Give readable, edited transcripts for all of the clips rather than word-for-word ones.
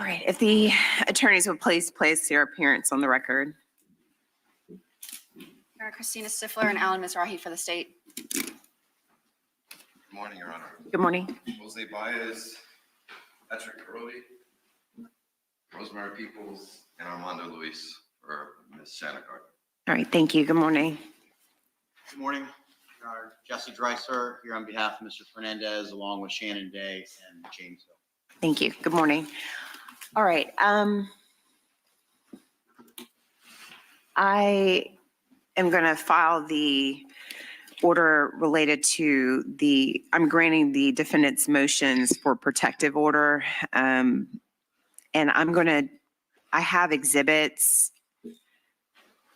All right, if the attorneys would please place their appearance on the record. Christina Stifler and Alan Mizrahi for the state. Good morning, Your Honor. Good morning. Jose Baez, Patrick Curley, Rosemary Peoples, and Armando Luis for Ms. Shanna Gardener. All right, thank you. Good morning. Good morning, Your Honor. Jesse Dreiser here on behalf of Mr. Fernandez, along with Shannon Day and James Hill. Thank you. Good morning. All right. I am going to file the order related to I'm granting the defendant's motions for protective order. And I have exhibits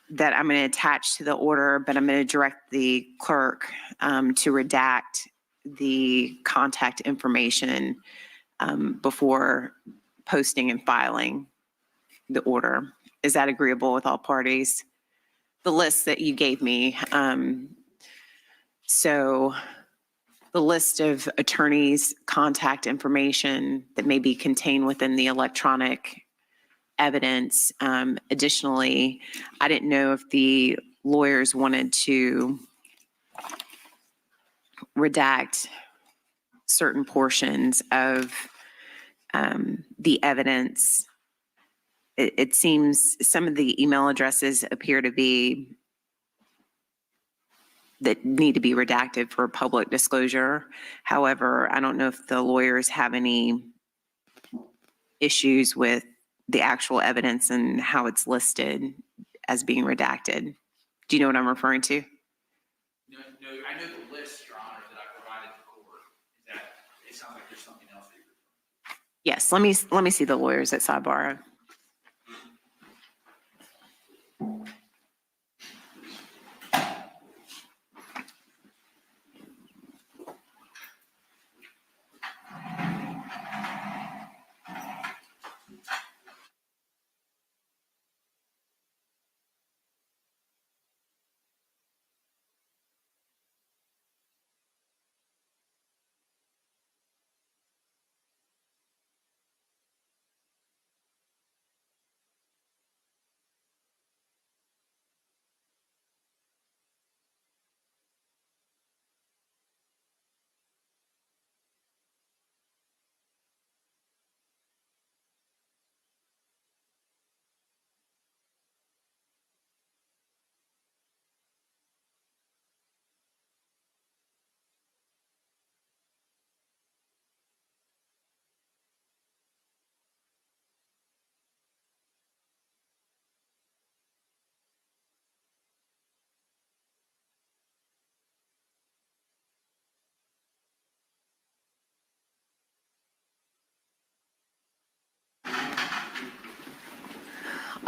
that I'm going to attach to the order, but I'm going to direct the clerk to redact the contact information before posting and filing the order. Is that agreeable with all parties? The list that you gave me. So the list of attorneys' contact information that may be contained within the electronic evidence. Additionally, I didn't know if the lawyers wanted to redact certain portions of the evidence. It seems some of the email addresses appear to be that need to be redacted for public disclosure. However, I don't know if the lawyers have any issues with the actual evidence and how it's listed as being redacted. Do you know what I'm referring to? No, I know the list, Your Honor, that I provided the court. Is that it sounds like there's something else that you're Yes, let me see the lawyers at sidebar.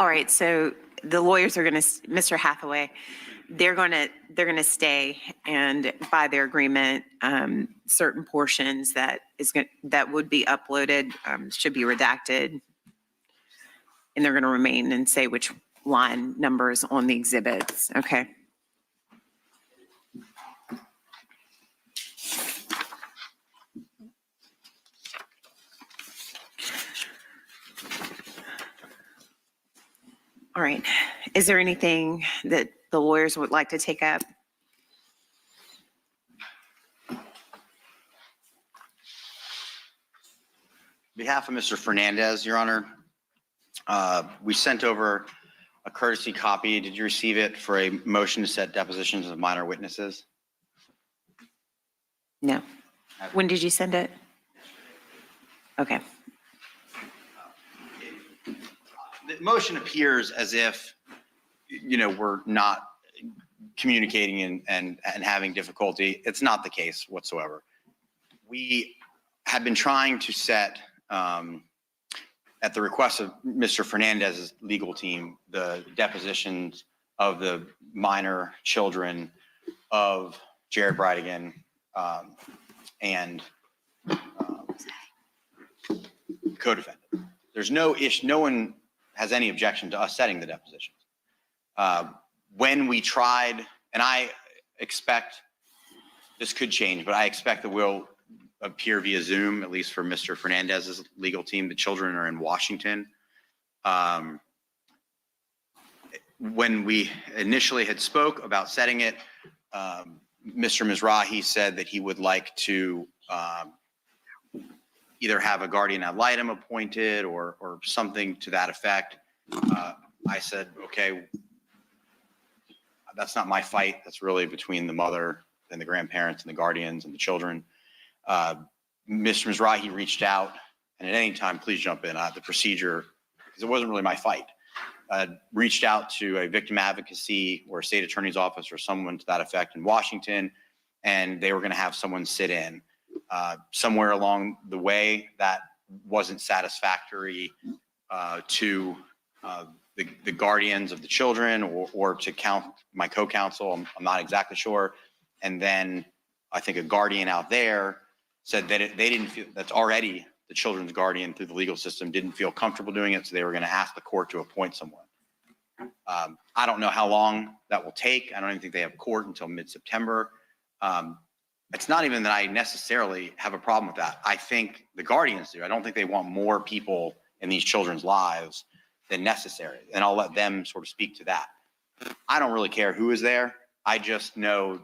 All right, so the lawyers are going to, Mr. Hathaway, they're going to stay, and by their agreement, certain portions that would be uploaded should be redacted, and they're going to remain and say which line numbers on the exhibits. Okay. All right. Is there anything that the lawyers would like to take up? On behalf of Mr. Fernandez, Your Honor, we sent over a courtesy copy. Did you receive it for a motion to set depositions of minor witnesses? No. When did you send it? Okay. The motion appears as if, we're not communicating and having difficulty. It's not the case whatsoever. We have been trying to set, at the request of Mr. Fernandez's legal team, the depositions of the minor children of Jared Bridegan and co-defendant. There's no issue. No one has any objection to us setting the depositions. When we tried, and I expect this could change, but I expect that we'll appear via Zoom, at least for Mr. Fernandez's legal team. The children are in Washington. When we initially had spoke about setting it, Mr. Mizrahi said that he would like to either have a guardian ad litem appointed or something to that effect. I said, okay, that's not my fight. That's really between the mother and the grandparents and the guardians and the children. Mr. Mizrahi reached out, and at any time, please jump in. The procedure, because it wasn't really my fight, reached out to a victim advocacy or a state attorney's office or someone to that effect in Washington, and they were going to have someone sit in. Somewhere along the way, that wasn't satisfactory to the guardians of the children or to my co-counsel. I'm not exactly sure. And then I think a guardian out there said that they didn't feel, that's already the children's guardian through the legal system didn't feel comfortable doing it, so they were going to ask the court to appoint someone. I don't know how long that will take. I don't even think they have court until mid-September. It's not even that I necessarily have a problem with that. I think the guardians do. I don't think they want more people in these children's lives than necessary. And I'll let them sort of speak to that. I don't really care who is there. I just know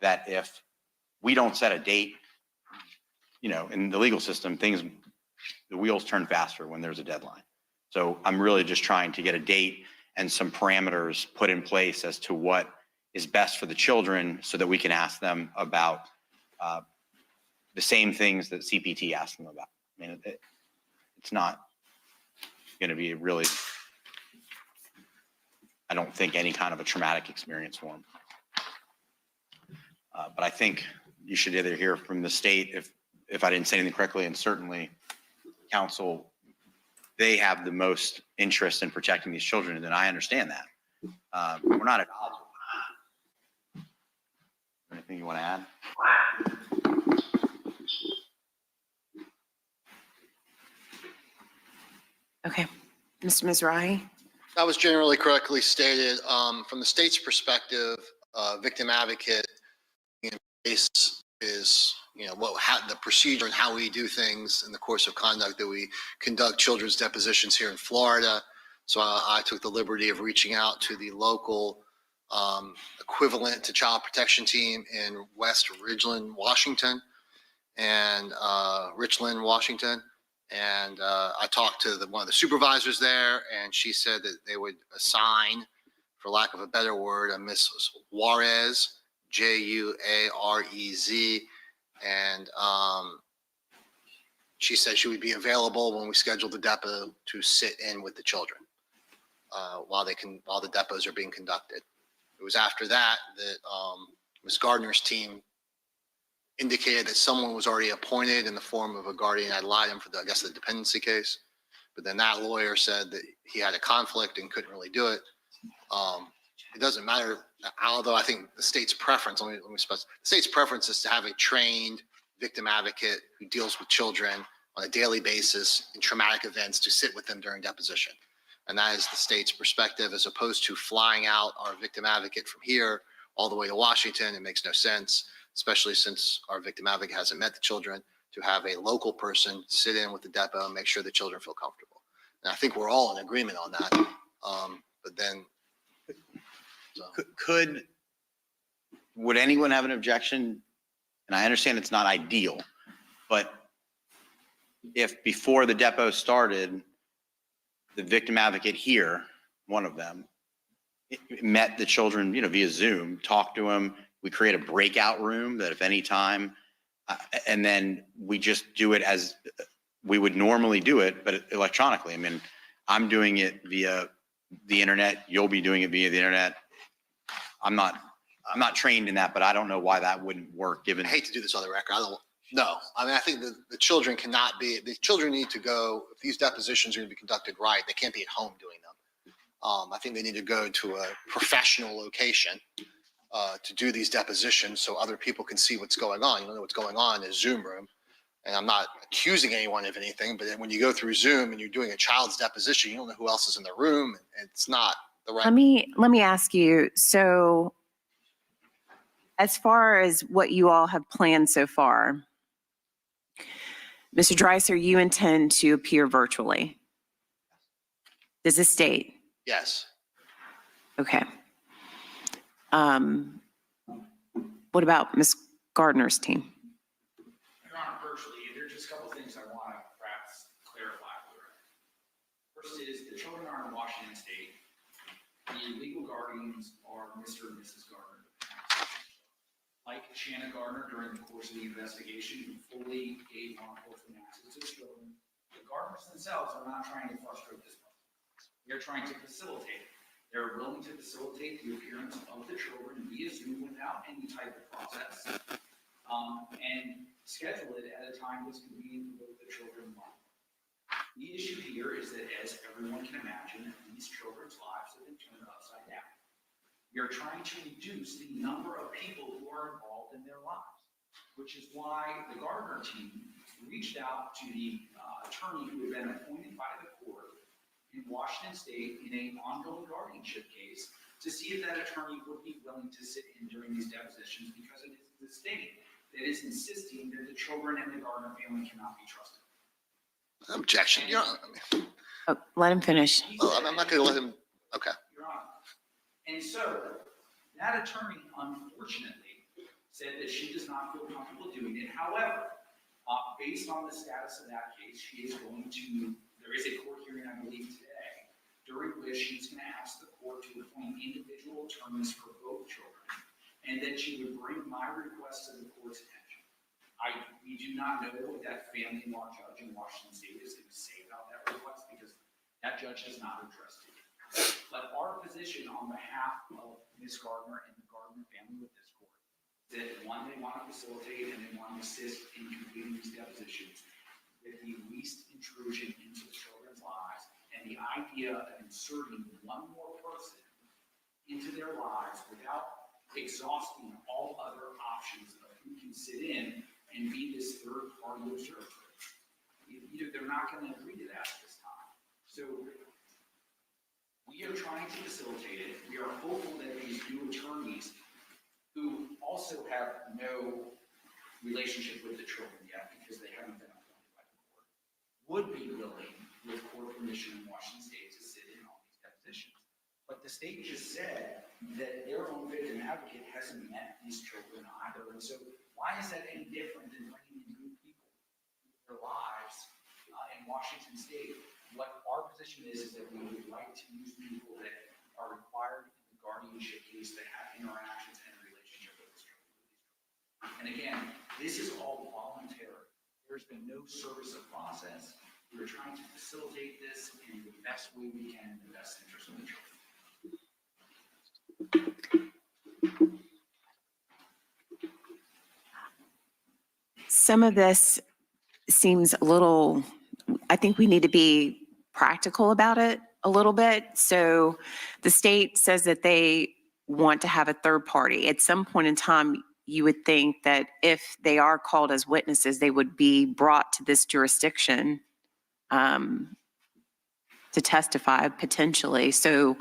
that if we don't set a date, you know, in the legal system, the wheels turn faster when there's a deadline. So I'm really just trying to get a date and some parameters put in place as to what is best for the children so that we can ask them about the same things that CPT asked them about. I mean, it's not going to be really, I don't think, any kind of a traumatic experience for them. But I think you should either hear from the state if I didn't say anything correctly, and certainly counsel, they have the most interest in protecting these children, and I understand that. We're not at odds with that. Anything you want to add? Okay, Mr. Mizrahi? That was generally correctly stated. From the state's perspective, victim advocate in place is, you know, the procedure and how we do things in the course of conduct that we conduct children's depositions here in Florida. So I took the liberty of reaching out to the local equivalent to child protection team in West Ridgeland, Washington, and Richland, Washington. And I talked to one of the supervisors there, and she said that they would assign, for lack of a better word, a Miss Juarez, Juarez, and she said she would be available when we scheduled the depot to sit in with the children while the depots are being conducted. It was after that that Ms. Gardner's team indicated that someone was already appointed in the form of a guardian ad litem for the dependency case. But then that lawyer said that he had a conflict and couldn't really do it. It doesn't matter, although I think the state's preference, let me specify, the state's preference is to have a trained victim advocate who deals with children on a daily basis in traumatic events to sit with them during deposition. And that is the state's perspective, as opposed to flying out our victim advocate from here all the way to Washington. It makes no sense, especially since our victim advocate hasn't met the children, to have a local person sit in with the depot and make sure the children feel comfortable. And I think we're all in agreement on that. But then, so. Would anyone have an objection? And I understand it's not ideal, but if before the depot started, the victim advocate here, one of them, met the children, via Zoom, talked to them, we create a breakout room that if any time, and then we just do it as we would normally do it, but electronically. I mean, I'm doing it via the internet. You'll be doing it via the internet. I'm not trained in that, but I don't know why that wouldn't work given. I hate to do this on the record. No. I mean, I think the children the children need to go, if these depositions are going to be conducted right, they can't be at home doing them. I think they need to go to a professional location to do these depositions so other people can see what's going on. You don't know what's going on in a Zoom room. And I'm not accusing anyone of anything, but when you go through Zoom and you're doing a child's deposition, you don't know who else is in the room. And it's not the right. Let me ask you, so as far as what you all have planned so far, Mr. Dreiser, you intend to appear virtually? Does this state? Yes. Okay. What about Ms. Gardner's team? Your Honor, virtually, there are just a couple of things I want to perhaps clarify for you. First is the children are in Washington State. The legal guardians are Mr. and Mrs. Gardner. Like Shanna Gardner during the course of the investigation, who fully gave law enforcement access to the children, the Gardners themselves are not trying to frustrate this process. They're trying to facilitate. They're willing to facilitate the appearance of the children via Zoom without any type of process, and schedule it at a time that's convenient for both the children and law. The issue here is that, as everyone can imagine, these children's lives have been turned upside down. We are trying to reduce the number of people who are involved in their lives, which is why the Gardner team reached out to the attorney who had been appointed by the court in Washington State in an ongoing guardianship case to see if that attorney would be willing to sit in during these depositions, because it is the state that is insisting that the children and the Gardner family cannot be trusted. Objection. You know, Oh, let him finish. I'm not going to let him. Okay. Your Honor. And so that attorney, unfortunately, said that she does not feel comfortable doing it. However, based on the status of that case, she is going to, there is a court hearing, I believe, today, during which she's going to ask the court to appoint individual attorneys for both children, and that she would bring my request to the court's attention. We do not know what that family law judge in Washington State is going to say about that request, because that judge has not addressed it. But our position on behalf of Ms. Gardner and the Gardner family with this court is that, one, they want to facilitate and they want to assist in completing these depositions with the least intrusion into the children's lives, and the idea of inserting one more person into their lives without exhausting all other options of who can sit in and be this third-party observer. They're not going to agree to that at this time. So we are trying to facilitate it. We are hopeful that these new attorneys, who also have no relationship with the children yet because they haven't been appointed by the court, would be willing, with court permission in Washington State, to sit in on these depositions. But the state just said that their own victim advocate hasn't met these children either. And so why is that any different than bringing in new people into their lives in Washington State? What our position is that we would like to use people that are required in the guardianship case that have interactions and relationship with these children. And again, this is all voluntary. There's been no service of process. We're trying to facilitate this in the best way we can in the best interest of the children. Some of this seems a little, I think we need to be practical about it a little bit. So the state says that they want to have a third party. At some point in time, you would think that if they are called as witnesses, they would be brought to this jurisdiction to testify potentially. So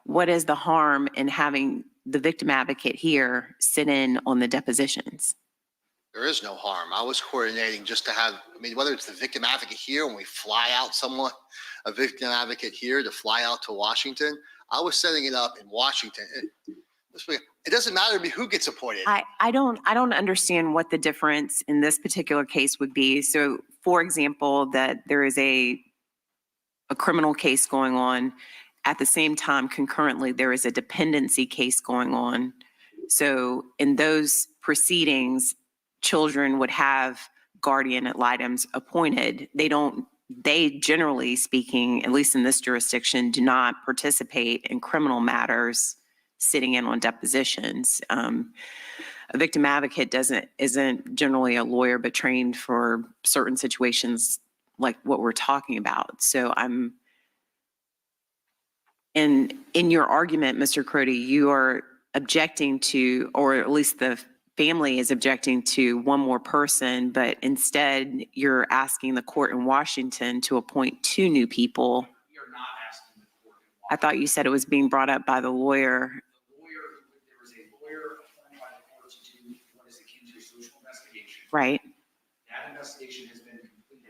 what is the harm in having the victim advocate here sit in on the depositions? There is no harm. I was coordinating just to have, whether it's the victim advocate here, when we fly out someone, a victim advocate here to fly out to Washington, I was setting it up in Washington. It doesn't matter to me who gets appointed. I don't understand what the difference in this particular case would be. So for example, that there is a criminal case going on. At the same time, concurrently, there is a dependency case going on. So in those proceedings, children would have guardian ad litems appointed. They generally speaking, at least in this jurisdiction, do not participate in criminal matters sitting in on depositions. A victim advocate isn't generally a lawyer, but trained for certain situations like what we're talking about. So in your argument, Mr. Crody, you are objecting to, or at least the family is objecting to, one more person, but instead you're asking the court in Washington to appoint 2 new people. We are not asking the court. I thought you said it was being brought up by the lawyer. There was a lawyer appointed by the court to do what is akin to a social investigation. Right. That investigation has been completed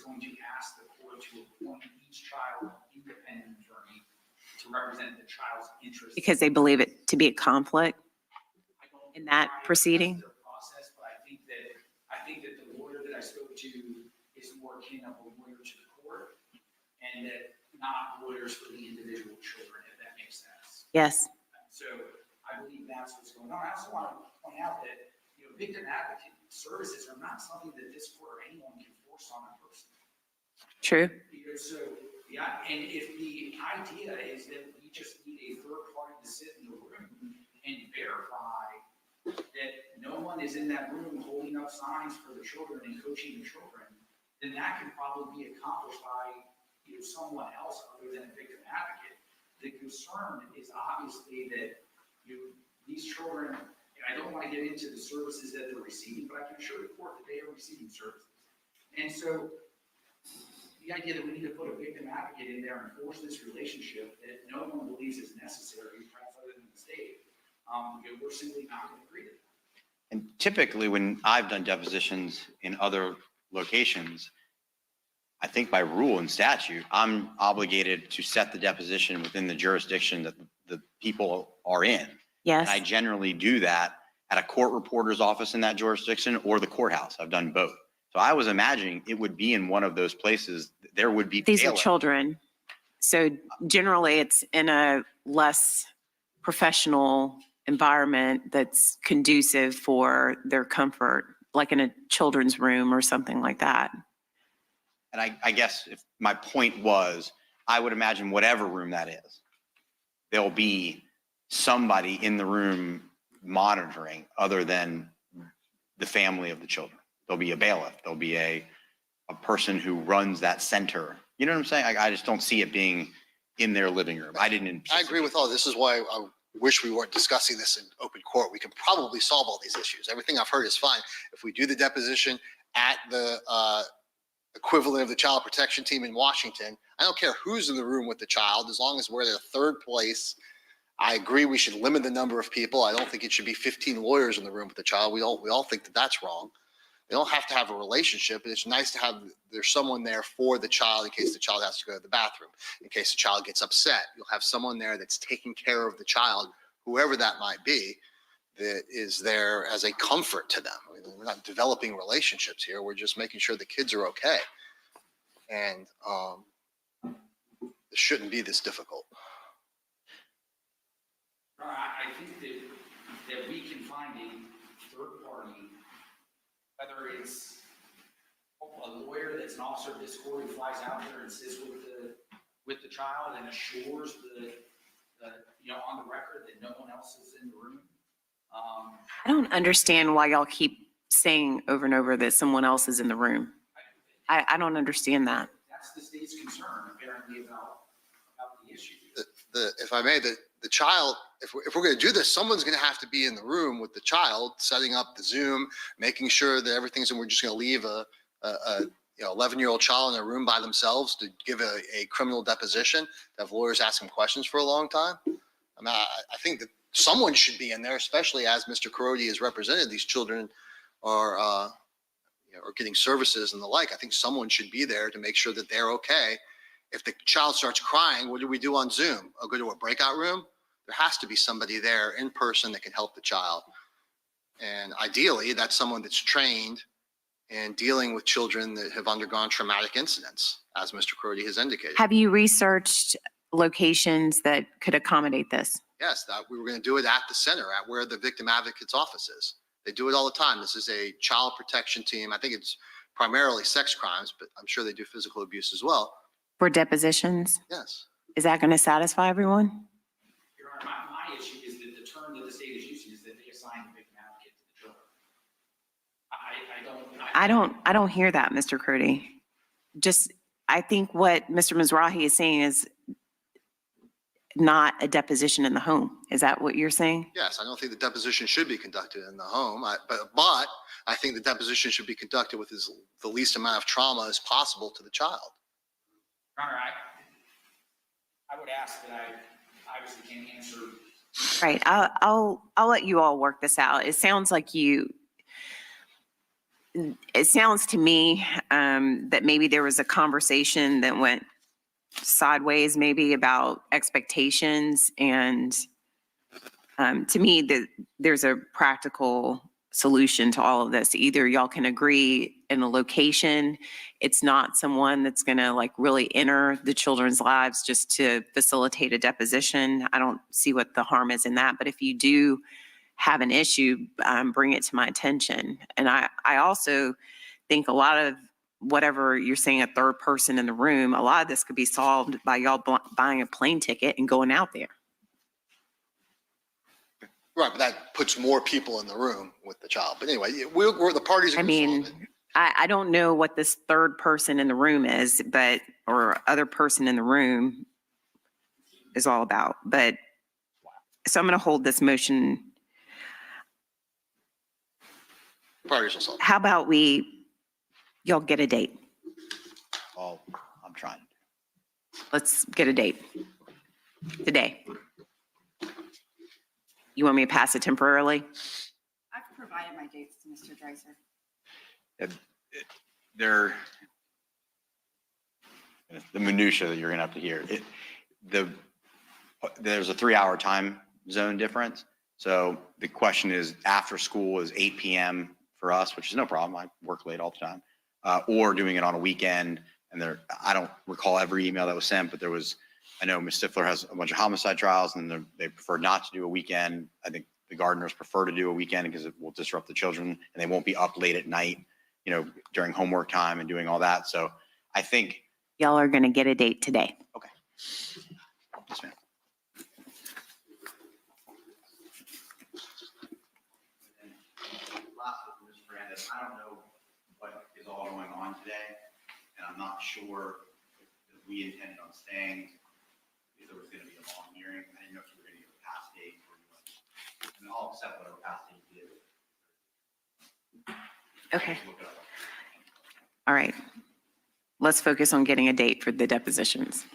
going to ask the court to appoint each child an independent attorney to represent the child's interests. Because they believe it to be a conflict I don't in that know why proceeding? that's their process, but I think that the lawyer that I spoke to is more akin of a lawyer to the court, and that not lawyers for the individual children, if that makes sense. Yes, So I believe that's what's going on. I also want to point out that, victim advocate services are not something that this court or anyone can force on a person. true. So, yeah, and if the idea is that we just need a third party to sit in the room and verify that no one is in that room holding up signs for the children and coaching the children, then that can probably be accomplished by someone else other than a victim advocate. The concern is obviously that these children, and I don't want to get into the services that they're receiving, but I can assure the court that they are receiving services. And so the idea that we need to put a victim advocate in there and force this relationship that no one believes is necessary, perhaps other than the state, we're simply not going to agree to that. And typically, when I've done depositions in other locations, I think by rule and statute, I'm obligated to set the deposition within the jurisdiction that the people are in. And I Yes, generally do that at a court reporter's office in that jurisdiction or the courthouse. I've done both. So I was imagining it would be in one of those places. There would be. these are bailiff. children. So generally it's in a less professional environment that's conducive for their comfort, like in a children's room or something like that. And I guess if my point was, I would imagine whatever room that is, there'll be somebody in the room monitoring other than the family of the children. There'll be a bailiff. There'll be a person who runs that center. You know what I'm saying? I just don't see it being in their living room. I agree with all. This is why I wish we weren't discussing this in open court. We can probably solve all these issues. Everything I've heard is fine. If we do the deposition at the equivalent of the child protection team in Washington, I don't care who's in the room with the child, as long as we're the third place. I agree we should limit the number of people. I don't think it should be 15 lawyers in the room with the child. We all think that that's wrong. They don't have to have a relationship, but it's nice to have, there's someone there for the child in case the child has to go to the bathroom, in case the child gets upset. You'll have someone there that's taking care of the child, whoever that might be, that is there as a comfort to them. I mean, we're not developing relationships here. We're just making sure the kids are okay. And it shouldn't be this difficult. I think that we can find a third party, whether it's a lawyer that's an officer of this court who flies out there and sits with the child and assures on the record that no one else is in the room. I don't understand why y'all keep saying over and over that someone else is in the room. I don't understand that. That's the state's concern, apparently, about the issue. If I may, the child, if we're going to do this, someone's going to have to be in the room with the child, setting up the Zoom, making sure that everything's, and we're just going to leave a 11-year-old child in a room by themselves to give a criminal deposition, to have lawyers ask them questions for a long time. I mean, I think that someone should be in there, especially as Mr. Carodi has represented. These children are getting services and the like. I think someone should be there to make sure that they're okay. If the child starts crying, what do we do on Zoom? I'll go to a breakout room? There has to be somebody there in person that can help the child. And ideally, that's someone that's trained in dealing with children that have undergone traumatic incidents, as Mr. Carodi has indicated. Have you researched locations that could accommodate this? Yes, that we were going to do it at the center, at where the victim advocate's office is. They do it all the time. This is a child protection team. I think it's primarily sex crimes, but I'm sure they do physical abuse as well. For depositions? Yes. Is that going to satisfy everyone? Your Honor, my issue is that the term that the state is using is that they assign the victim advocate to the children. I don't hear that, Mr. Crody. I think what Mr. Mizrahi is saying is not a deposition in the home. Is that what you're saying? Yes, I don't think the deposition should be conducted in the home, but I think the deposition should be conducted with the least amount of trauma as possible to the child. Your Honor, I would ask that I obviously can't answer. Right. I'll let you all work this out. It sounds like it sounds to me that maybe there was a conversation that went sideways, maybe about expectations. And to me, that there's a practical solution to all of this. Either y'all can agree in the location. It's not someone that's going to like really enter the children's lives just to facilitate a deposition. I don't see what the harm is in that. But if you do have an issue, bring it to my attention. And I also think a lot of whatever you're saying, a third person in the room, a lot of this could be solved by y'all buying a plane ticket and going out there. Right, but that puts more people in the room with the child. But anyway, we're the parties are I gonna mean, solve it. I don't know what this third person in the room is, but, or other person in the room is all about. But, so I'm going to hold this motion. Parties will solve it. How about y'all get a date? Well, I'm trying. Let's get a date today. You want me to pass it temporarily? I've provided my dates to Mr. Dreiser. They're the minutia that you're gonna have to hear. There's a 3-hour time zone difference. So the question is, after school is 8 p.m. for us, which is no problem. I work late all the time, or doing it on a weekend. And I don't recall every email that was sent, but I know Ms. Stifler has a bunch of homicide trials and they prefer not to do a weekend. I think the Gardeners prefer to do a weekend because it will disrupt the children and they won't be up late at night, during homework time and doing all that. So I think. Y'all are going to get a date today. Okay. Yes, ma'am. Last with Ms. Fernandez, I don't know what is all going on today, and I'm not sure if we intended on staying, if there was going to be a long hearing. I didn't know if you were going to give a past date or you went. And I'll accept whatever past date you did. Okay. Look it up. All right. Let's focus on getting a date for the depositions.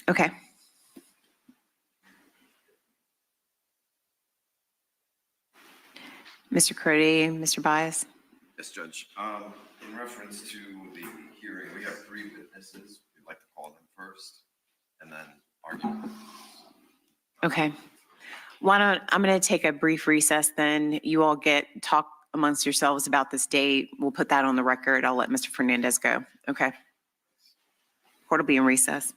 Okay. Mr. Crody, Mr. Bias? Yes, Judge. In reference to the hearing, we have 3 witnesses. We'd like to call them first and then argue. Okay. I'm going to take a brief recess then. You all talk amongst yourselves about this date. We'll put that on the record. I'll let Mr. Fernandez go. Okay. Court will be in recess.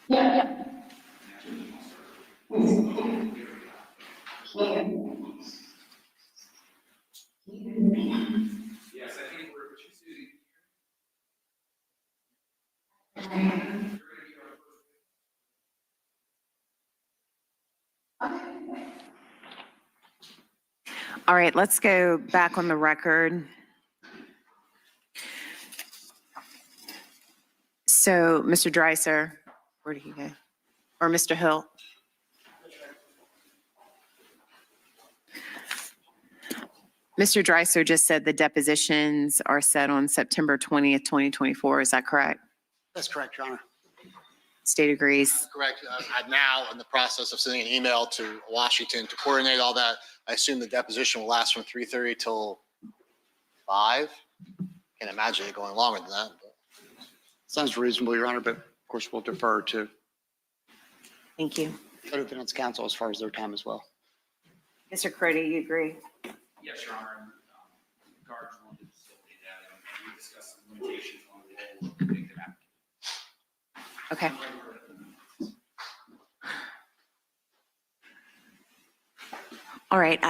Yes, I think we're choosing. All right, let's go back on the record. So, Mr. Dreiser, where did he go? Or Mr. Hill? Mr. Dreiser just said the depositions are set on September 20th, 2024. Is that correct? That's correct, Your Honor. State agrees. Correct. I'm now in the process of sending an email to Washington to coordinate all that. I assume the deposition will last from 3:30 till 5. Can't imagine it going longer than that. Sounds reasonable, Your Honor, but of course we'll defer to Thank you. the defense counsel as far as their time as well. Mr. Crody, you agree? Yes, Your Honor, guards wanted to facilitate that, and we discussed some limitations on the role of the victim advocate. Okay. All right.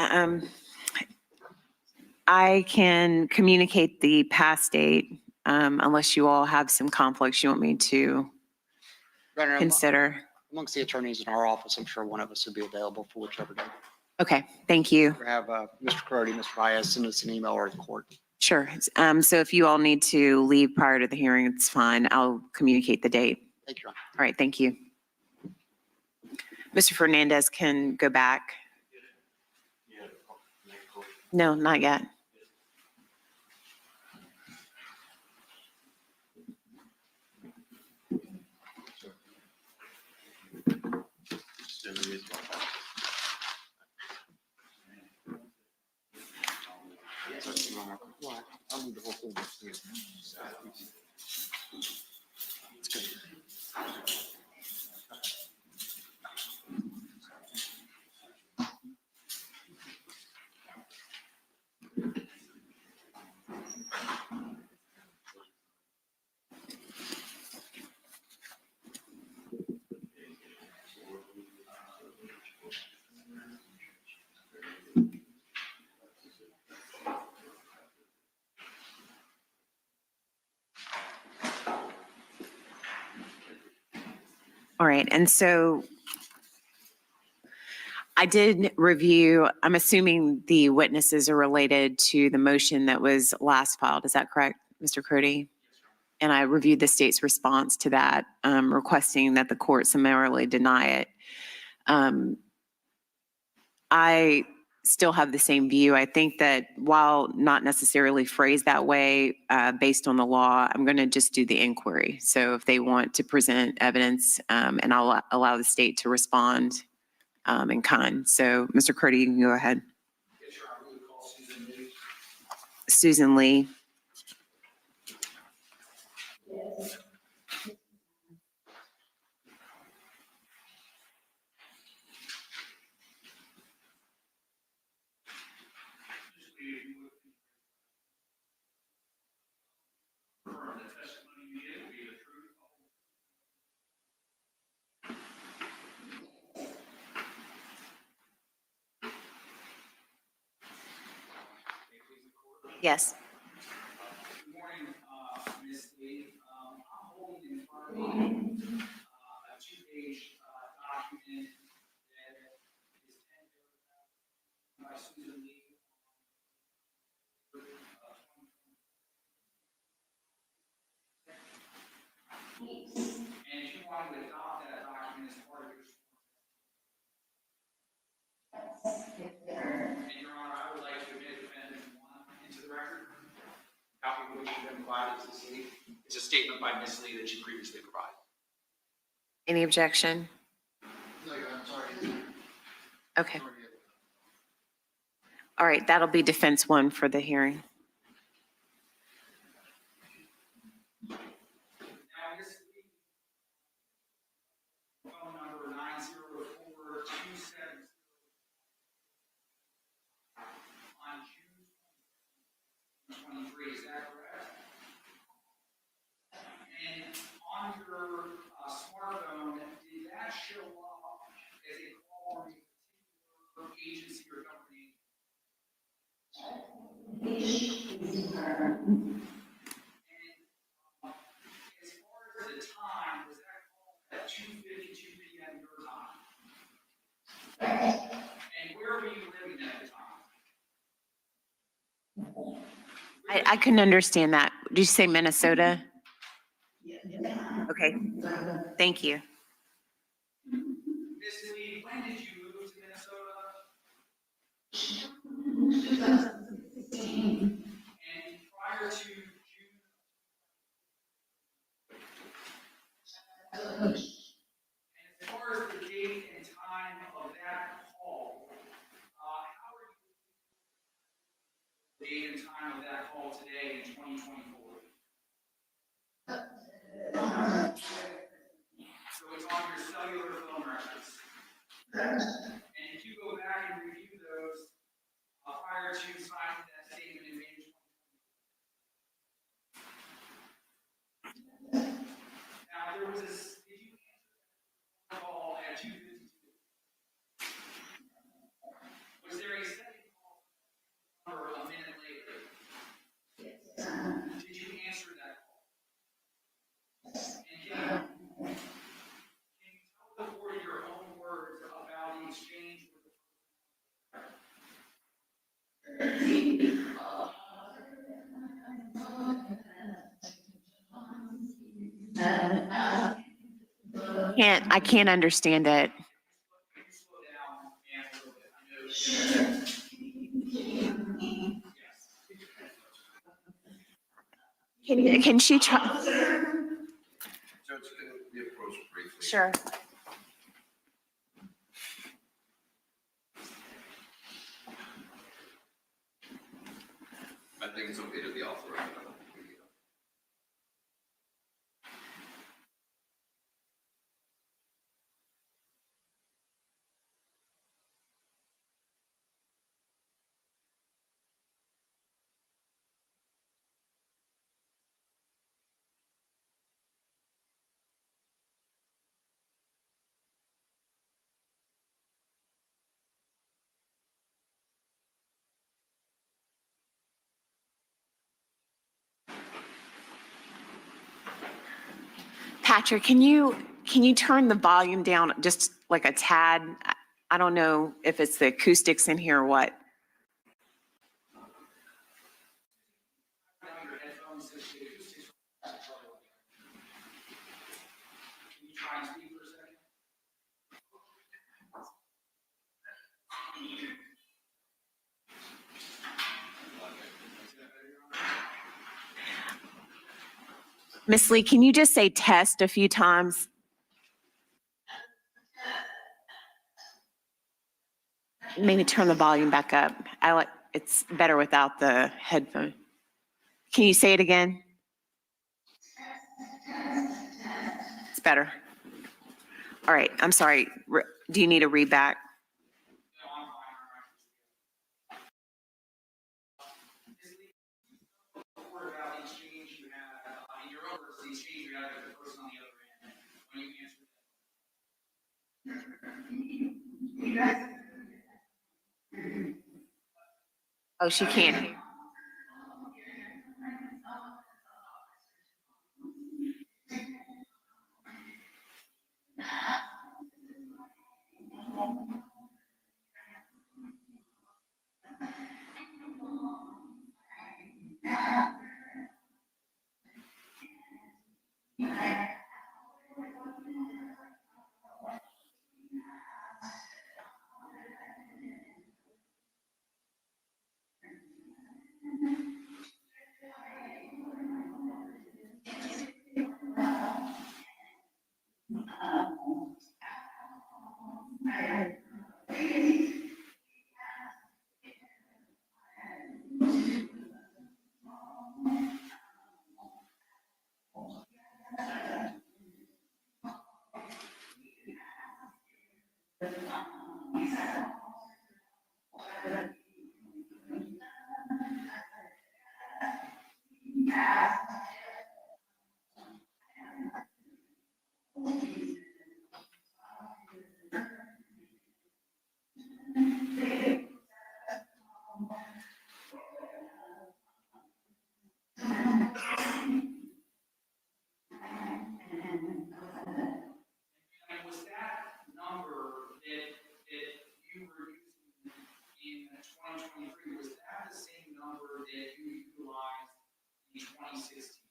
I can communicate the past date unless you all have some conflicts you want me to Your Honor, consider. amongst the attorneys in our office, I'm sure one of us would be available for whichever day. Okay, thank you. We have Mr. Crody, Mr. Baez, send us an email or the court. Sure. So if you all need to leave prior to the hearing, it's fine. I'll communicate the date. Thank you, Your Honor. All right, thank you. Mr. Fernandez can go back. No, not yet. I'll move the whole thing. All right, and so I did review, I'm assuming the witnesses are related to the motion that was last filed. Is that correct, Mr. Crody? And I reviewed the state's response to that, requesting that the court summarily deny it. I still have the same view. I think that while not necessarily phrased that way, based on the law, I'm going to just do the inquiry. So if they want to present evidence, and I'll allow the state to respond in kind. So Mr. Crody, you can go ahead. Yes, Your Honor, we would call Susan Lee. Susan Lee. Confirm the testimony you gave will be the truth. May it please the court. Yes. Good morning, Ms. Lee. I'm holding in front of me a two-page document that is tendered by Susan Lee. And if you want to adopt that document as part of your. And Your Honor, I would like to admit defendant one into the record. Copy of which has been provided to the city. It's a statement by Ms. Lee that she previously provided. Any objection? No, Your Honor, I'm sorry. Okay. All right, that'll be defense one for the hearing. Now, Ms. Lee, phone number 904-270 on June 23, is that correct? And on your smartphone, As far as the time, was that call at 2:52 p.m. your time? And where were you living at the time? I couldn't understand that. Did you say Minnesota? Okay, thank you. Ms. Lee, when did you move to Minnesota? And prior to June? And as far as the date and time of that call, how are you? Date and time of that call today in 2024? So it's on your cellular phone records. And if you go back and review those prior to signing that statement in May 2024. Now, there was did you answer that call at 2:52? Was there a second call or a minute later? Did you answer that call? And can you tell the board your own words about the exchange with the I can't understand it. Can you slow down and a little bit? I know. Yes. Can she try? Judge, could we approach briefly? Sure. I think it's okay to be authorized. Patrick, can you turn the volume down just like a tad? I don't know if it's the acoustics in here or what. Down your headphones so the acoustics are trouble. Can you try and speak for a second? Miss Lee, can you just say test a few times? Maybe turn the volume back up. It's better without the headphone. Can you say it again? It's better. All right, I'm sorry. Do you need a read back? No, I'm fine. Report about the exchange you had, in your own words, the exchange you had with the person on the other end when you answered that. Oh, she can't hear. 2023, was that the same number that you utilized in 2016?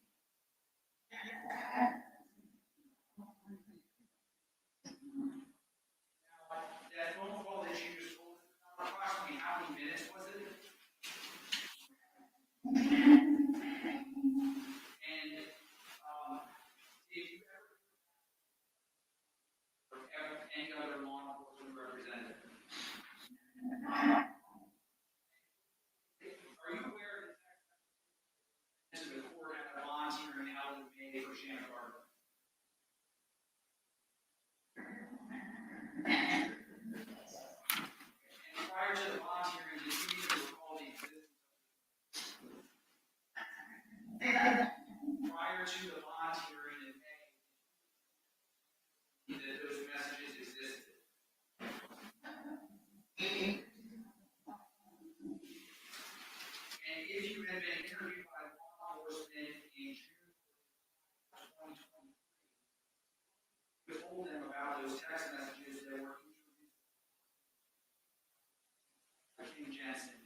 That phone call that you just told us about, approximately how many minutes was it? And did you ever have any other law enforcement representative? Are you aware of the text to the court at the bond hearing out of May for Shanna Gardener? And prior to the bond hearing, did you even recall the existence prior to the bond hearing in May that those messages existed? And if you had been interviewed by law enforcement in June 2023, you told them about those text messages that were introduced by Kim Jensen.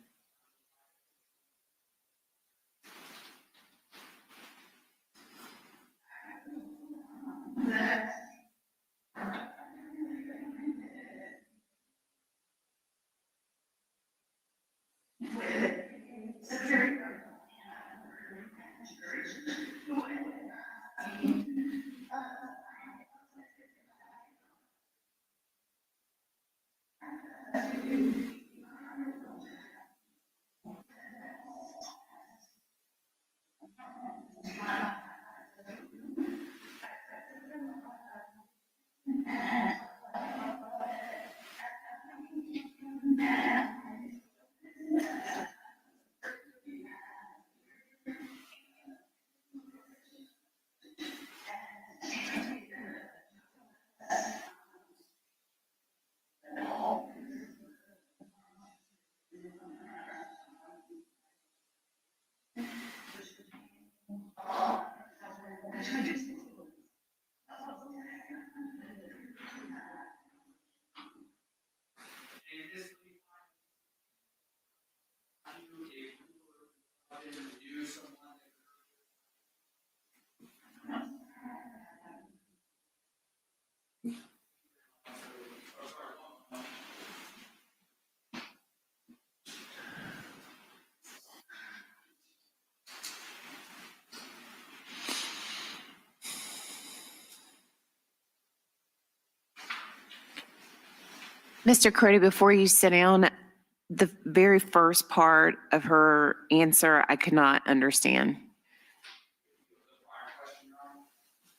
And this do someone Mr. Crody, before you sit down, the very first part of her answer, I could not understand.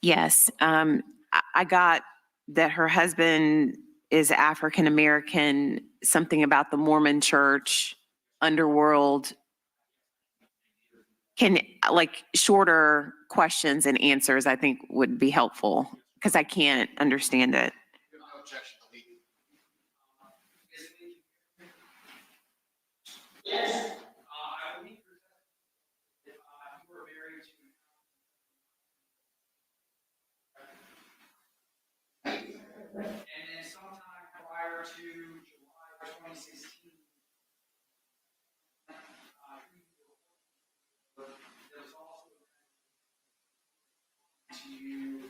Yes, I got that her husband is African-American, something about the Mormon church, underworld. Can, like, shorter questions and answers, I think would be helpful, because I can't understand it. No objection, delete. Yes. I believe you were married to. And then sometime prior to July 2016, there was also to you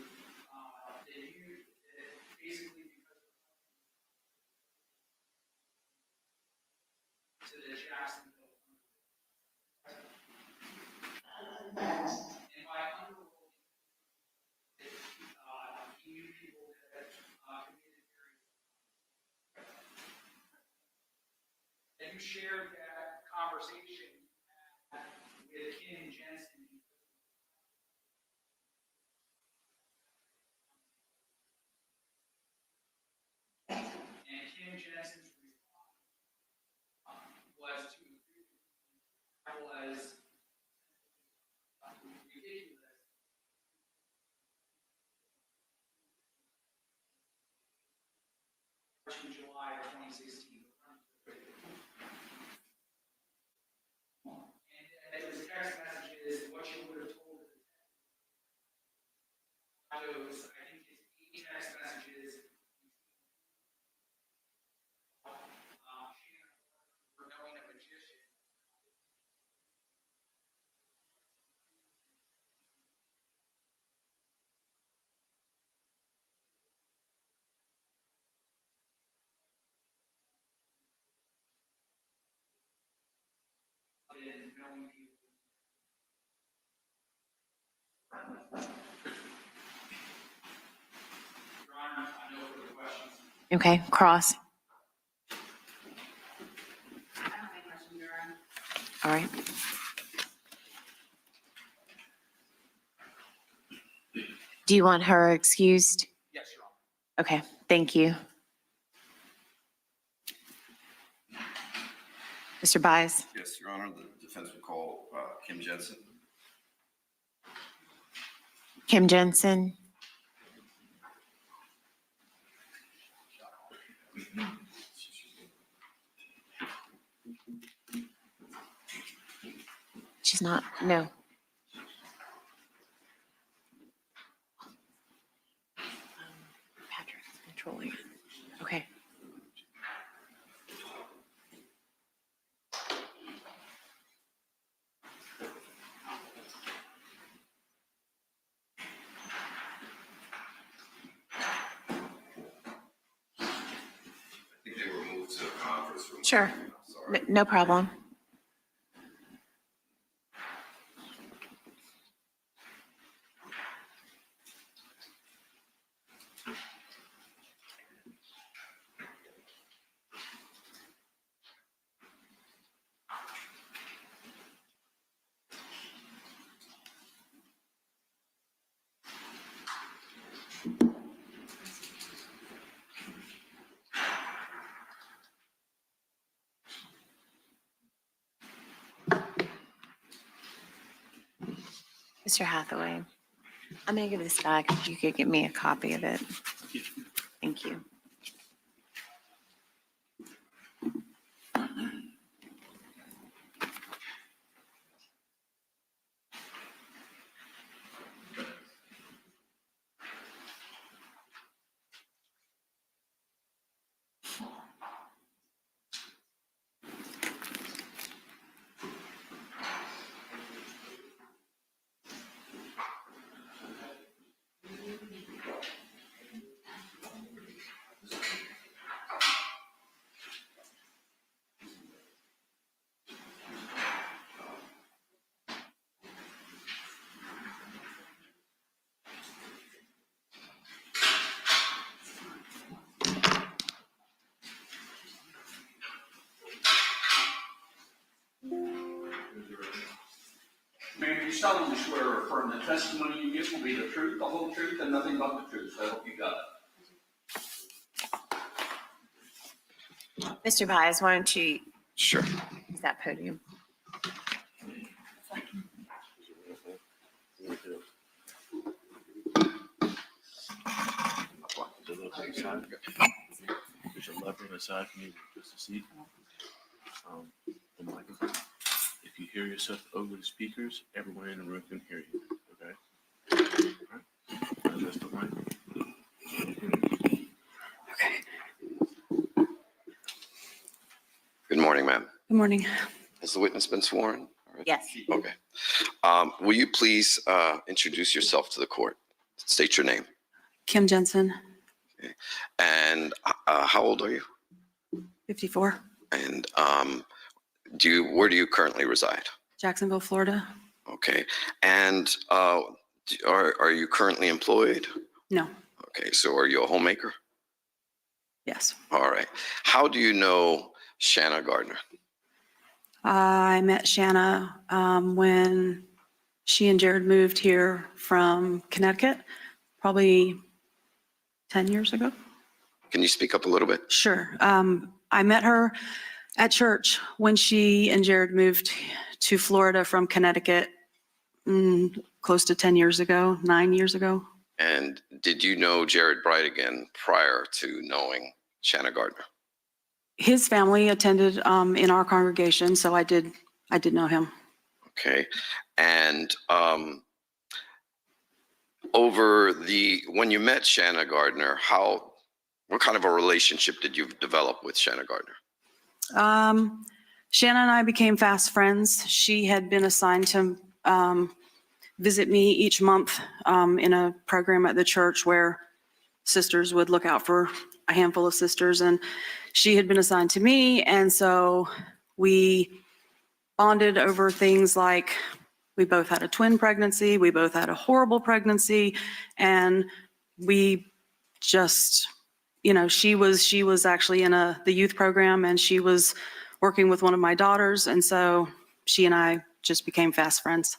that you basically because to the Jacksonville. And by underworld, he knew people that committed various. And you shared that conversation with Kim Jensen. And Kim Jensen's response was to was ridiculous. To July of 2016. And those text messages, what you would have told those, I think it's 8 text messages. We're knowing of a Your Honor, I know further questions. Okay, cross. I don't have any questions, Your Honor. All right. Do you want her excused? Yes, Your Honor. Okay, thank you. Mr. Bias? Yes, Your Honor, the defense will call Kim Jensen. Kim Jensen? She's not, no. Patrick's controlling it. Okay. I think they were moved to a conference room. Sure. Sorry. No problem. Mr. Hathaway, I'm gonna give this back. If you could give me a copy of it. Thank you. Mayor, you solemnly swear or affirm the testimony you give will be the truth, the whole truth, and nothing but the truth. So I hope you got it. Mr. Bias, why don't you Sure. use that podium? There's a lever on the side for you just to see. The microphone. If you hear yourself over the speakers, everyone in the room can hear you, okay? All right. Adjust the mic. Good morning, ma'am. Good morning. Has the witness been sworn? Yes. Okay. Will you please introduce yourself to the court? State your name. Kim Jensen, And how old are you? 54, And where do you currently reside? Jacksonville, Florida. Okay. And are you currently employed? No, Okay. So are you a homemaker? yes. All right. How do you know Shanna Gardner? I met Shanna when she and Jared moved here from Connecticut, probably 10 years ago. Can you speak up a little bit? Sure. I met her at church when she and Jared moved to Florida from Connecticut close to 10 years ago, 9 years ago. And did you know Jared Bridegan prior to knowing Shanna Gardner? His family attended in our congregation, so I did know him. Okay. And when you met Shanna Gardner, what kind of a relationship did you develop with Shanna Gardner? Shanna and I became fast friends. She had been assigned to visit me each month in a program at the church where sisters would look out for a handful of sisters, and she had been assigned to me. And so we bonded over things like we both had a twin pregnancy, we both had a horrible pregnancy, and we just, she was actually in the youth program, and she was working with one of my daughters, and so she and I just became fast friends.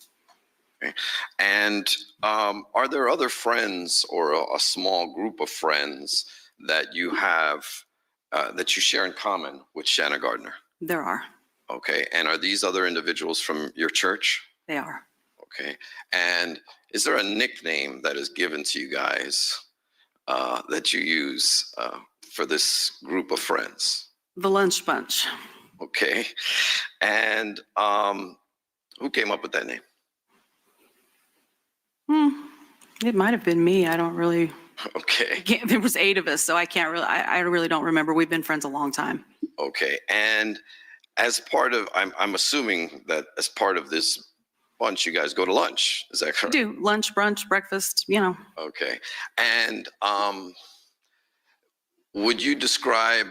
And are there other friends or a small group of friends that you have that you share in common with Shanna Gardner? There are. Okay. And are these other individuals from your church? They are. Okay. And is there a nickname that is given to you guys that you use for this group of friends? The Lunch Bunch. Okay. And who came up with that name? It might have been me. I don't really. Okay. There was 8 of us, so I can't really. I really don't remember. We've been friends a long time. Okay. And as part of, I'm assuming that as part of this bunch, you guys go to lunch. Is that We correct? do lunch, brunch, breakfast. Okay. And would you describe,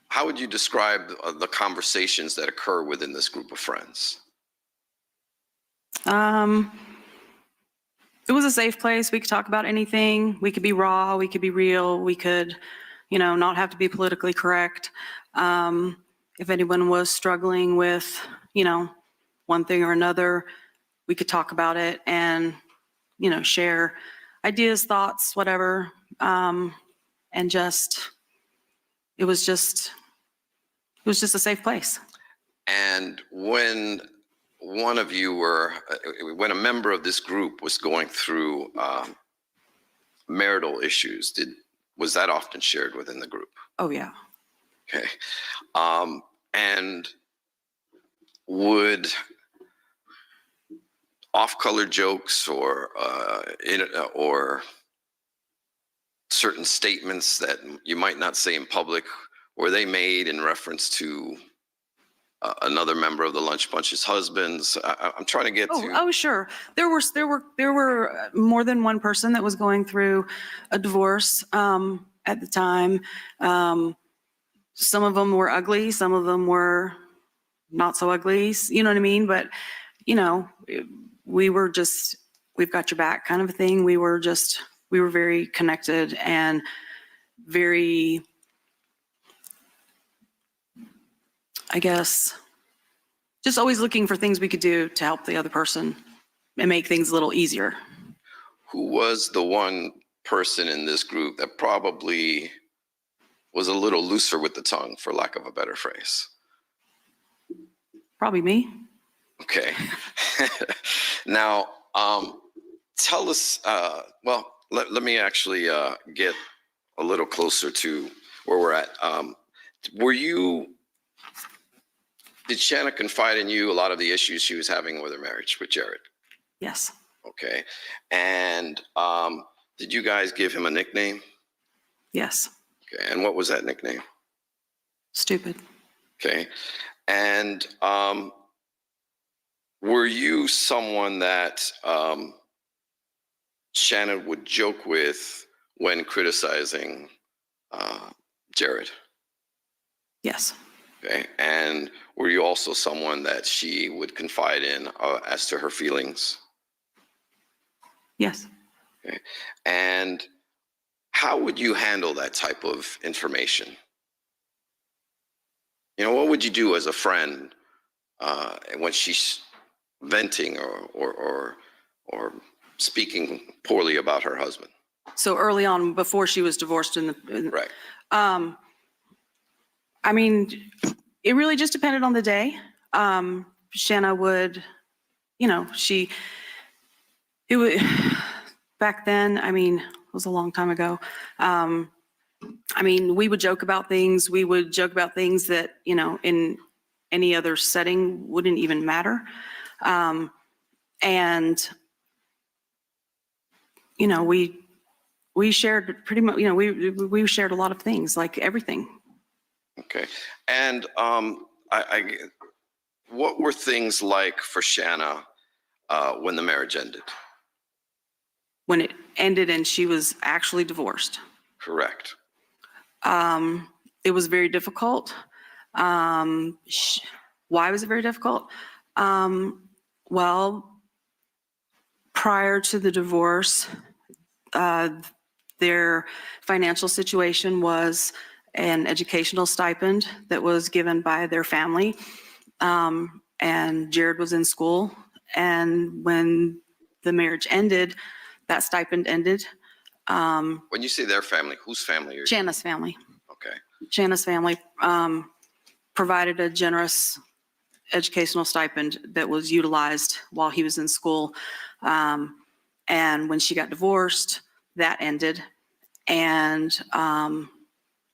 how would you describe the conversations that occur within this group of friends? It was a safe place. We could talk about anything. We could be raw. We could be real. We could, not have to be politically correct. If anyone was struggling with, one thing or another, we could talk about it and, share ideas, thoughts, whatever. And it was just a safe place. And when one of you when a member of this group was going through marital issues, was that often shared within the group? Oh, yeah. Okay. And would off-color jokes or certain statements that you might not say in public, were they made in reference to another member of the Lunch Bunch's husbands? I'm trying to get to. Oh, sure. There were more than one person that was going through a divorce at the time. Some of them were ugly. Some of them were not so ugly. You know what I mean? But, we were just, we've got your back kind of a thing. We were very connected and very, I guess, just always looking for things we could do to help the other person and make things a little easier. Who was the one person in this group that probably was a little looser with the tongue, for lack of a better phrase? Probably me. Okay. Now, tell us, let me actually get a little closer to where we're at. Did Shanna confide in you a lot of the issues she was having with her marriage with Jared? Yes. Okay. And did you guys give him a nickname? Yes. Okay. And what was that nickname? Stupid. Okay. And were you someone that Shannon would joke with when criticizing Jared? Yes. Okay. And were you also someone that she would confide in as to her feelings? Yes. Okay. And how would you handle that type of information? What would you do as a friend when she's venting or speaking poorly about her husband? So early on, before she was divorced Right. I mean, it really just depended on the day. Shanna would, back then, I mean, it was a long time ago. We would joke about things. We would joke about things that, in any other setting wouldn't even matter. We shared pretty much, we shared a lot of things, like everything. Okay. And what were things like for Shanna when the marriage ended? When it ended and she was actually divorced. Correct. It was very difficult. What Why was it very difficult? Well, prior to the divorce, their financial situation was an educational stipend that was given by their family. And Jared was in school. And when the marriage ended, that stipend ended. When you say their family, whose family are you? Shanna's family. Okay. Shanna's family provided a generous educational stipend that was utilized while he was in school. And when she got divorced, that ended. And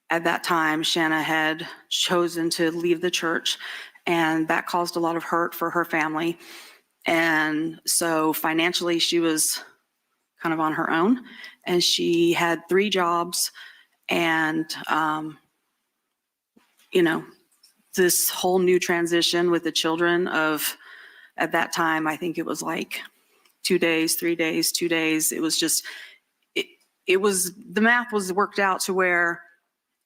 at that time, Shanna had chosen to leave the church, and that caused a lot of hurt for her family. And so financially, she was kind of on her own, and she had 3 jobs. And, you know, this whole new transition with the children of, at that time, I think it was like 2 days, 3 days, 2 days. It was just, it was, the math was worked out to where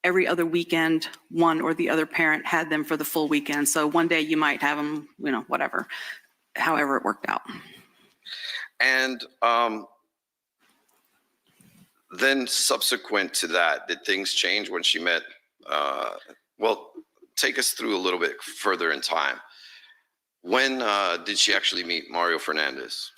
every other weekend, one or the other parent had them for the full weekend. So one day you might have them, you know, whatever, however it worked out. And then subsequent to that, did things change when she met? Well, take us through a little bit further in time. When did she actually meet Mario Fernandez?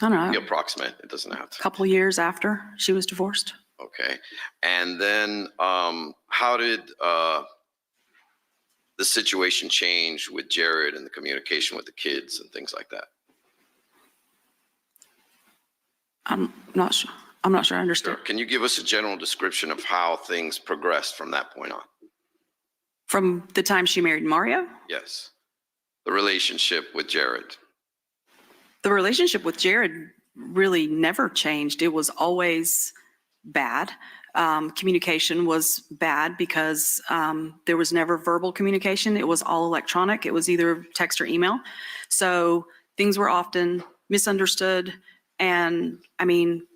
I don't The know, approximate, it doesn't have a to. couple years after she was divorced. Okay. And then how did the situation change with Jared and the communication with the kids and things like that? I'm not sure. I'm not sure I Sure. understood. Can you give us a general description of how things progressed from that point on? From the time she married Mario, Yes. The relationship with Jared. the relationship with Jared really never changed. It was always bad. Communication was bad because there was never verbal communication. It was all electronic. It was either text or email. So things were often misunderstood. And I mean,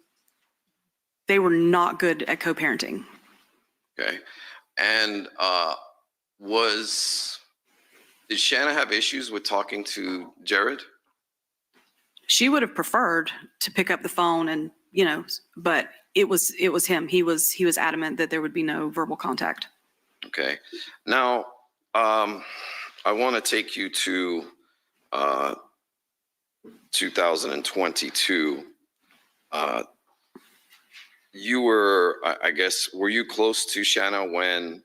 they were not good at co-parenting. Okay. And did Shanna have issues with talking to Jared? She would have preferred to pick up the phone and, you know, but it was him. He was adamant that there would be no verbal contact. Okay. Now, I want to take you to 2022. You were, I guess, were you close to Shanna when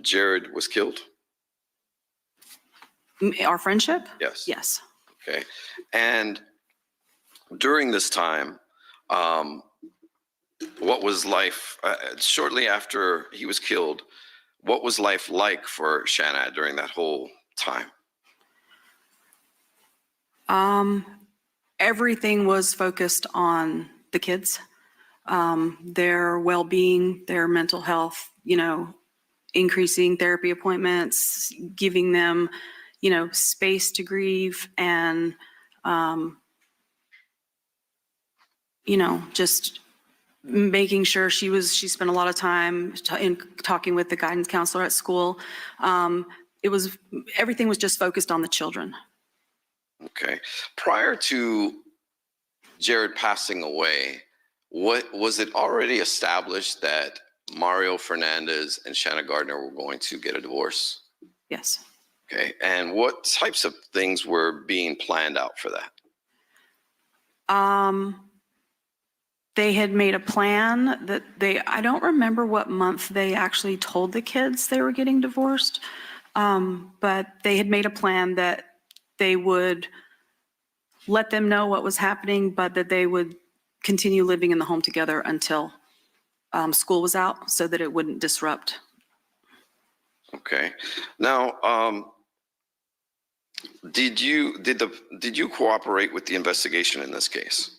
Jared was killed? Our friendship? Yes. Yes. Okay. And during this time, what was life, shortly after he was killed, what was life like for Shanna during that whole time? Everything was focused on the kids, their well-being, their mental health, you know, increasing therapy appointments, giving them, you know, space to grieve, and, you know, just making sure she spent a lot of time in talking with the guidance counselor at school. Everything was just focused on the children. Okay. Prior to Jared passing away, was it already established that Mario Fernandez and Shanna Gardner were going to get a divorce? Yes. Okay. And what types of things were being planned out for that? They had made a plan that I don't remember what month they actually told the kids they were getting divorced. But they had made a plan that they would let them know what was happening, but that they would continue living in the home together until school was out, so that it wouldn't disrupt. Okay. Now, did you cooperate with the investigation in this case?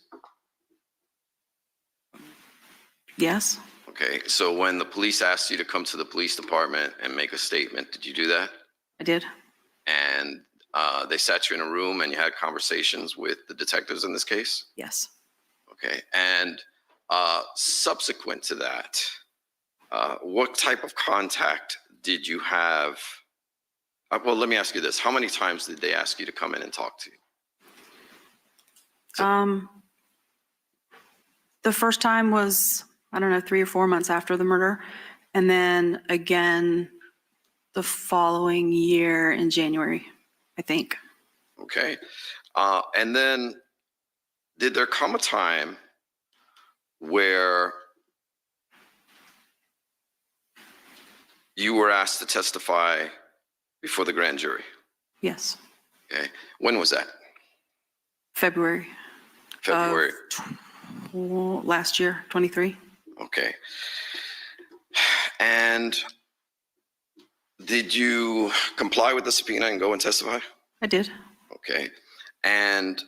Yes, Okay. So when the police asked you to come to the police department and make a statement, did you do that? I did. And they sat you in a room and you had conversations with the detectives in this case? Yes. Okay. And subsequent to that, What type of contact did you have? Well, let me ask you this. How many times did they ask you to come in and talk to you? The first time was, I don't know, 3 or 4 months after the murder. And then again, the following year in January, I think. Okay. And then did there come a time where you were asked to testify before the grand jury? Yes, Okay. When was that? February. February. Last year, 23. Okay. And did you comply with the subpoena and go and testify? I did. Okay. And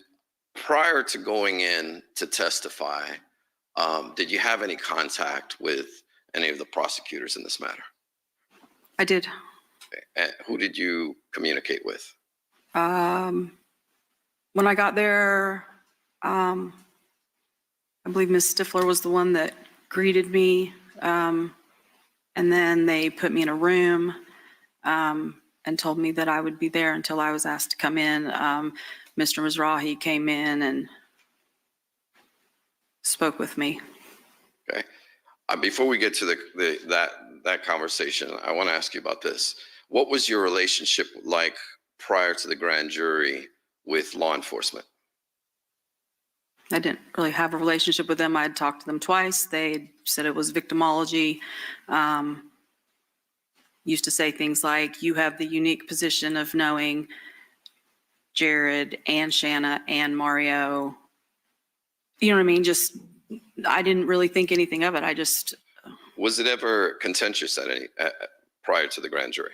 prior to going in to testify, did you have any contact with any of the prosecutors in this matter? I did. Okay. And who did you communicate with? When I got there, I believe Ms. Stifler was the one that greeted me. And then they put me in a room and told me that I would be there until I was asked to come in. Mr. Mizrahi came in and spoke with me. Okay. Before we get to that conversation, I want to ask you about this. What was your relationship like prior to the grand jury with law enforcement? I didn't really have a relationship with them. I had talked to them twice. They said it was victimology. Used to say things like, you have the unique position of knowing Jared and Shanna and Mario. You know what I mean? Just, I didn't really think anything of it. I just. Was it ever contentious prior to the grand jury?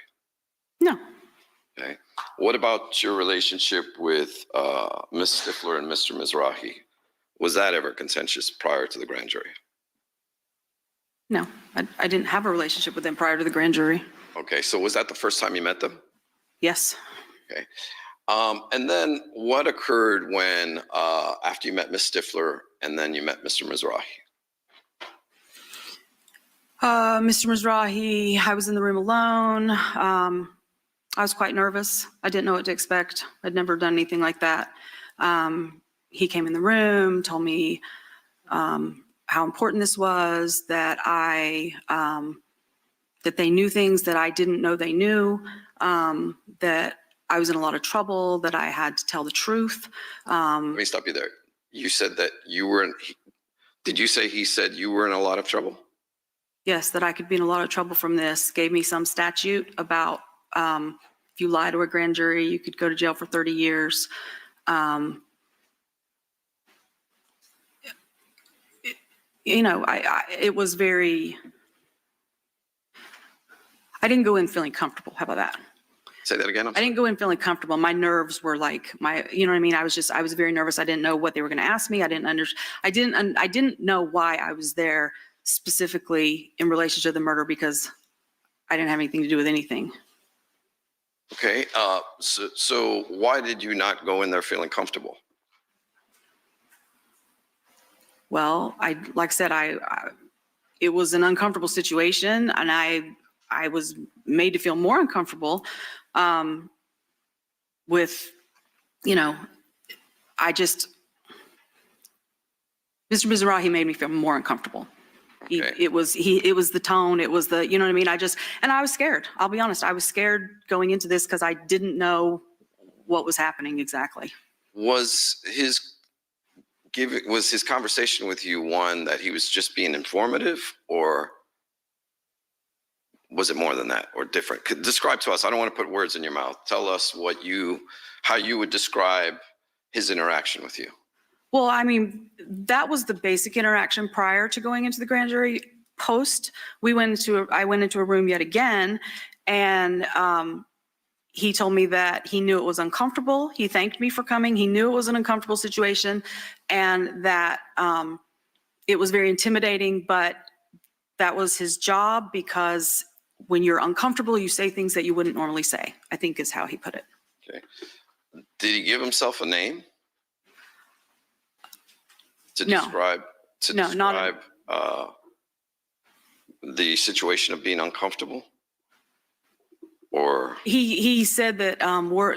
No. Okay. What about your relationship with Ms. Stifler and Mr. Mizrahi? Was that ever contentious prior to the grand jury? No, I didn't have a relationship with them prior to the grand jury. Okay, so was that the first time you met them? Yes. Okay. And then what occurred when, after you met Ms. Stifler and then you met Mr. Mizrahi? Mr. Mizrahi, I was in the room alone. I was quite nervous. I didn't know what to expect. I'd never done anything like that. He came in the room, told me how important this was, that that they knew things that I didn't know they knew, that I was in a lot of trouble, that I had to tell the truth. Let me stop you there. You said that you were in, did you say he said you were in a lot of trouble? Yes, that I could be in a lot of trouble from this. Gave me some statute about if you lie to a grand jury, you could go to jail for 30 years. You know, it was very, I didn't go in feeling comfortable. How about that? Say that again. I didn't go in feeling comfortable. My nerves were like you know what I mean? I was very nervous. I didn't know what they were going to ask me. I didn't know why I was there specifically in relation to the murder, because I didn't have anything to do with anything. Okay. So why did you not go in there feeling comfortable? Well, like I said, it was an uncomfortable situation, and I was made to feel more uncomfortable with, you know, Mr. Mizrahi made me feel more uncomfortable. Okay. It was the tone, it was the, you know what I mean? And I was scared. I'll be honest. I was scared going into this because I didn't know what was happening exactly. Was his conversation with you one that he was just being informative, or was it more than that, or different? Describe to us. I don't want to put words in your mouth. Tell us how you would describe his interaction with you. Well, I mean, that was the basic interaction prior to going into the grand jury. Post, I went into a room yet again, and he told me that he knew it was uncomfortable. He thanked me for coming. He knew it was an uncomfortable situation, and that it was very intimidating, but that was his job, because when you're uncomfortable, you say things that you wouldn't normally say, I think is how he put it. Okay. Did he give himself a name? No. Describe the situation of being uncomfortable? Or, He said that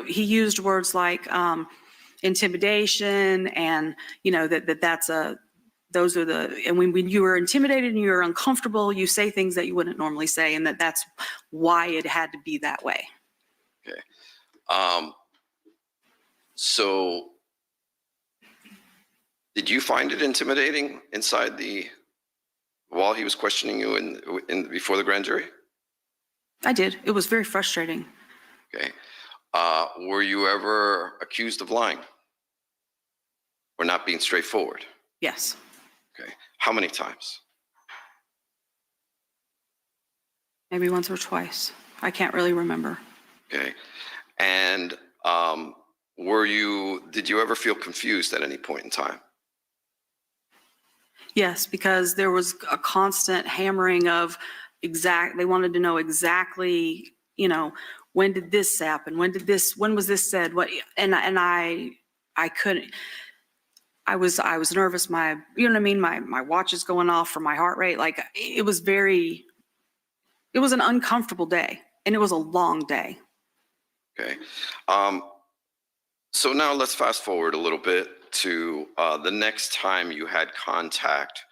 he used words like intimidation and, you know, those are and when you are intimidated and you're uncomfortable, you say things that you wouldn't normally say, and that's why it had to be that way. okay. So did you find it intimidating while he was questioning you before the grand jury? I did. It was very frustrating. Okay. Were you ever accused of lying or not being straightforward? Yes. Okay. How many times? Maybe once or twice. I can't really remember. Okay. And did you ever feel confused at any point in time? Yes, because there was a constant hammering of they wanted to know exactly, you know, when did this happen? When was this said? And I couldn't, I was nervous. You know what I mean? My watch is going off for my heart rate. Like it was an uncomfortable day, and it was a long day. Okay. So now let's fast forward a little bit to the next time you had contact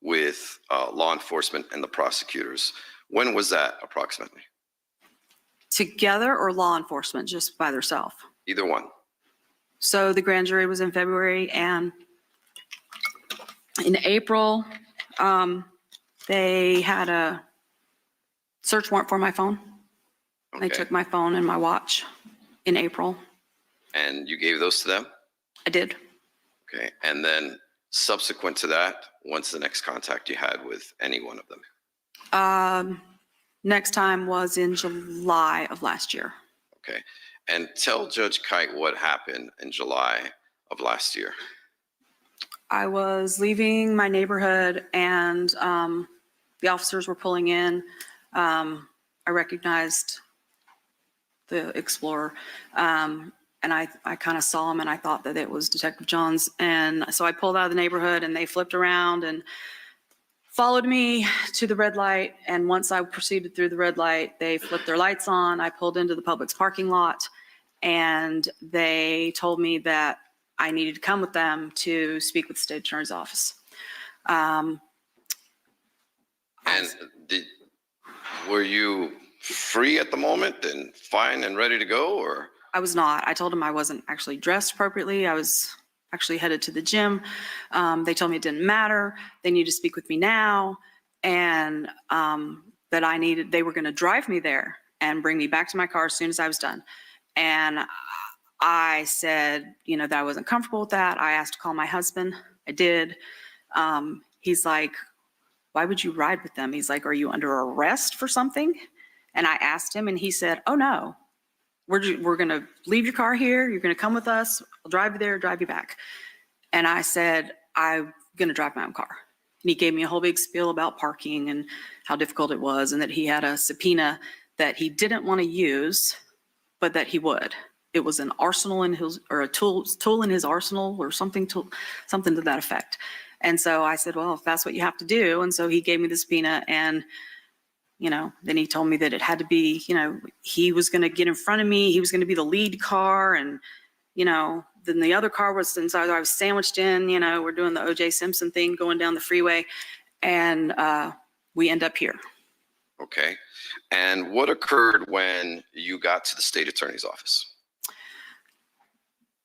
with law enforcement and the prosecutors. When was that approximately? Together or law enforcement, just by themselves? Either one. So the grand jury was in February, and in April, they had a search warrant for my phone. They Okay. took my phone and my watch in April. And you gave those to them? I did. Okay. And then subsequent to that, when's the next contact you had with any one of them? Next time was in July of last year. Okay. And tell Judge Kite what happened in July of last year. I was leaving my neighborhood, and the officers were pulling in. I recognized the Explorer, and I kind of saw him, and I thought that it was Detective Johns. And so I pulled out of the neighborhood, and they flipped around and followed me to the red light. And once I proceeded through the red light, they flipped their lights on. I pulled into the Publix parking lot, and they told me that I needed to come with them to speak with the state attorney's office. And were you free at the moment and fine and ready to go, or? I was not. I told them I wasn't actually dressed appropriately. I was actually headed to the gym. They told me it didn't matter. They needed to speak with me now, and that they were going to drive me there and bring me back to my car as soon as I was done. And I said, you know, that I wasn't comfortable with that. I asked to call my husband. I did. He's like, why would you ride with them? He's like, are you under arrest for something? And I asked him, and he said, oh no, we're going to leave your car here. You're going to come with us. I'll drive you there, drive you back. And I said, I'm going to drive my own car. And he gave me a whole big spiel about parking and how difficult it was, and that he had a subpoena that he didn't want to use, but that he would. It was an arsenal in his, or a tool in his arsenal, or something to that effect. And so I said, well, if that's what you have to do. And so he gave me the subpoena, and, you know, then he told me that it had to be, you know, he was going to get in front of me. He was going to be the lead car. And, you know, then the other car was, since I was sandwiched in, you know, we're doing the O.J. Simpson thing, going down the freeway. And we end up here. Okay. And what occurred when you got to the state attorney's office?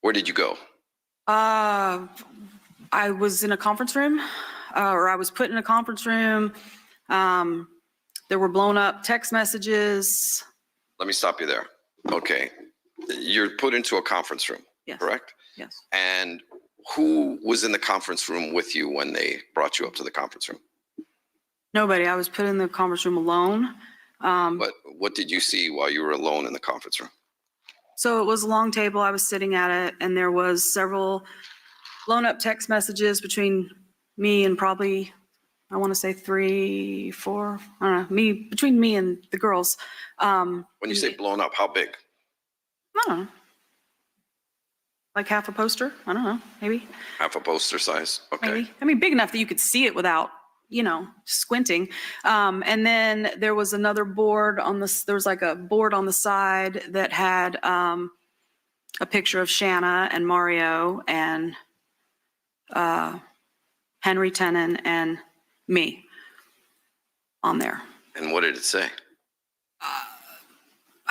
Where did you go? I was in a conference room, or I was put in a conference room. There were blown up text messages. Let me stop you there. Okay. You're put into a conference room, Yes. correct? Yes. And who was in the conference room with you when they brought you up to the conference room? Nobody. I was put in the conference room alone. But what did you see while you were alone in the conference room? So it was a long table. I was sitting at it, and there was several blown up text messages between me and probably, I want to say 3, 4, I don't know, between me and the girls. When you say blown up, how big? I don't know. Like half a poster? I don't know, maybe. Half a poster size? Okay. Maybe. I mean, big enough that you could see it without squinting. And then there was another board there was like a board on the side that had a picture of Shanna and Mario and Henry Tenen and me on there. And what did it say?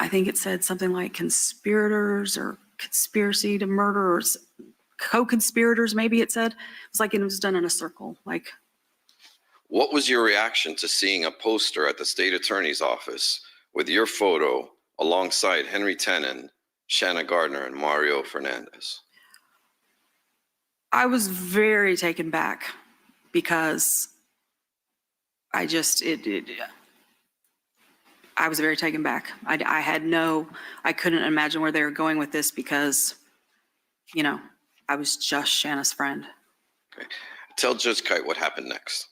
I think it said something like conspirators or conspiracy to murder or co-conspirators, maybe it said. It was like it was done in a circle, like. What was your reaction to seeing a poster at the state attorney's office with your photo alongside Henry Tenen, Shanna Gardner, and Mario Fernandez? I was very taken back because I was very taken back. I couldn't imagine where they were going with this because, I was just Shanna's friend. Okay. Tell Judge Kite what happened next.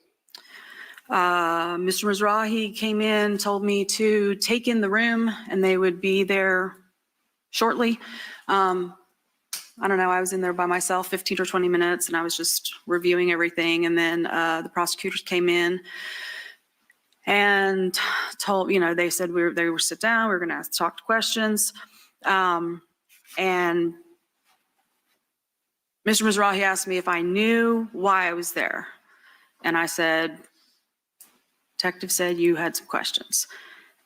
Mr. Mizrahi came in, told me to take in the room and they would be there shortly. I don't know, I was in there by myself 15 or 20 minutes and I was just reviewing everything. And then the prosecutors came in and told, they said they were sit down, we were gonna talk to questions. And Mr. Mizrahi asked me if I knew why I was there. And I said, detective said you had some questions.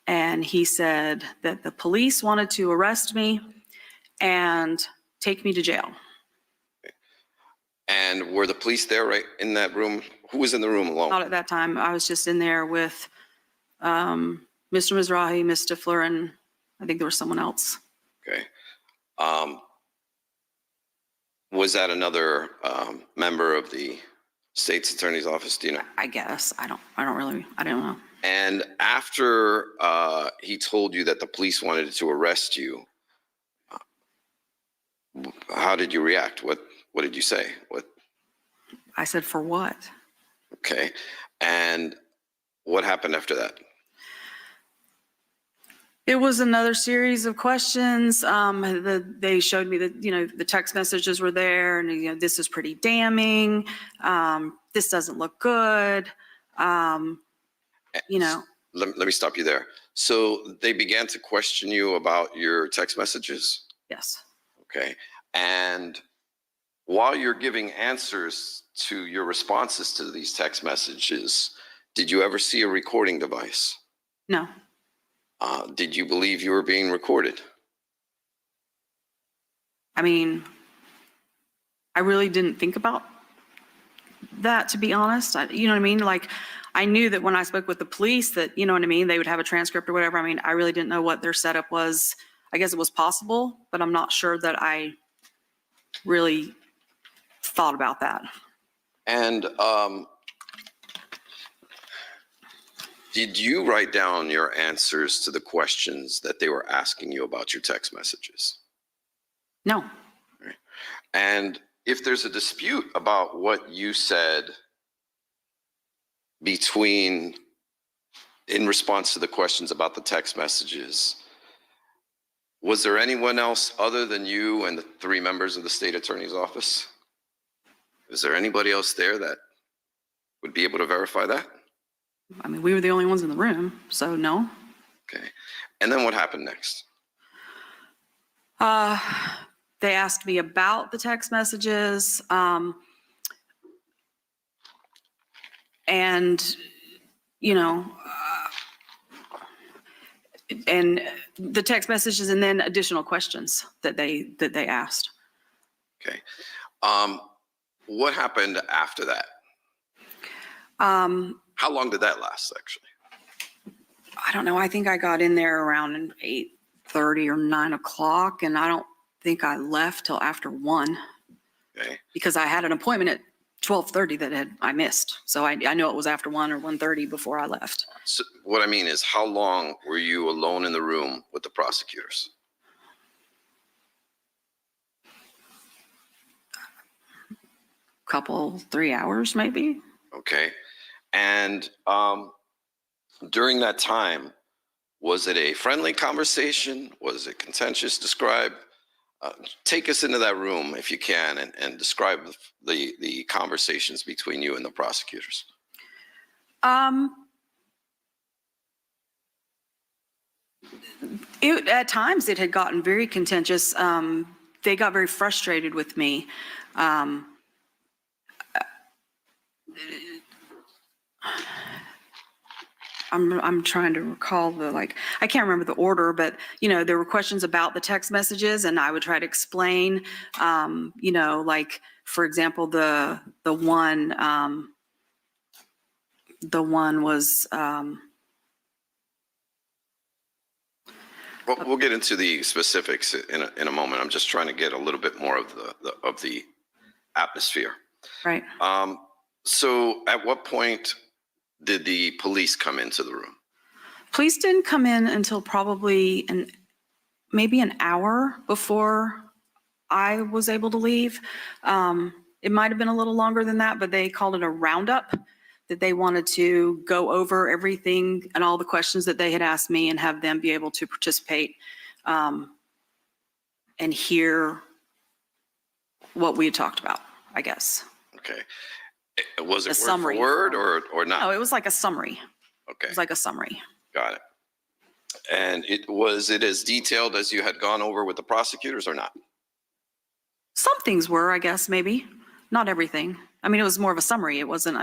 And he said that the police wanted to arrest me and take me to jail. And were the police there right in that room? Who was in the room alone? Not at that time. I was just in there with Mr. Mizrahi, Ms. Stifler, and I think there was someone else. Okay. Was that another member of the state's attorney's office? Do you know? I guess. I don't know. And after he told you that the police wanted to arrest you, how did you react? What did you say? I said, for what? Okay. And what happened after that? It was another series of questions. They showed me that, the text messages were there and, this is pretty damning. This doesn't look good. Let me stop you there. So they began to question you about your text messages? Yes. Okay. And while you're giving answers to your responses to these text messages, did you ever see a recording device? No. Did you believe you were being recorded? I mean, I really didn't think about that, to be honest. You know what I mean? Like, I knew that when I spoke with the police that, you know what I mean, they would have a transcript or whatever. I mean, I really didn't know what their setup was. I guess it was possible, but I'm not sure that I really thought about that. And did you write down your answers to the questions that they were asking you about your text messages? No. And if there's a dispute about what you said in response to the questions about the text messages, was there anyone else other than you and the 3 members of the state attorney's office? Is there anybody else there that would be able to verify that? I mean, we were the only ones in the room, so no. Okay. And then what happened next? They asked me about the text messages, and, and the text messages and then additional questions that they asked. Okay. What happened after that? How long did that last, actually? I don't know. I think I got in there around 8:30 or 9 o'clock, and I don't think I left till after 1. Okay. Because I had an appointment at 12:30 that I missed. So I knew it was after 1 or 1:30 before I left. So what I mean is, how long were you alone in the room with the prosecutors? Couple, 3 hours maybe. Okay. And during that time, was it a friendly conversation? Was it contentious? Describe, take us into that room if you can and describe the conversations between you and the prosecutors. At times it had gotten very contentious. They got very frustrated with me. I'm trying to recall I can't remember the order, but, there were questions about the text messages and I would try to explain, for example, the one was, Well, we'll get into the specifics in a moment. I'm just trying to get a little bit more of the atmosphere. right. So at what point did the police come into the room? Police didn't come in until probably maybe an hour before I was able to leave. It might have been a little longer than that, but they called it a roundup, that they wanted to go over everything and all the questions that they had asked me and have them be able to participate and hear what we had talked about, I guess. Okay. Was it A word summary. for word or not? No, it was like a summary. Okay, It was like a summary. got it. And was it as detailed as you had gone over with the prosecutors or not? Some things were, I guess, maybe. Not everything. I mean, it was more of a summary. It wasn't,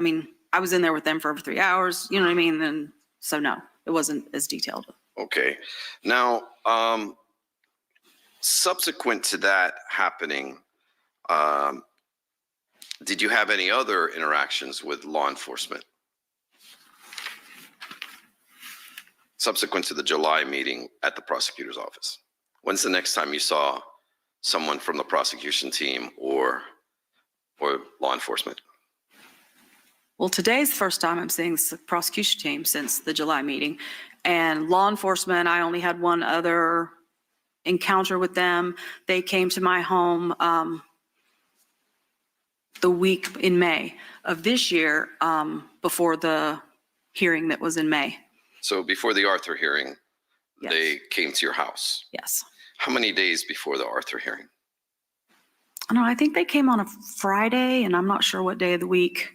I was in there with them for over 3 hours, you know what I mean? And so no, it wasn't as detailed. Okay. Now, subsequent to that happening, did you have any other interactions with law enforcement? Subsequent to the July meeting at the prosecutor's office? When's the next time you saw someone from the prosecution team or law enforcement? Well, today's the first time I'm seeing the prosecution team since the July meeting. And law enforcement, I only had one other encounter with them. They came to my home the week in May of this year, before the hearing that was in May. So before the Arthur hearing, Yes. they came to your house. Yes. How many days before the Arthur hearing? I don't know, I think they came on a Friday and I'm not sure what day of the week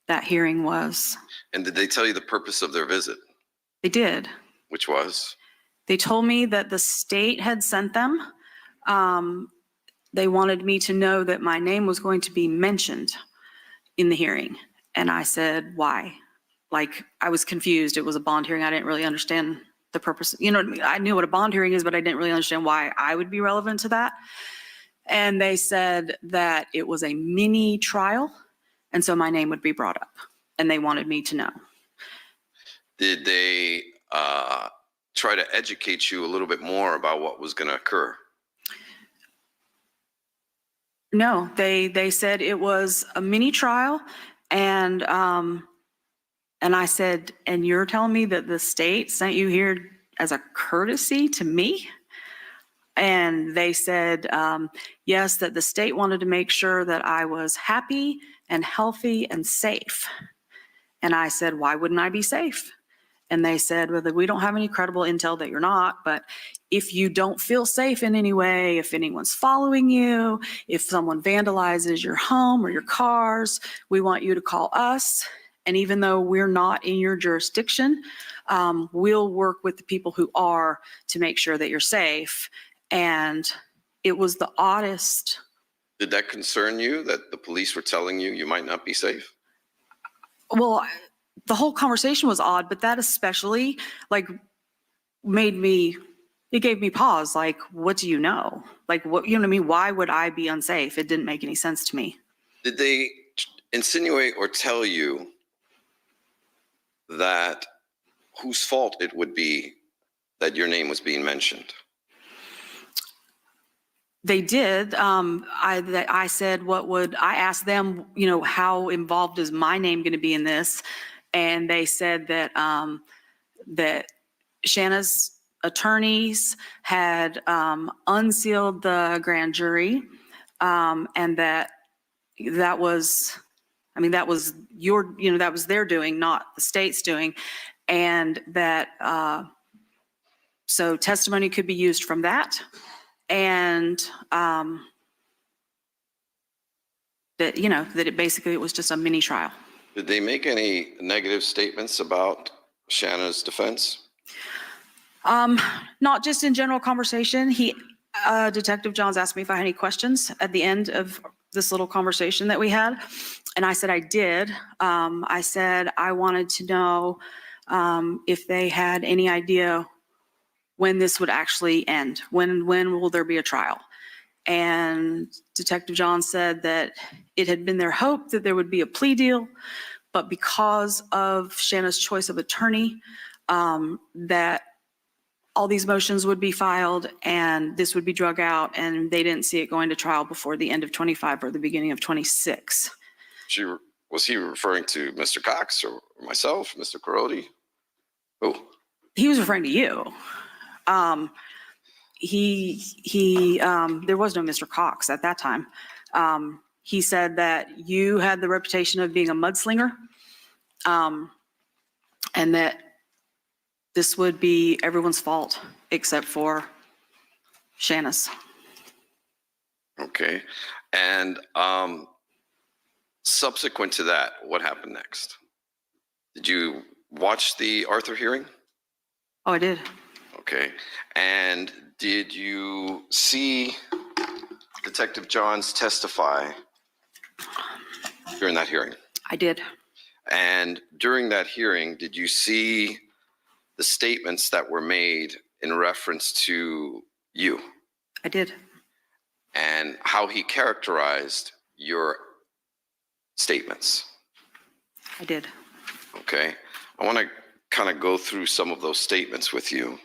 that hearing was. And did they tell you the purpose of their visit, They did. which was? They told me that the state had sent them. They wanted me to know that my name was going to be mentioned in the hearing. And I said, why? I was confused. It was a bond hearing. I didn't really understand the purpose. You know what I mean? I knew what a bond hearing is, but I didn't really understand why I would be relevant to that. And they said that it was a mini trial. And so my name would be brought up. And they wanted me to know. Did they try to educate you a little bit more about what was going to occur? No, they said it was a mini trial. And I said, and you're telling me that the state sent you here as a courtesy to me? And they said, yes, that the state wanted to make sure that I was happy and healthy and safe. And I said, why wouldn't I be safe? And they said, well, we don't have any credible intel that you're not, but if you don't feel safe in any way, if anyone's following you, if someone vandalizes your home or your cars, we want you to call us. And even though we're not in your jurisdiction, we'll work with the people who are to make sure that you're safe. And it was the oddest. Did that concern you that the police were telling you you might not be safe? Well, the whole conversation was odd, but that especially made me, it gave me pause. What do you know? What, you know what I mean? Why would I be unsafe? It didn't make any sense to me. Did they insinuate or tell you that whose fault it would be that your name was being mentioned? They did. I said, I asked them, how involved is my name going to be in this? And they said that, that Shanna's attorneys had unsealed the grand jury, and that was, that was that was their doing, not the state's doing. And that, so testimony could be used from that. And that, that it basically, it was just a mini trial. Did they make any negative statements about Shanna's defense? Not just in general conversation. Detective Johns asked me if I had any questions at the end of this little conversation that we had. And I said I did. I said I wanted to know if they had any idea when this would actually end. When will there be a trial? And Detective Johns said that it had been their hope that there would be a plea deal, but because of Shanna's choice of attorney, that all these motions would be filed and this would be drug out, and they didn't see it going to trial before the end of 25 or the beginning of 26. Was he referring to Mr. Cox or myself, Mr. Carodi? Oh, He was referring to you. There was no Mr. Cox at that time. He said that you had the reputation of being a mudslinger, and that this would be everyone's fault except for Shanna's. okay. And subsequent to that, what happened next? Did you watch the Arthur hearing? Oh, I did. Okay. And did you see Detective Johns testify during that hearing? I did. And during that hearing, did you see the statements that were made in reference to you I did. and how he characterized your statements? I did. Okay. I want to kind of go through some of those statements with you.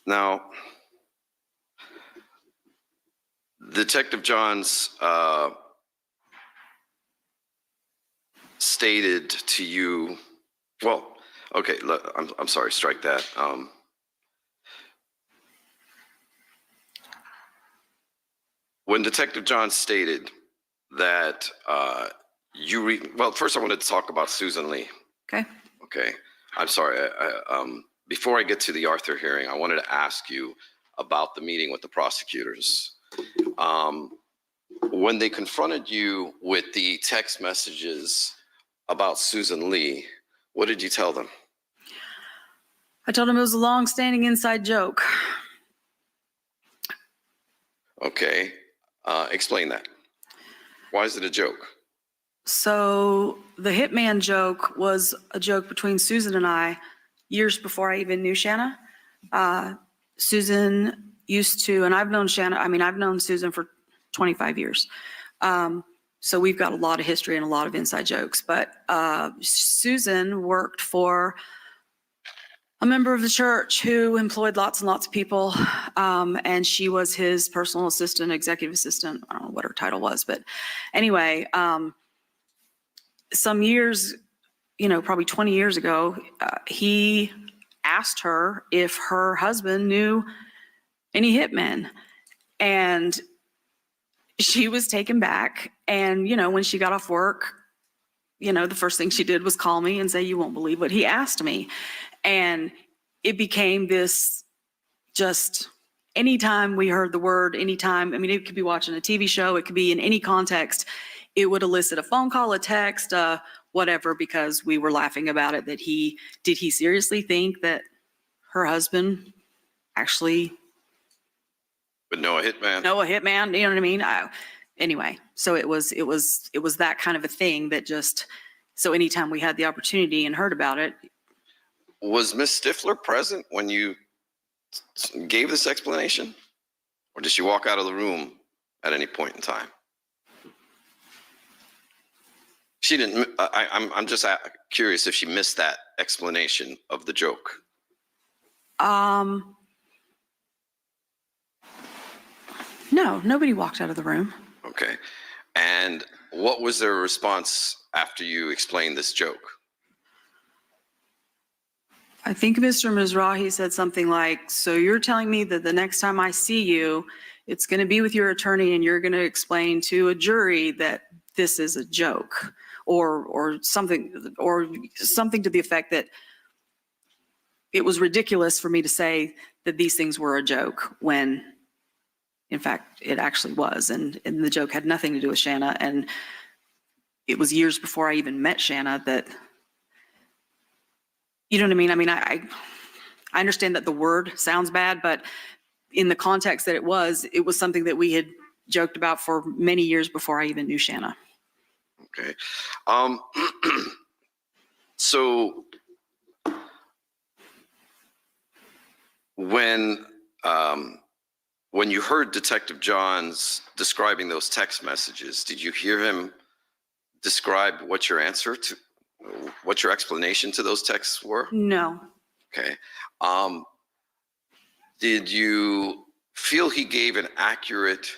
Now, Detective Johns stated to you, well, okay, I'm sorry, strike that. When Detective Johns stated that well, first I wanted to talk about Susan Lee. Okay. Okay, I'm sorry. Before I get to the Arthur hearing, I wanted to ask you about the meeting with the prosecutors. When they confronted you with the text messages about Susan Lee, what did you tell them? I told him it was a long-standing inside joke. Okay, explain that. Why is it a joke? So the hitman joke was a joke between Susan and I years before I even knew Shanna. Susan used to, and I've known Shanna, I've known Susan for 25 years. So we've got a lot of history and a lot of inside jokes. But Susan worked for a member of the church who employed lots and lots of people. And she was his personal assistant, executive assistant. I don't know what her title was, but anyway, some years, probably 20 years ago, he asked her if her husband knew any hitmen. And she was taken back. And, when she got off work, the first thing she did was call me and say, "You won't believe what he asked me." And it became this, just anytime we heard the word, anytime, it could be watching a TV show, it could be in any context, it would elicit a phone call, a text, whatever, because we were laughing about it, that did he seriously think that her husband actually But no, a hitman. know a hitman? You know what I mean? Anyway, so it was that kind of a thing that just, so anytime we had the opportunity and heard about it. Was Miss Stifler present when you gave this explanation? Or did she walk out of the room at any point in time? She didn't. I'm just curious if she missed that explanation of the joke. No, nobody walked out of the room. Okay. And what was their response after you explained this joke? I think Mr. Mizrahi said something like, "So you're telling me that the next time I see you, it's going to be with your attorney and you're going to explain to a jury that this is a joke," or something to the effect that it was ridiculous for me to say that these things were a joke when, In fact, it actually was. And the joke had nothing to do with Shanna. And it was years before I even met Shanna that, you know what I mean? I mean, I understand that the word sounds bad, but in the context that it was something that we had joked about for many years before I even knew Shanna. Okay. So when you heard Detective Johns describing those text messages, did you hear him describe what your explanation to those texts were? No. Okay. Did you feel he gave an accurate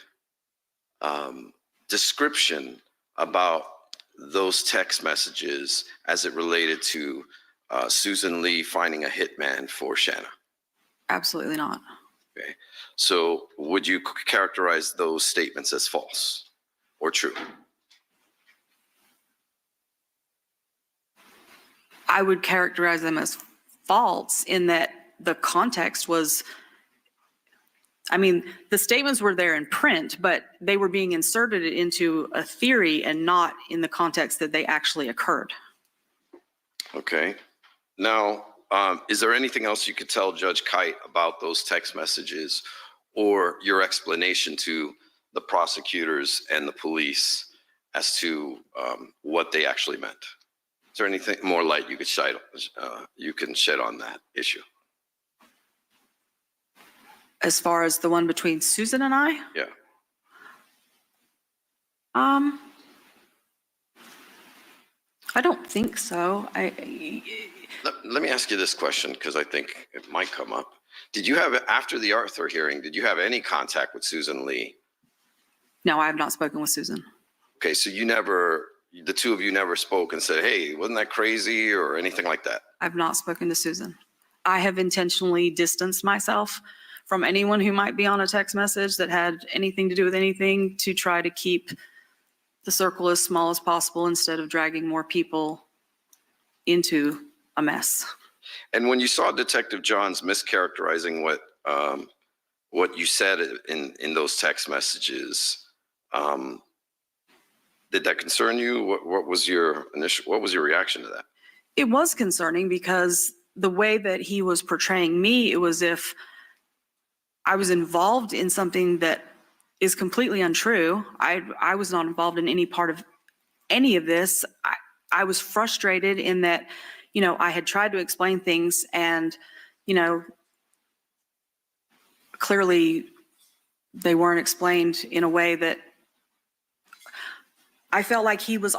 description about those text messages as it related to Susan Lee finding a hitman for Shanna? Absolutely not. Okay. So would you characterize those statements as false or true? I would characterize them as false in that the context was, I mean, the statements were there in print, but they were being inserted into a theory and not in the context that they actually occurred. Okay. Now, is there anything else you could tell Judge Kite about those text messages or your explanation to the prosecutors and the police as to what they actually meant? Is there anything more light you could shed on that issue? As far as the one between Susan and I? Yeah. I don't think so. Let me ask you this question because I think it might come up. Did you have, after the Arthur hearing, did you have any contact with Susan Lee? No, I have not spoken with Susan. Okay, so the two of you never spoke and said, hey, wasn't that crazy or anything like that? I've not spoken to Susan. I have intentionally distanced myself from anyone who might be on a text message that had anything to do with anything to try to keep the circle as small as possible instead of dragging more people into a mess. And when you saw Detective Johns mischaracterizing what you said in those text messages, did that concern you? What was your reaction to that? It was concerning because the way that he was portraying me, it was if I was involved in something that is completely untrue. I was not involved in any part of any of this. I was frustrated in that, you know, I had tried to explain things and, you know, clearly they weren't explained in a way that I felt like he was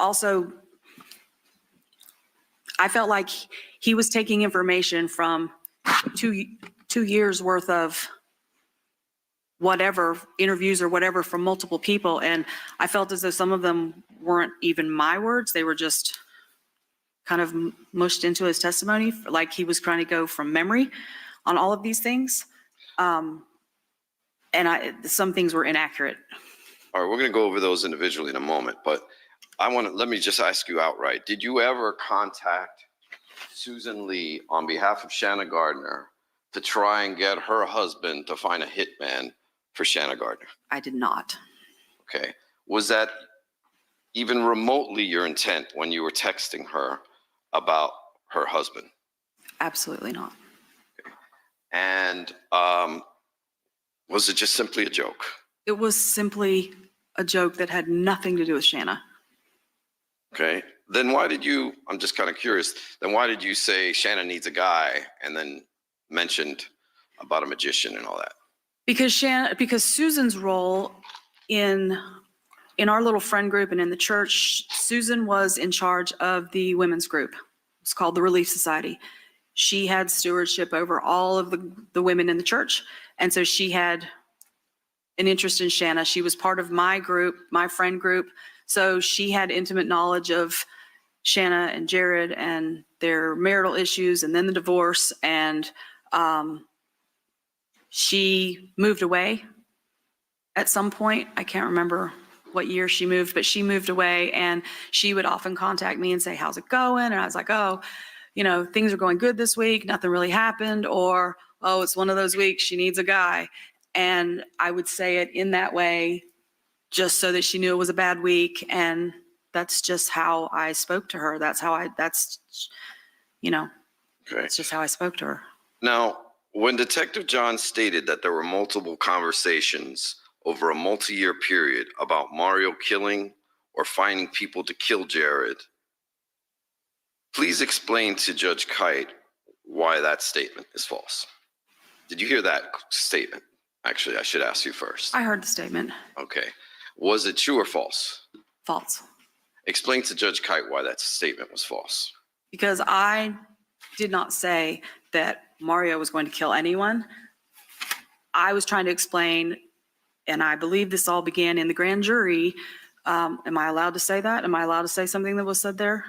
taking information from two years worth of whatever interviews or whatever from multiple people. And I felt as though some of them weren't even my words. They were just kind of mushed into his testimony, like he was trying to go from memory on all of these things. And some things were inaccurate. All right, we're going to go over those individually in a moment, but let me just ask you outright. Did you ever contact Susan Lee on behalf of Shanna Gardner to try and get her husband to find a hitman for Shanna Gardner? I did not. Okay. Was that even remotely your intent when you were texting her about her husband? Absolutely not. And was it just simply a joke? It was simply a joke that had nothing to do with Shanna. Okay. Then why did you, I'm just kind of curious, then why did you say Shanna needs a guy and then mentioned about a magician and all that? Because Susan's role in our little friend group and in the church, Susan was in charge of the women's group. It's called the Relief Society. She had stewardship over all of the women in the church. And so she had an interest in Shanna. She was part of my group, my friend group. So she had intimate knowledge of Shanna and Jared and their marital issues and then the divorce. And she moved away at some point. I can't remember what year she moved, but she moved away and she would often contact me and say, how's it going? And I was like, oh, you know, things are going good this week. Nothing really happened. Or, oh, it's one of those weeks she needs a guy. And I would say it in that way, just so that she knew it was a bad week. And that's just how I spoke to her. That's, Okay. it's just how I spoke to her. Now, when Detective John stated that there were multiple conversations over a multi-year period about Mario killing or finding people to kill Jared, please explain to Judge Kite why that statement is false. Did you hear that statement? Actually, I should ask you first. I heard the statement. Okay. Was it true or false? False. Explain to Judge Kite why that statement was false. Because I did not say that Mario was going to kill anyone. I was trying to explain, and I believe this all began in the grand jury. Am I allowed to say that? Am I allowed to say something that was said there?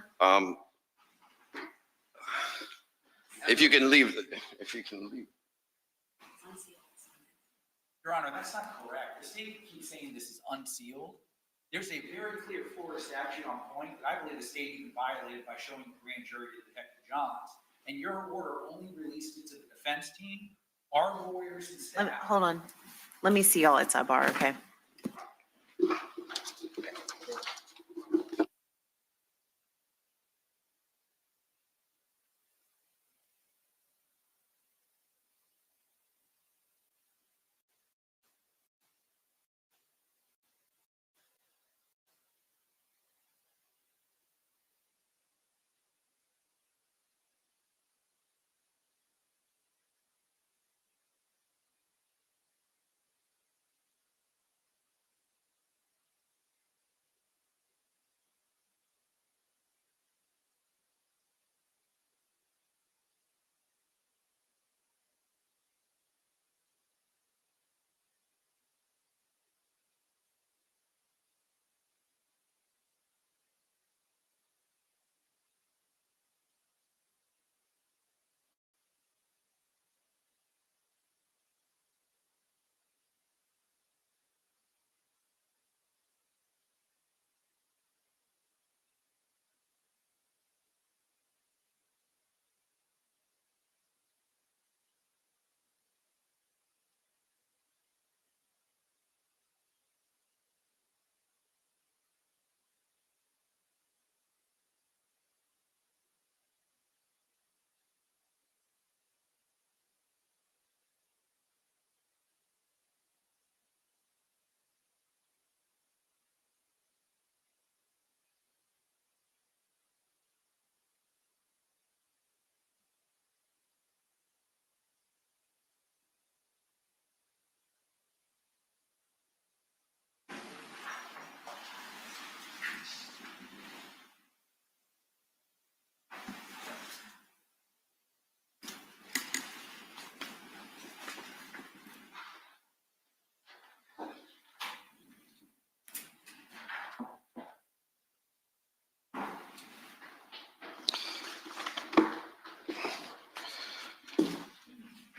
If you can leave. Your Honor, that's not correct. The state keeps saying this is unsealed. There's a very clear Florida statute on point that I believe the state even violated by showing the grand jury to Detective Johns. And your order only released it to the defense team, our lawyers and staff. Hold on. Let me see y'all at sidebar, okay?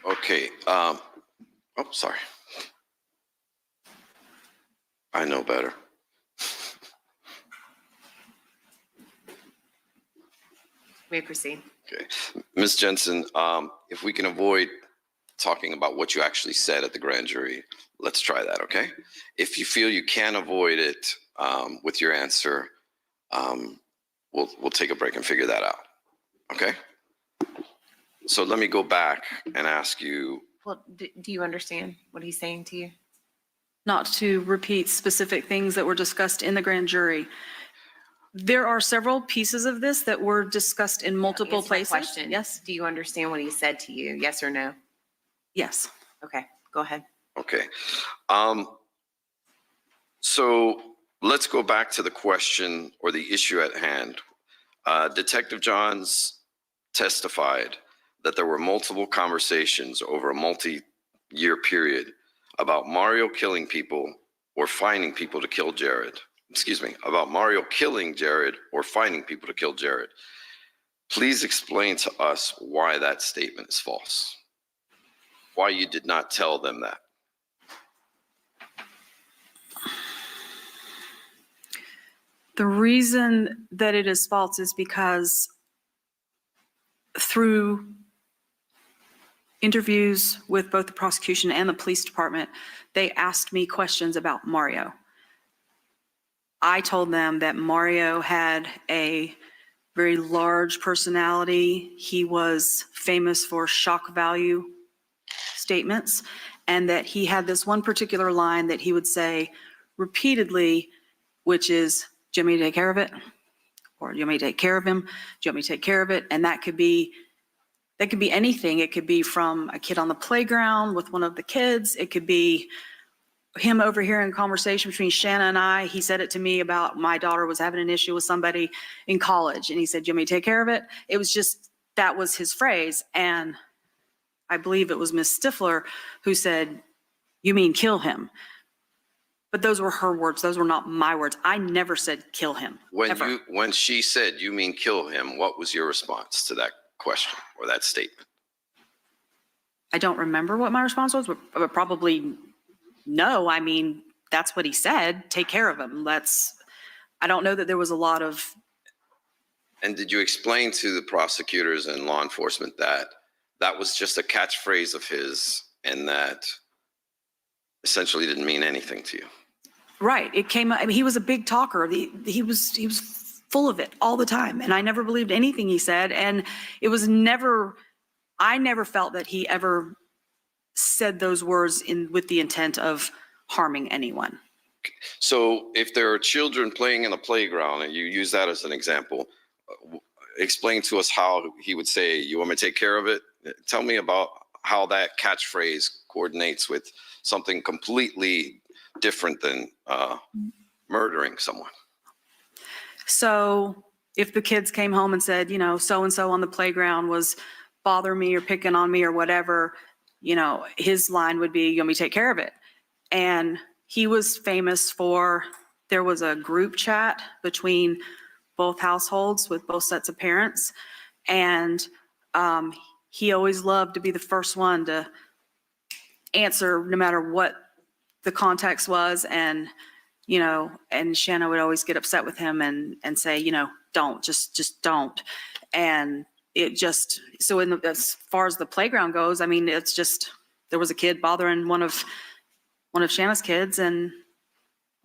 Okay. Sorry. I know better. May proceed. Okay. Ms. Jensen, if we can avoid talking about what you actually said at the grand jury, let's try that, okay? If you feel you can avoid it with your answer, we'll take a break and figure that out, okay? So let me go back and ask you. Well, do you understand what he's saying to you? Not to repeat specific things that were discussed in the grand jury. There are several pieces of this that were discussed in multiple Answer my places. question. Yes, Do you understand what he said to you? Yes or no? yes. Okay, go ahead. Okay. So let's go back to the question or the issue at hand. Detective Johns testified that there were multiple conversations over a multi-year period about Mario killing people or finding people to kill Jared. Excuse me, about Mario killing Jared or finding people to kill Jared. Please explain to us why that statement is false. Why you did not tell them that. The reason that it is false is because through interviews with both the prosecution and the police department, they asked me questions about Mario. I told them that Mario had a very large personality. He was famous for shock value statements, and that he had this one particular line that he would say repeatedly, which is, do you want me to take care of it? Or do you want me to take care of him? Do you want me to take care of it? And that could be anything. It could be from a kid on the playground with one of the kids. It could be him overhearing a conversation between Shanna and I. He said it to me about my daughter was having an issue with somebody in college. And he said, do you want me to take care of it? It was just, that was his phrase. And I believe it was Miss Stifler who said, you mean kill him? But those were her words. Those were not my words. I never said kill him. Ever. When she said, you mean kill him, what was your response to that question or that statement? I don't remember what my response was, but probably no. I mean, that's what he said. Take care of him. I don't know that there was a lot of. And did you explain to the prosecutors and law enforcement that that was just a catchphrase of his and that essentially didn't mean anything to you? Right. It came, I mean, he was a big talker. He was full of it all the time. And I never believed anything he said. And it was I never felt that he ever said those words with the intent of harming anyone. So if there are children playing in a playground and you use that as an example, explain to us how he would say, you want me to take care of it? Tell me about how that catchphrase coordinates with something completely different than murdering someone. So if the kids came home and said, so-and-so on the playground was bothering me or picking on me or whatever, his line would be, you want me to take care of it? And he was famous for, there was a group chat between both households with both sets of parents. And he always loved to be the first one to answer no matter what the context was. And Shanna would always get upset with him and say, don't, just don't. And it just, so as far as the playground goes, I mean, it's just, there was a kid bothering one of Shanna's kids and,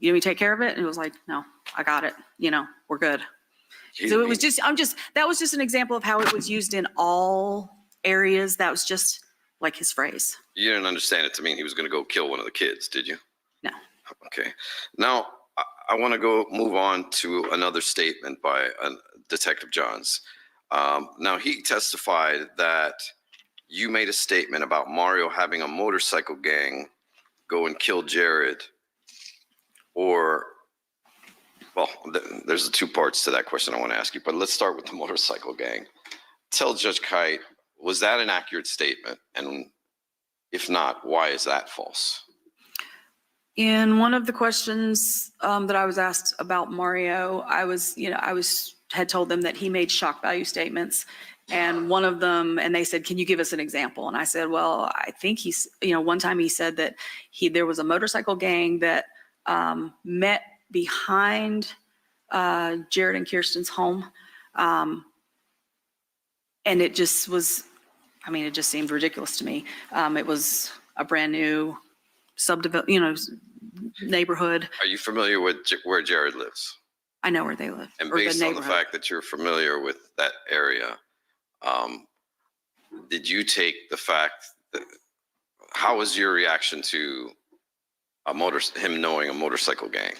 we take care of it. And it was like, no, I got it. We're good. So it was just, that was just an example of how it was used in all areas. That was just like his phrase. You didn't understand it to mean he was going to go kill one of the kids, did you? No. Okay. Now, I want to move on to another statement by Detective Johns. Now, he testified that you made a statement about Mario having a motorcycle gang go and kill Jared, there's two parts to that question I want to ask you, but let's start with the motorcycle gang. Tell Judge Kite, was that an accurate statement? And if not, why is that false? In one of the questions that I was asked about Mario, I had told them that he made shock value statements, and one of them, and they said, can you give us an example? And I said, well, I think one time he said that there was a motorcycle gang that met behind Jared and Kirsten's home. And it just was, it just seemed ridiculous to me. It was a brand new neighborhood. Are you familiar with where Jared lives? I know where they live. And based on the fact that you're familiar with that area, did you take the fact that, how was your reaction to him knowing a motorcycle gang?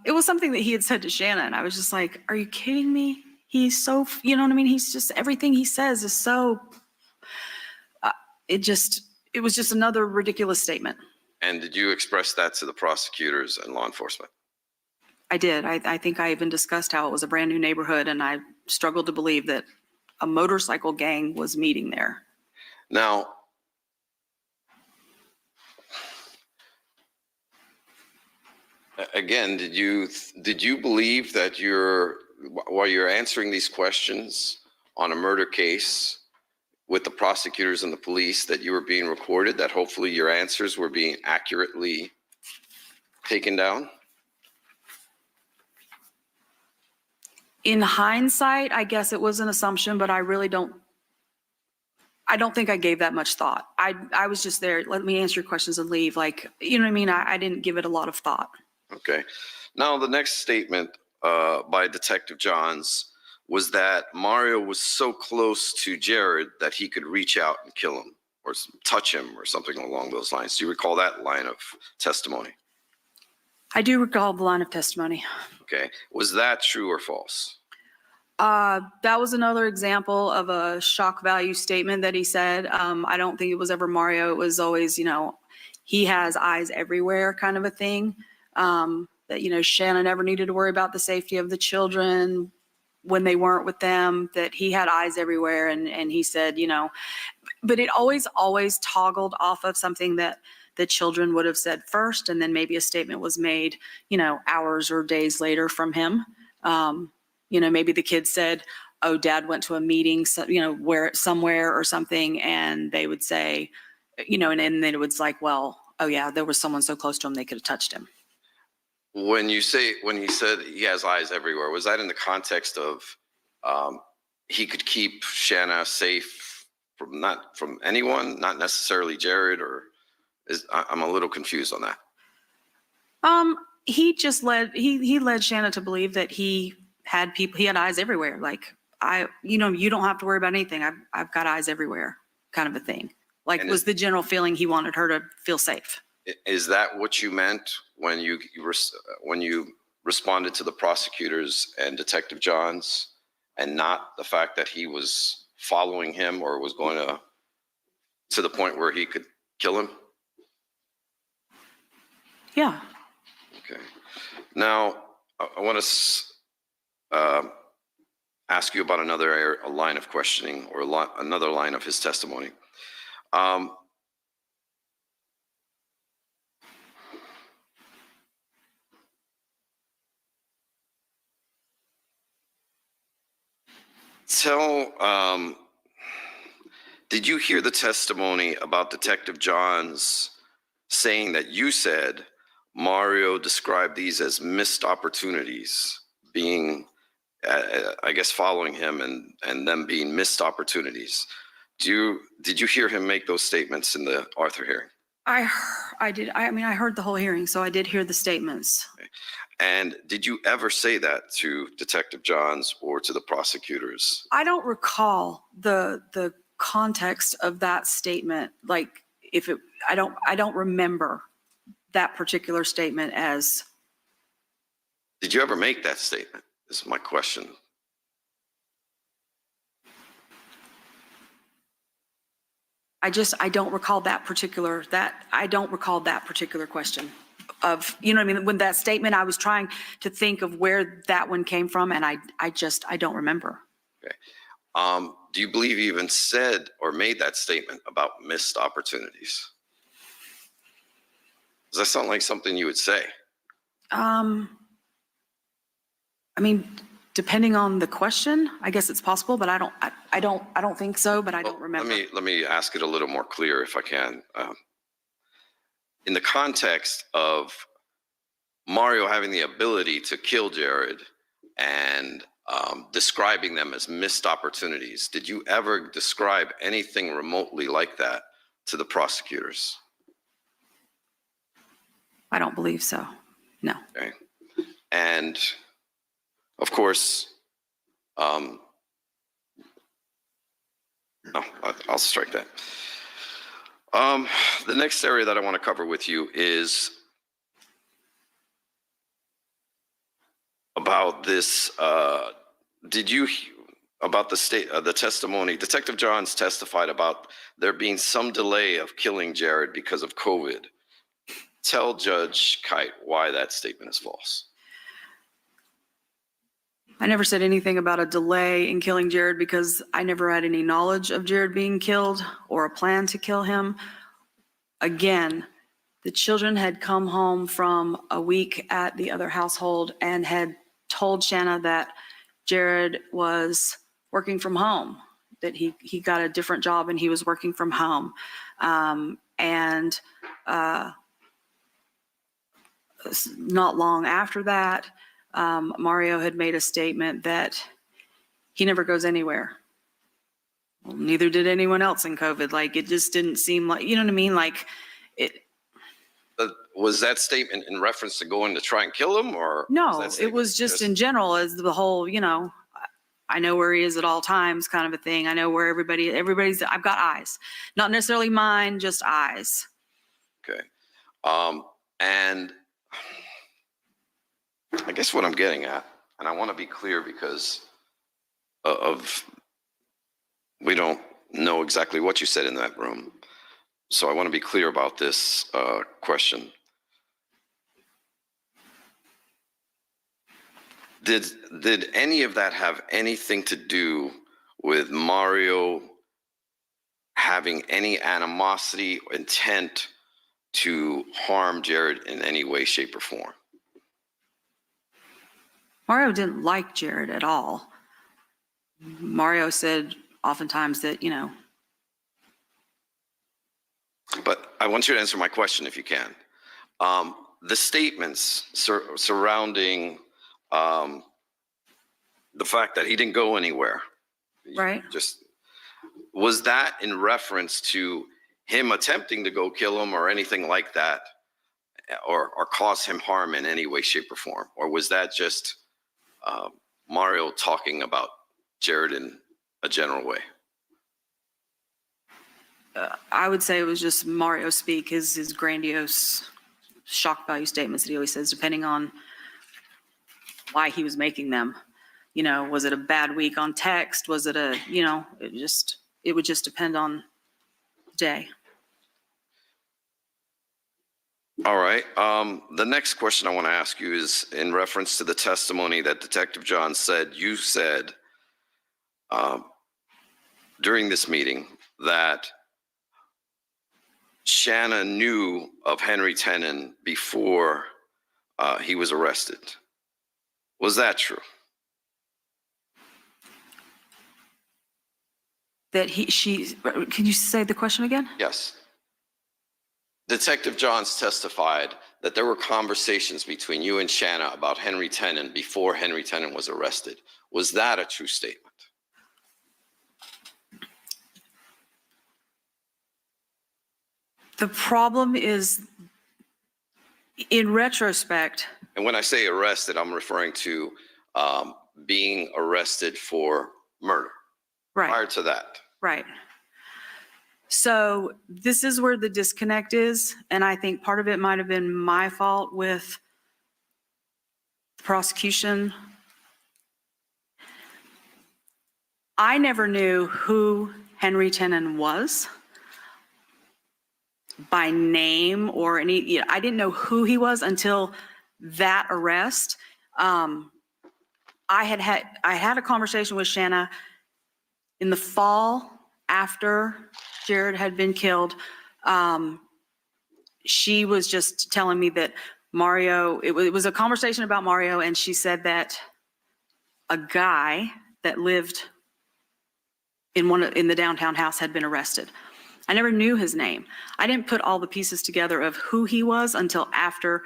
It was something that he had said to Shanna, and I was just like, are you kidding me? He's so, he's just, everything he says is so, it was just another ridiculous statement. And did you express that to the prosecutors and law enforcement? I did. I think I even discussed how it was a brand new neighborhood, and I struggled to believe that a motorcycle gang was meeting there. Now, again, did you believe that while you're answering these questions on a murder case with the prosecutors and the police, that you were being recorded, that hopefully your answers were being accurately taken down? In hindsight, I guess it was an assumption, but I really don't I don't think I gave that much thought. I was just there, let me answer your questions and leave. Like, you know what I mean? I didn't give it a lot of thought. Okay. Now, the next statement by Detective Johns was that Mario was so close to Jared that he could reach out and kill him or touch him or something along those lines. Do you recall that line of testimony? I do recall the line of testimony. Okay. Was that true or false? That was another example of a shock value statement that he said. I don't think it was ever Mario. It was always, you know, he has eyes everywhere kind of a thing. That, you know, Shanna never needed to worry about the safety of the children when they weren't with them, that he had eyes everywhere. And he said, you know, but it always toggled off of something that the children would have said first. And then maybe a statement was made, you know, hours or days later from him. You know, maybe the kids said, oh, dad went to a meeting, so, you know, somewhere or something. And they would say, you know, and then it was like, well, oh yeah, there was someone so close to him, they could have touched him. When he said he has eyes everywhere, was that in the context of he could keep Shanna safe from anyone, not necessarily Jared, or I'm a little confused on that. He just led Shanna to believe that he had eyes everywhere. Like, you know, you don't have to worry about anything. I've got eyes everywhere kind of a thing. Like, was the general feeling he wanted her to feel safe. Is that what you meant when you responded to the prosecutors and Detective Johns, and not the fact that he was following him or was going to the point where he could kill him? Yeah. Okay. Now, I want to ask you about a line of questioning or another line of his testimony. Did you hear the testimony about Detective Johns saying that you said Mario described these as missed opportunities, being, I guess, following him and them being missed opportunities? Did you hear him make those statements in the Arthur hearing? I did. I mean, I heard the whole hearing, so I did hear the statements. Okay. And did you ever say that to Detective Johns or to the prosecutors? I don't recall the context of that statement. Like, I don't remember that particular statement as. Did you ever make that statement? Is my question. I don't recall that particular question of, you know what I mean? When that statement, I was trying to think of where that one came from, and I don't remember. Okay. Do you believe you even said or made that statement about missed opportunities? Does that sound like something you would say? I mean, depending on the question, I guess it's possible, but I don't think so, but I don't remember. Let me ask it a little more clear if I can. In the context of Mario having the ability to kill Jared and describing them as missed opportunities, did you ever describe anything remotely like that to the prosecutors? I don't believe so. No. Okay. And of course, no, I'll strike that. The next area that I want to cover with you is about this. About the testimony? Detective Johns testified about there being some delay of killing Jared because of COVID. Tell Judge Kite why that statement is false. I never said anything about a delay in killing Jared because I never had any knowledge of Jared being killed or a plan to kill him. Again, the children had come home from a week at the other household and had told Shanna that Jared was working from home, that he got a different job and he was working from home. Not long after that, Mario had made a statement that he never goes anywhere. Well, neither did anyone else in COVID. Like, it just didn't seem like, you know what I mean? Like, it, Was that statement in reference to going to try and kill him, or? no, that it statement was just in general as the whole, you know, I know where he is at all times kind of a thing. I know where everybody's, I've got eyes. Not necessarily mine, just eyes. Okay. And I guess what I'm getting at, and I want to be clear because we don't know exactly what you said in that room. So I want to be clear about this question. Did any of that have anything to do with Mario having any animosity or intent to harm Jared in any way, shape, or form? Mario didn't like Jared at all. Mario said oftentimes that, you know. But I want you to answer my question if you can. The statements surrounding the fact that he didn't go anywhere. Right. Just, was that in reference to him attempting to go kill him or anything like that, or cause him harm in any way, shape, or form? Or was that just Mario talking about Jared in a general way? I would say it was just Mario speak, his grandiose shock value statements that he always says, depending on why he was making them. You know, was it a bad week on text? Was it a, you know, it would just depend on the day. All right. The next question I want to ask you is in reference to the testimony that Detective John said, you said during this meeting that Shanna knew of Henry Tenen before he was arrested. Was that true? That can you say the question again? Yes. Detective Johns testified that there were conversations between you and Shanna about Henry Tenen before Henry Tenen was arrested. Was that a true statement? The problem is, in retrospect. And when I say arrested, I'm referring to being arrested for murder. Right. Prior to that. Right. So this is where the disconnect is. And I think part of it might have been my fault with the prosecution. I never knew who Henry Tenen was by name or any, you know, I didn't know who he was until that arrest. I had a conversation with Shanna in the fall after Jared had been killed. She was just telling me that Mario, it was a conversation about Mario, and she said that a guy that lived in the downtown house had been arrested. I never knew his name. I didn't put all the pieces together of who he was until after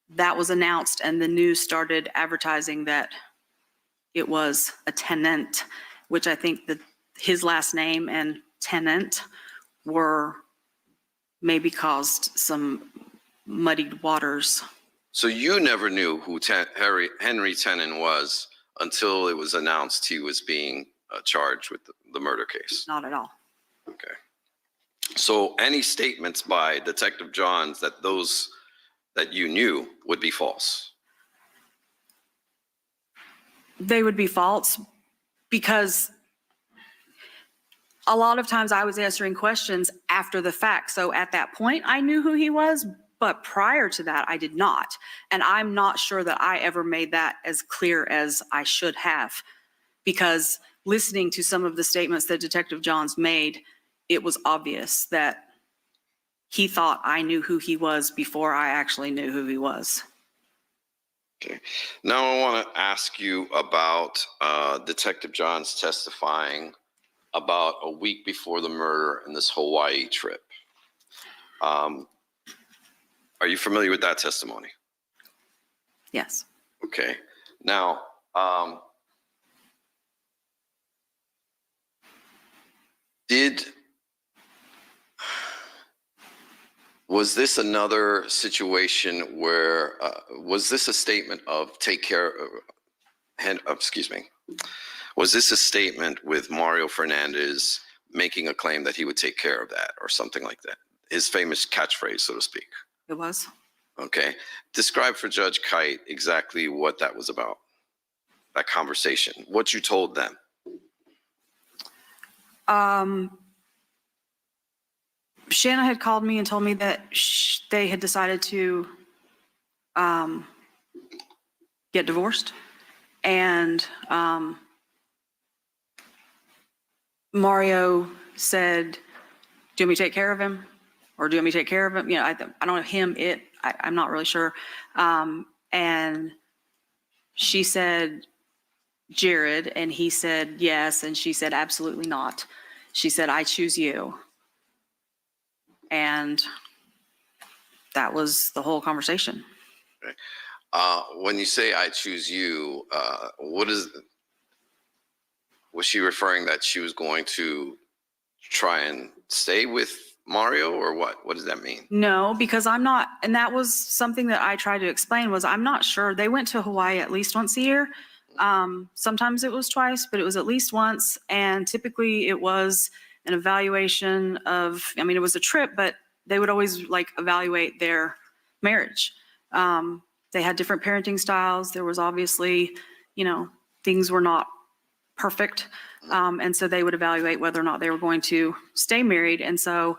that was announced and the news started advertising that it was a tenant, which I think that his last name and tenant were maybe caused some muddied waters. So you never knew who Henry Tenen was until it was announced he was being charged with the murder case? Not at all. Okay. So any statements by Detective Johns that those that you knew would be false? They would be false because a lot of times I was answering questions after the fact. So at that point, I knew who he was, but prior to that, I did not. And I'm not sure that I ever made that as clear as I should have, because listening to some of the statements that Detective Johns made, it was obvious that he thought I knew who he was before I actually knew who he was. Okay. Now I want to ask you about Detective Johns testifying about a week before the murder and this Hawaii trip. Are you familiar with that testimony? Yes. Okay. Now, Was this another situation where, was this a statement of take care, excuse me, was this a statement with Mario Fernandez making a claim that he would take care of that or something like that? His famous catchphrase, so to speak. It was. Okay. Describe for Judge Kite exactly what that was about, that conversation, what you told them. Shanna had called me and told me that they had decided to get divorced. And Mario said, do you want me to take care of him? Or do you want me to take care of him? You know, I don't know him, I'm not really sure. And she said, Jared, and he said, yes. And she said, absolutely not. She said, I choose you. And that was the whole conversation. Okay. When you say I choose you, was she referring that she was going to try and stay with Mario or what? What does that mean? No, because I'm not, and that was something that I tried to explain was I'm not sure. They went to Hawaii at least once a year. Sometimes it was twice, but it was at least once. And typically it was an evaluation of, I mean, it was a trip, but they would always like evaluate their marriage. They had different parenting styles. There was obviously, you know, things were not perfect. And so they would evaluate whether or not they were going to stay married. And so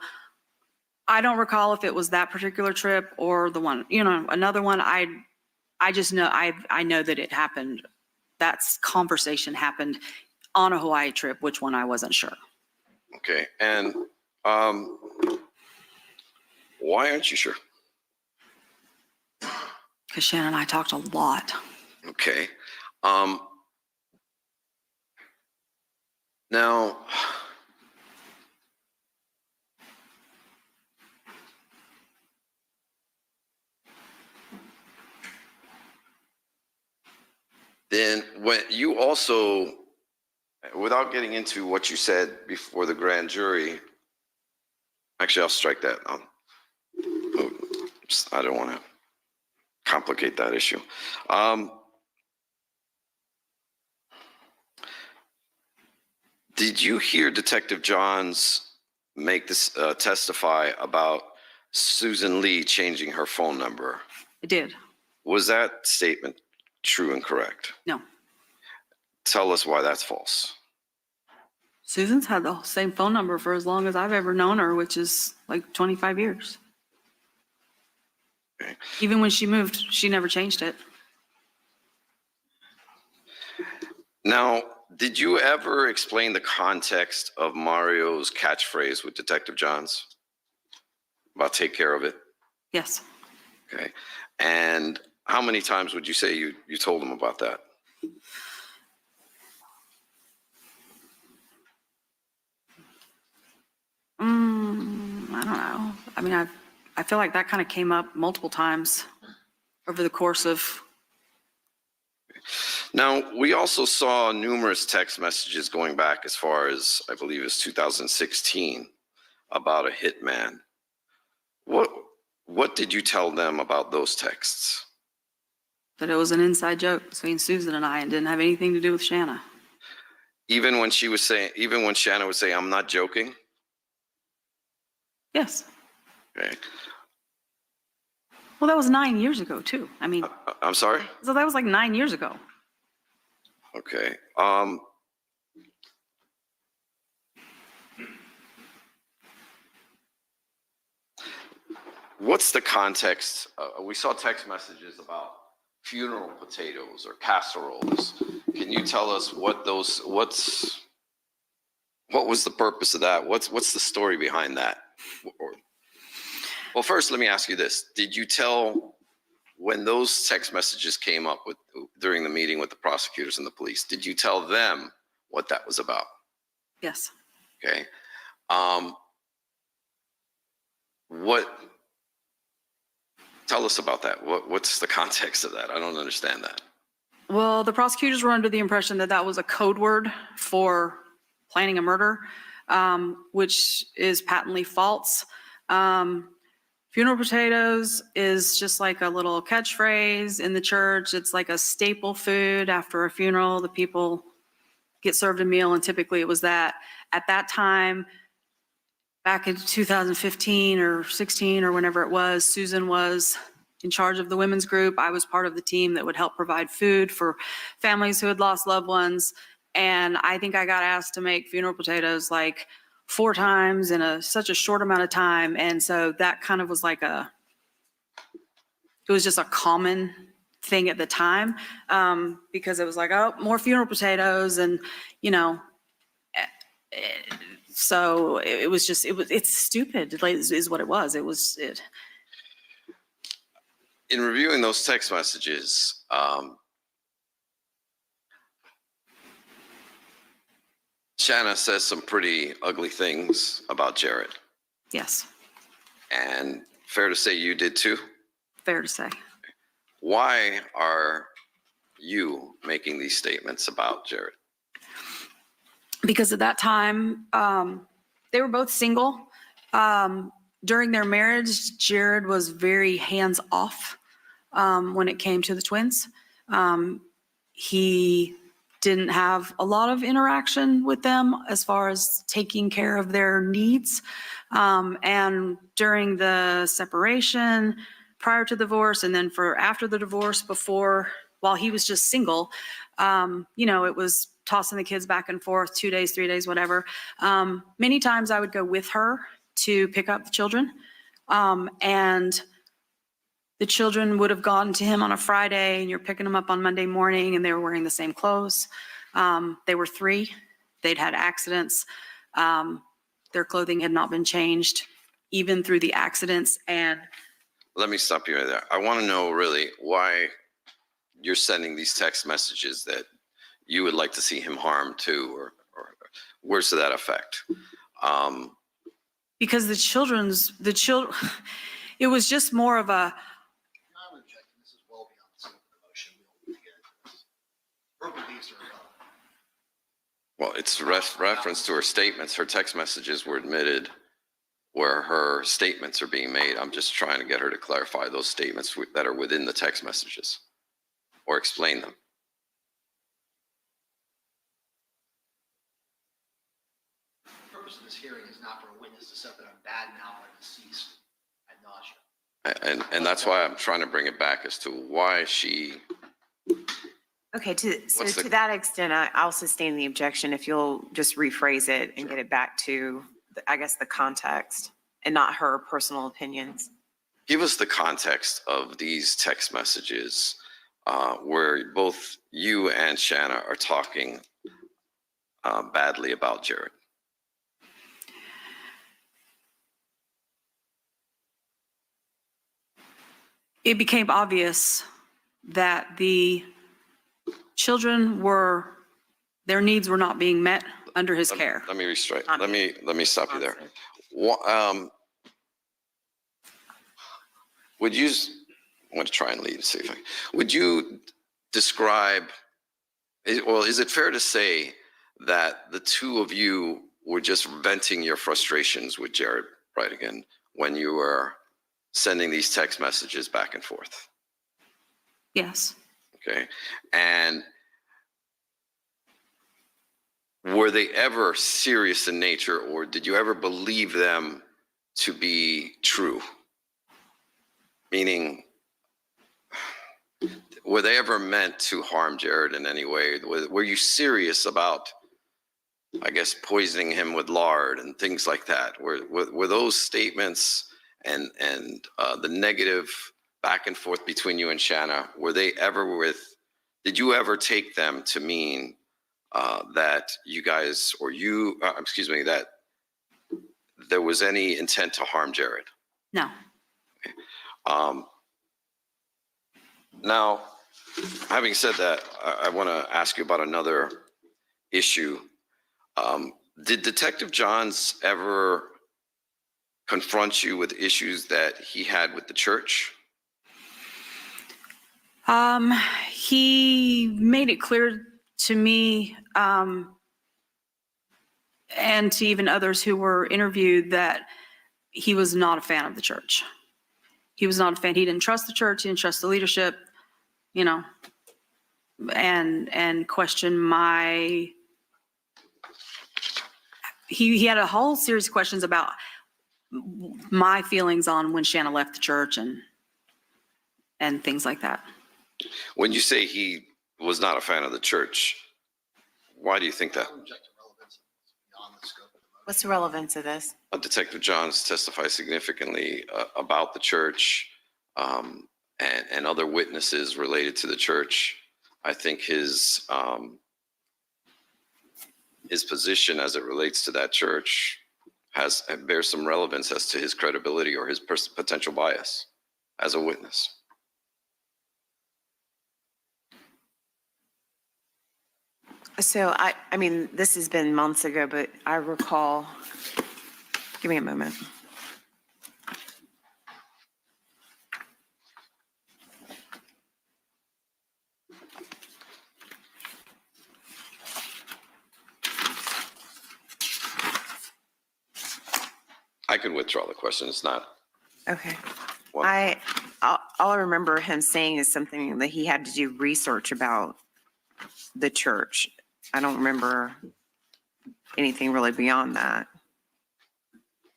I don't recall if it was that particular trip or the one, you know, another one. I just know, I know that it happened. That conversation happened on a Hawaii trip, which one I wasn't sure. Okay. And why aren't you sure? Because Shannon and I talked a lot. Okay. Now, then when you also, without getting into what you said before the grand jury, actually, I'll strike that. I don't want to complicate that issue. Did you hear Detective Johns make this testify about Susan Lee changing her phone number? It did. Was that statement true and correct? No. Tell us why that's false. Susan's had the same phone number for as long as I've ever known her, which is like 25 years. Okay. Even when she moved, she never changed it. Now, did you ever explain the context of Mario's catchphrase with Detective Johns about take care of it? Yes. Okay. And how many times would you say you told him about that? I don't know. I mean, I feel like that kind of came up multiple times over the course of. Now, we also saw numerous text messages going back as far as, I believe it's 2016, about a hitman. What did you tell them about those texts? That it was an inside joke between Susan and I and didn't have anything to do with Shanna. Even when Shanna would say, I'm not joking? Yes. Okay. Well, that was 9 years ago too. I mean. I'm sorry? So that was like 9 years ago. Okay. What's the context? We saw text messages about funeral potatoes or casseroles. Can you tell us what was the purpose of that? What's the story behind that? Well, first, let me ask you this. Did you tell, when those text messages came up during the meeting with the prosecutors and the police, did you tell them what that was about? Yes. Okay. Tell us about that. What's the context of that? I don't understand that. Well, the prosecutors were under the impression that that was a code word for planning a murder. which is patently false. Funeral potatoes is just like a little catchphrase in the church. It's like a staple food after a funeral. The people get served a meal, and typically it was that. At that time, back in 2015 or 16 or whenever it was, Susan was in charge of the women's group. I was part of the team that would help provide food for families who had lost loved ones. And I think I got asked to make funeral potatoes like 4 times in such a short amount of time. And so that kind of was like it was just a common thing at the time, because it was like, oh, more funeral potatoes. And, so it's stupid, like, is what it was. In reviewing those text messages, Shanna says some pretty ugly things about Jared. Yes, And fair to say you did too? fair to say. Why are you making these statements about Jared? Because at that time, they were both single. During their marriage, Jared was very hands-off when it came to the twins. He didn't have a lot of interaction with them as far as taking care of their needs. And during the separation, prior to divorce, and then for after the divorce, while he was just single, it was tossing the kids back and forth, 2 days, 3 days, whatever. Many times I would go with her to pick up the children. And the children would have gone to him on a Friday, and you're picking them up on Monday morning, and they were wearing the same clothes. They were 3. They'd had accidents. Their clothing had not been changed, even through the accidents. And Let me stop you right there. I want to know really why you're sending these text messages that you would like to see him harmed too, or words to that effect. because it was just more of a, I'm not objecting. This is well beyond the scope of the motion. We don't need to get into this. Her beliefs are irrelevant. Well, it's reference to her statements. Her text messages were admitted where her statements are being made. I'm just trying to get her to clarify those statements that are within the text messages or explain them. The purpose of this hearing is not for a witness to sit there and badmouth our deceased ad nauseam. And that's why I'm trying to bring it back as to why she, Okay, What's the- to that extent, I'll sustain the objection if you'll just rephrase it and get it back to, I guess, the context and not her personal opinions. give us the context of these text messages where both you and Shanna are talking badly about Jared. it became obvious that the children their needs were not being met under his care. Let me restrain. Not Let me stop you there. Responsive. Would you, I want to try and lead and see if would you describe, is it fair to say that the two of you were just venting your frustrations with Jared Bridegan when you were sending these text messages back and forth? Yes. Okay. And were they ever serious in nature, or did you ever believe them to be true? Meaning, were they ever meant to harm Jared in any way? Were you serious about, I guess, poisoning him with lard and things like that? Were those statements and the negative back and forth between you and Shanna, were they ever did you ever take them to mean that you guys, or you, that there was any intent to harm Jared? No. Now, having said that, I want to ask you about another issue. Did Detective Johns ever confront you with issues that he had with the church? He made it clear to me and to even others who were interviewed, that he was not a fan of the church. He was not a fan. He didn't trust the church. He didn't trust the leadership, you know, and questioned he had a whole series of questions about my feelings on when Shanna left the church and things like that. When you say he was not a fan of the church, why do you think that? I would object to relevance beyond the scope of the motion. What's the relevance of this? Detective Johns testified significantly about the church and other witnesses related to the church. I think his position as it relates to that church bears some relevance as to his credibility or his potential bias as a witness. So I mean, this has been months ago, but I recall, give me a moment. I could withdraw the question. It's not. Okay. Well- All I remember him saying is something that he had to do research about the church. I don't remember anything really beyond that.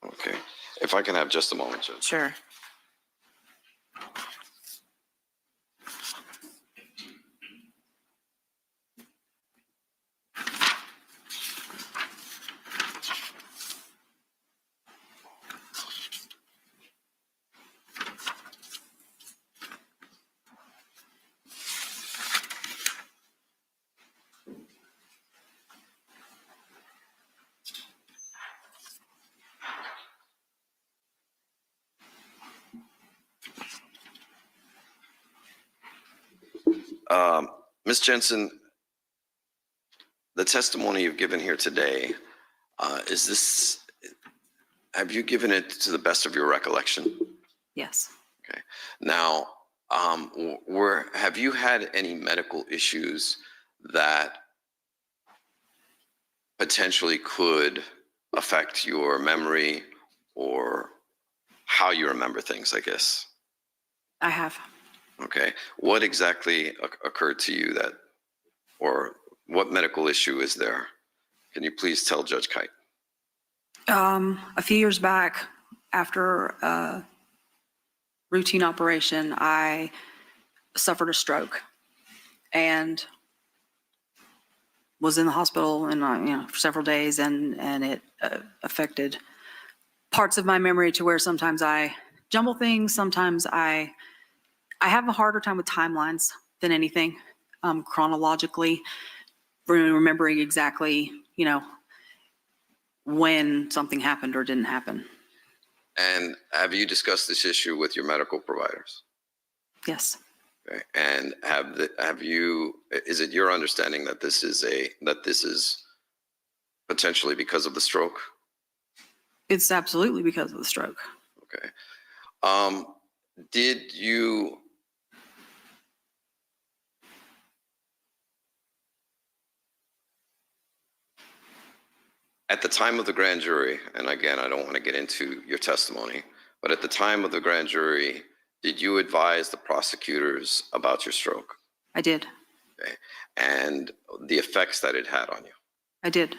Okay. If I can have just a moment, Judge. Sure. Ms. Jensen, the testimony you've given here today, have you given it to the best of your recollection? Yes. Okay. Now, have you had any medical issues that potentially could affect your memory or how you remember things, I guess? I have. Okay. What exactly occurred to you or what medical issue is there? Can you please tell Judge Kite? A few years back, after a routine operation, I suffered a stroke and was in the hospital and for several days, and it affected parts of my memory to where sometimes I jumble things. Sometimes I have a harder time with timelines than anything, chronologically, remembering exactly, when something happened or didn't happen. And have you discussed this issue with your medical providers? Yes. Okay. And is it your understanding that this is potentially because of the stroke? It's absolutely because of the stroke. Okay. Did you at the time of the grand jury, and again, I don't want to get into your testimony, but at the time of the grand jury, did you advise the prosecutors about your stroke? I did. Okay. And the effects that it had on you? I did.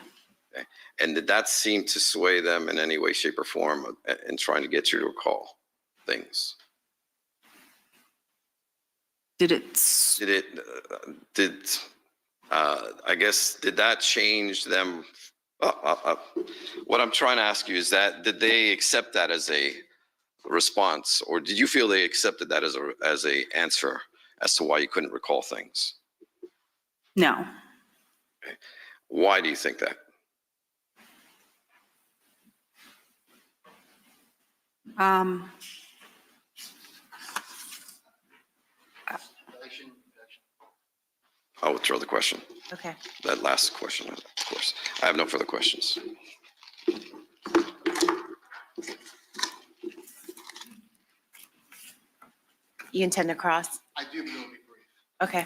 Okay. And did that seem to sway them in any way, shape, or form in trying to get you to recall things? Did it? I guess, did that change them? What I'm trying to ask you is did they accept that as a response, or did you feel they accepted that as a answer as to why you couldn't recall things? No. Okay. Why do you think that? I'll withdraw the question. Okay. That last question, of course. I have no further questions. You intend to cross? I do, but it'll be brief. Okay.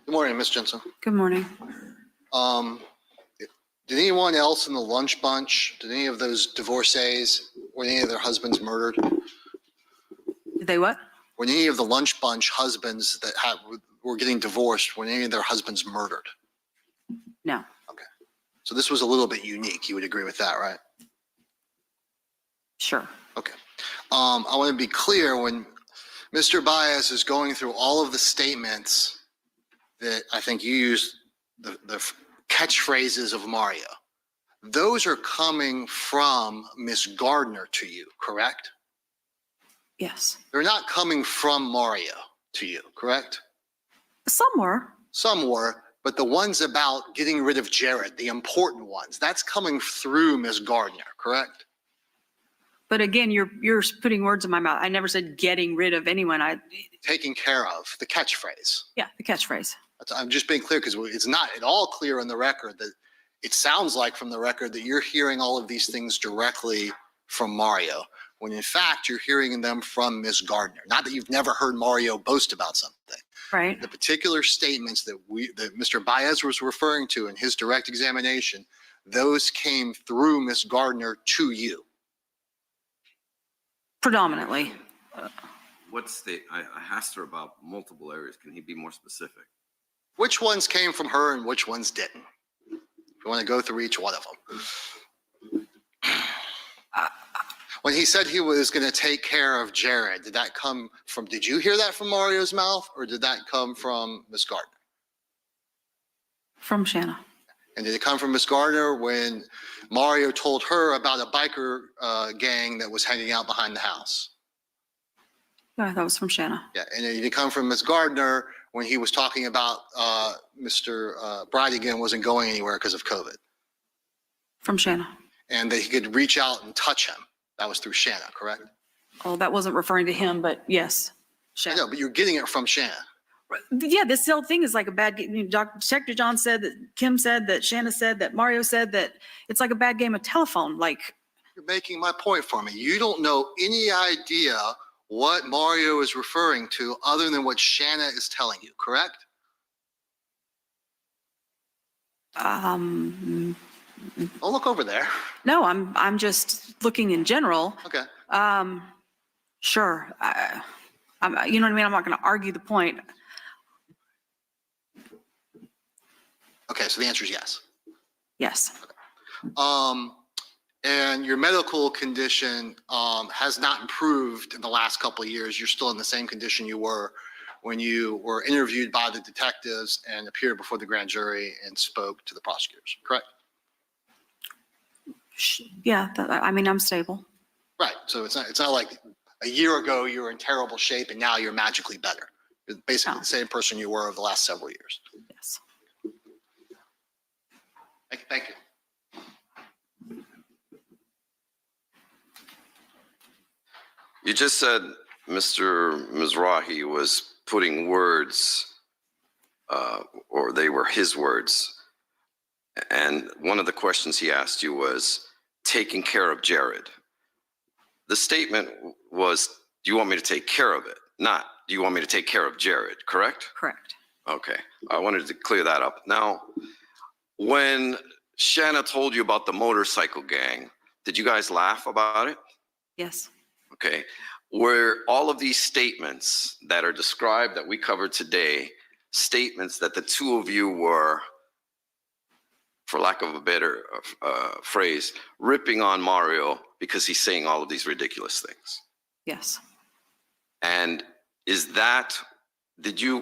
Good morning, Ms. Jensen. Good morning. Did anyone else in the lunch bunch, did any of those divorcees, were any of their husbands murdered? Did they what? Were any of the lunch bunch husbands that were getting divorced, were any of their husbands murdered? No. So this was a little bit unique. You would agree with that, right? Sure. Okay. I want to be clear, when Mr. Baez is going through all of the statements that I think you used, the catchphrases of Mario, those are coming from Ms. Gardner to you, correct? Yes. They're not coming from Mario to you, correct? Some were. Some were, but the ones about getting rid of Jared, the important ones, that's coming through Ms. Gardner, correct? But again, you're putting words in my mouth. I never said getting rid of anyone. Taking care of, the catchphrase. Yeah, the catchphrase. I'm just being clear because it's not at all clear on the record that it sounds like from the record that you're hearing all of these things directly from Mario, when in fact you're hearing them from Ms. Gardner. Not that you've never heard Mario boast about something. Right. The particular statements that Mr. Baez was referring to in his direct examination, those came through Ms. Gardner to you. Predominantly. I asked her about multiple areas. Can he be more specific? Which ones came from her and which ones didn't? If you want to go through each one of them. When he said he was going to take care of Jared, did you hear that from Mario's mouth, or did that come from Ms. Gardner? From Shanna. And did it come from Ms. Gardner when Mario told her about a biker gang that was hanging out behind the house? Yeah, that was from Shanna. Yeah, and did it come from Ms. Gardner when he was talking about Mr. Bridegan wasn't going anywhere because of COVID? From Shanna. And that he could reach out and touch him. That was through Shanna, correct? Oh, that wasn't referring to him, but yes. I Shanna. know, but you're getting it from Shanna. Yeah, this whole thing is like a bad game. Detective John said that, Kim said that, Shanna said that, Mario said that it's like a bad game of telephone. Like, You're making my point for me. You don't know any idea what Mario is referring to other than what Shanna is telling you, correct? um, Don't look over there. no, I'm just looking in general. Okay. Sure. You know what I mean? I'm not going to argue the point. Okay, so the answer is yes. Yes. And your medical condition has not improved in the last couple of years. You're still in the same condition you were when you were interviewed by the detectives and appeared before the grand jury and spoke to the prosecutors, correct? Yeah. I mean, I'm stable. Right. So it's not like a year ago you were in terrible shape and now you're magically better. You're basically No. the same person you were over the last several years. Yes. Thank you. You just said Mr. Mizrahi was putting words, or they were his words. And one of the questions he asked you was taking care of Jared. The statement was, do you want me to take care of it? Not, do you want me to take care of Jared, correct? Correct. Okay, I wanted to clear that up. Now, when Shanna told you about the motorcycle gang, did you guys laugh about it? Yes. Okay, were all of these statements that are described that we covered today, statements that the two of you were, for lack of a better phrase, ripping on Mario because he's saying all of these ridiculous things? Yes. And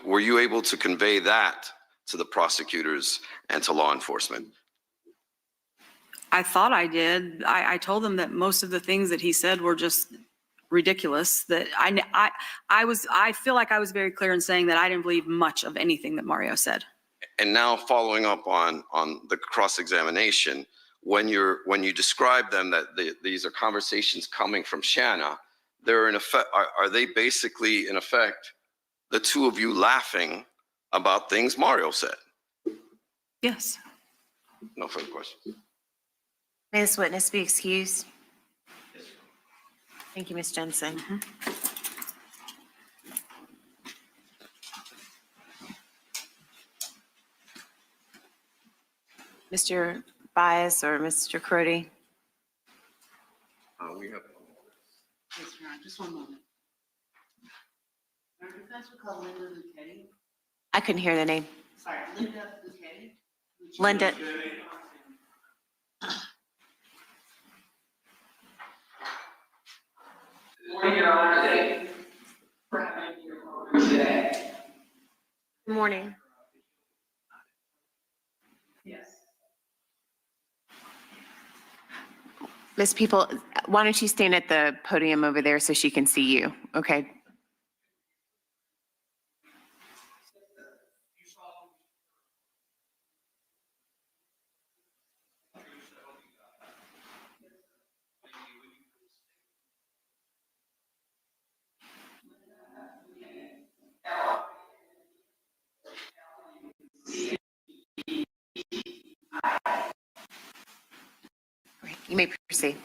were you able to convey that to the prosecutors and to law enforcement? I thought I did. I told them that most of the things that he said were just ridiculous. That I feel like I was very clear in saying that I didn't believe much of anything that Mario said. And now following up on the cross-examination, when you describe them that these are conversations coming from Shanna, they're in effect, are they basically in effect the two of you laughing about things Mario said? Yes. No further questions. May this witness be excused? Thank you, Ms. Jensen. Mr. Bias or Mr. Crody? We have. Yes, Your Honor, just one moment. Your Honor, if that's called Linda Luchetti, I couldn't hear the name. sorry, Linda Luchetti. Linda. Good morning. Yes. Miss People, why don't you stand at the podium over there so she can see you, okay? Great. You may proceed.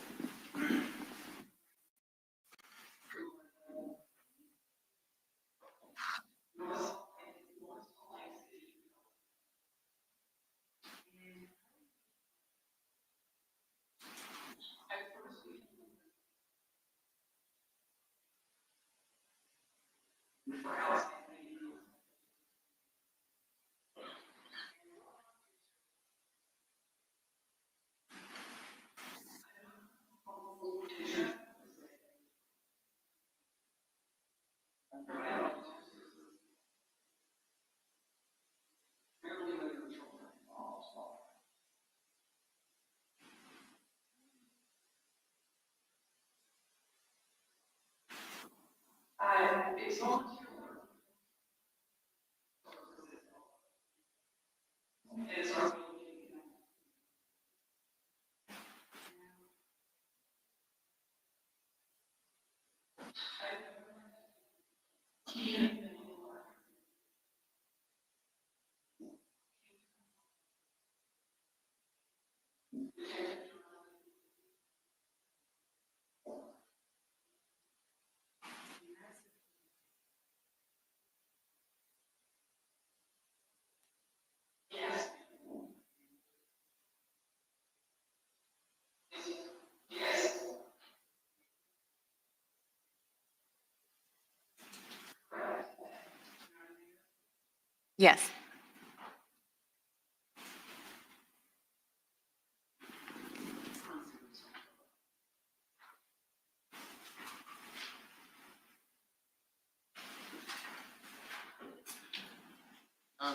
Yes.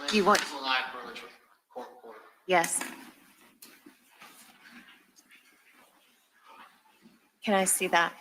Do you want- Court reporter. Yes. Can I see that?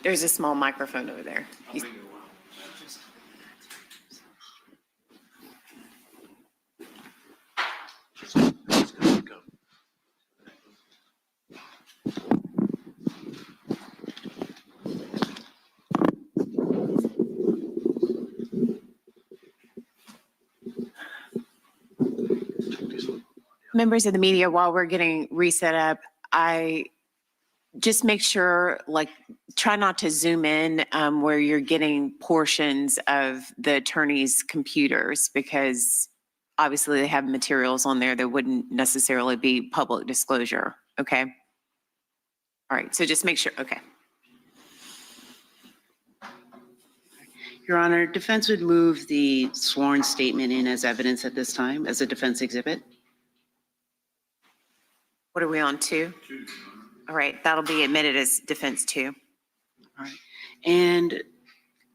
There's a small microphone over there. I'll bring it around. Just go. Members of the media, while we're getting reset up, I just make sure, like, try not to zoom in where you're getting portions of the attorney's computers, because obviously they have materials on there that wouldn't necessarily be public disclosure, okay? All right, so just make sure, okay. Your Honor, defense would move the sworn statement in as evidence at this time, as a defense exhibit. What are we on, 2? All right, that'll be admitted as defense 2. All right. And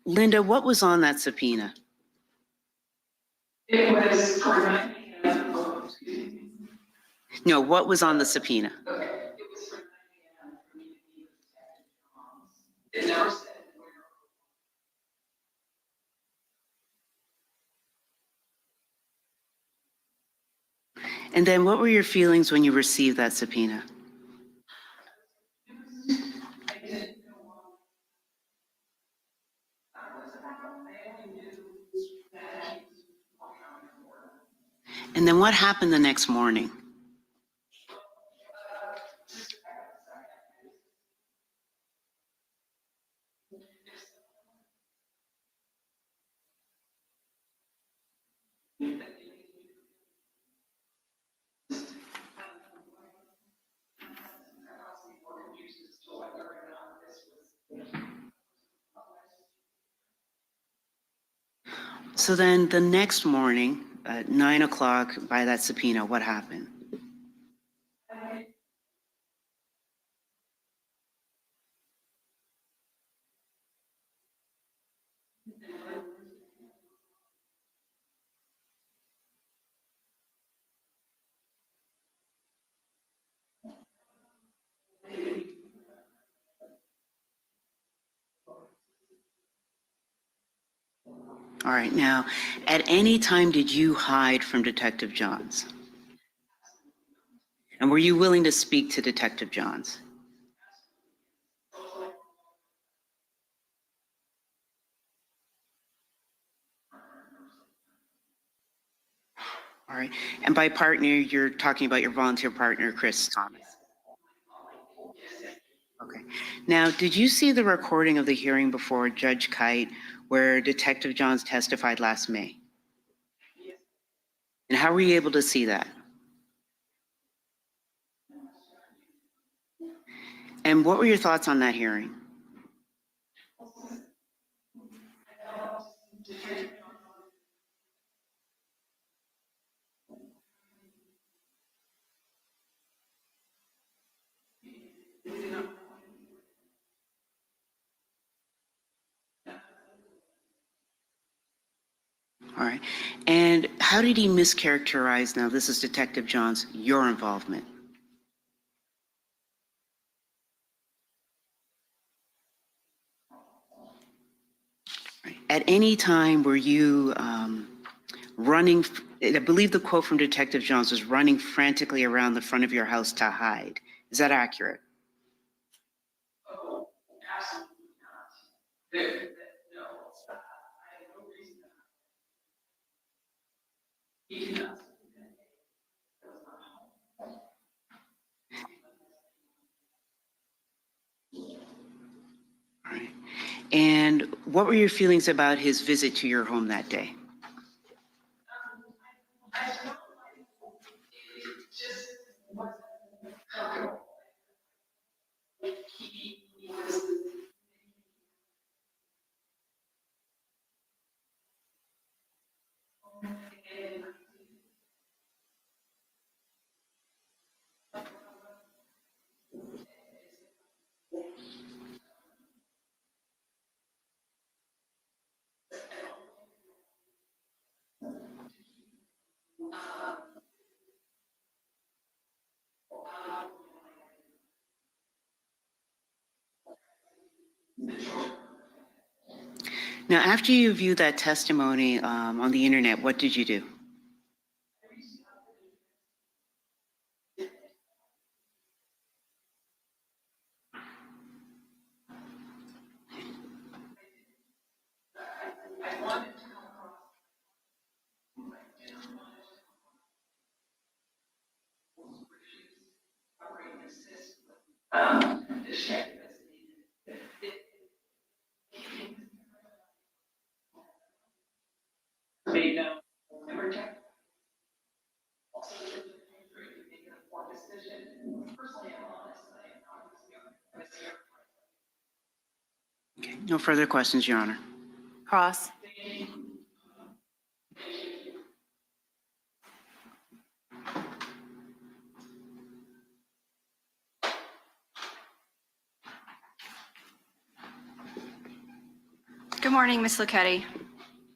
Linda, what was on that subpoena? It was for No, what was on the subpoena? it was for me to be it never said And then what were your feelings when you received that subpoena? And then what happened the next morning? So then the next morning at 9 o'clock by that subpoena, what happened? All right, now, at any time did you hide from Detective Johns? And were you willing to speak to Detective Johns? All right, and by partner, you're talking about your volunteer partner, Chris Thomas. Okay, now, did you see the recording of the hearing before Judge Kite where Detective Johns testified last May? And how were you able to see that? And what were your thoughts on that hearing? All right, and how did he mischaracterize, now this is Detective Johns, your involvement? At any time were you running, I believe the quote from Detective Johns was running frantically around the front of your house to hide. Is that accurate? oh, absolutely not. No, I have no reason to. He did not. All right. And what were your feelings about his visit to your home that day? I felt like it just wasn't comfortable. Like he was. And Now, after you viewed that testimony on the internet, what did you do? I wanted to come across. To check this. Made no, never checked. Also, make an informed decision. Personally, I'm honest. Okay, no further questions, Your Honor. Cross. Good morning, Ms. Luchetti.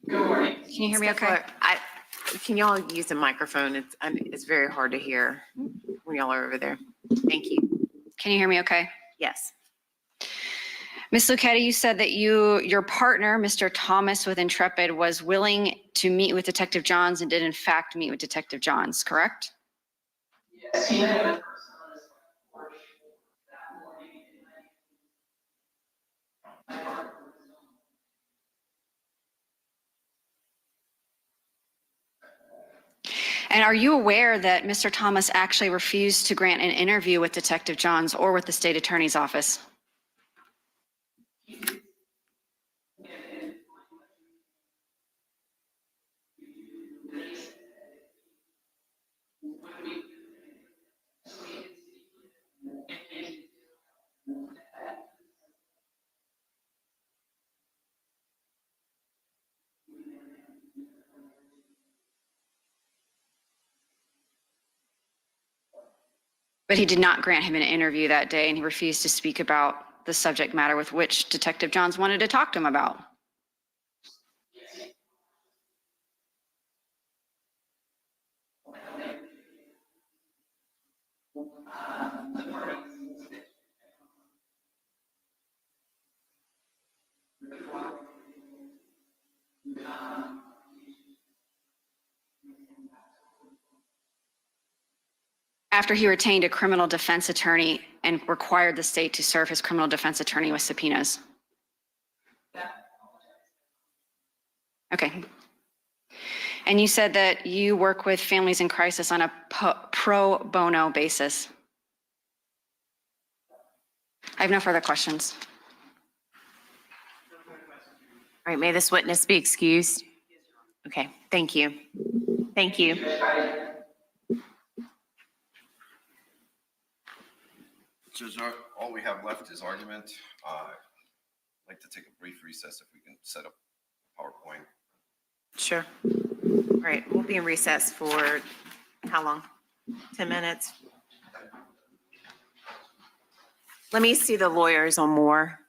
Good morning. Can you hear me okay? Can y'all use a microphone? It's very hard to hear when y'all are over there. Thank you. Can you hear me okay? Yes. Ms. Luchetti, you said that your partner, Mr. Thomas with Intrepid, was willing to meet with Detective Johns and did in fact meet with Detective Johns, correct? Yes, he met in person on his porch that morning. And are you aware that Mr. Thomas actually refused to grant an interview with Detective Johns or with the state attorney's office? But he did not grant him an interview that day, and he refused to speak about the subject matter with which Detective Johns wanted to talk to him about. After he retained a criminal defense attorney and required the state to serve his criminal defense attorney with subpoenas. Okay. And you said that you work with families in crisis on a pro bono basis. I have no further questions. All right, may this witness be excused? Okay, thank you. Thank you. So all we have left is argument. I'd like to take a brief recess if we can set up PowerPoint. Sure. All right, we'll be in recess for how long? 10 minutes? Let me see the lawyers on Moore.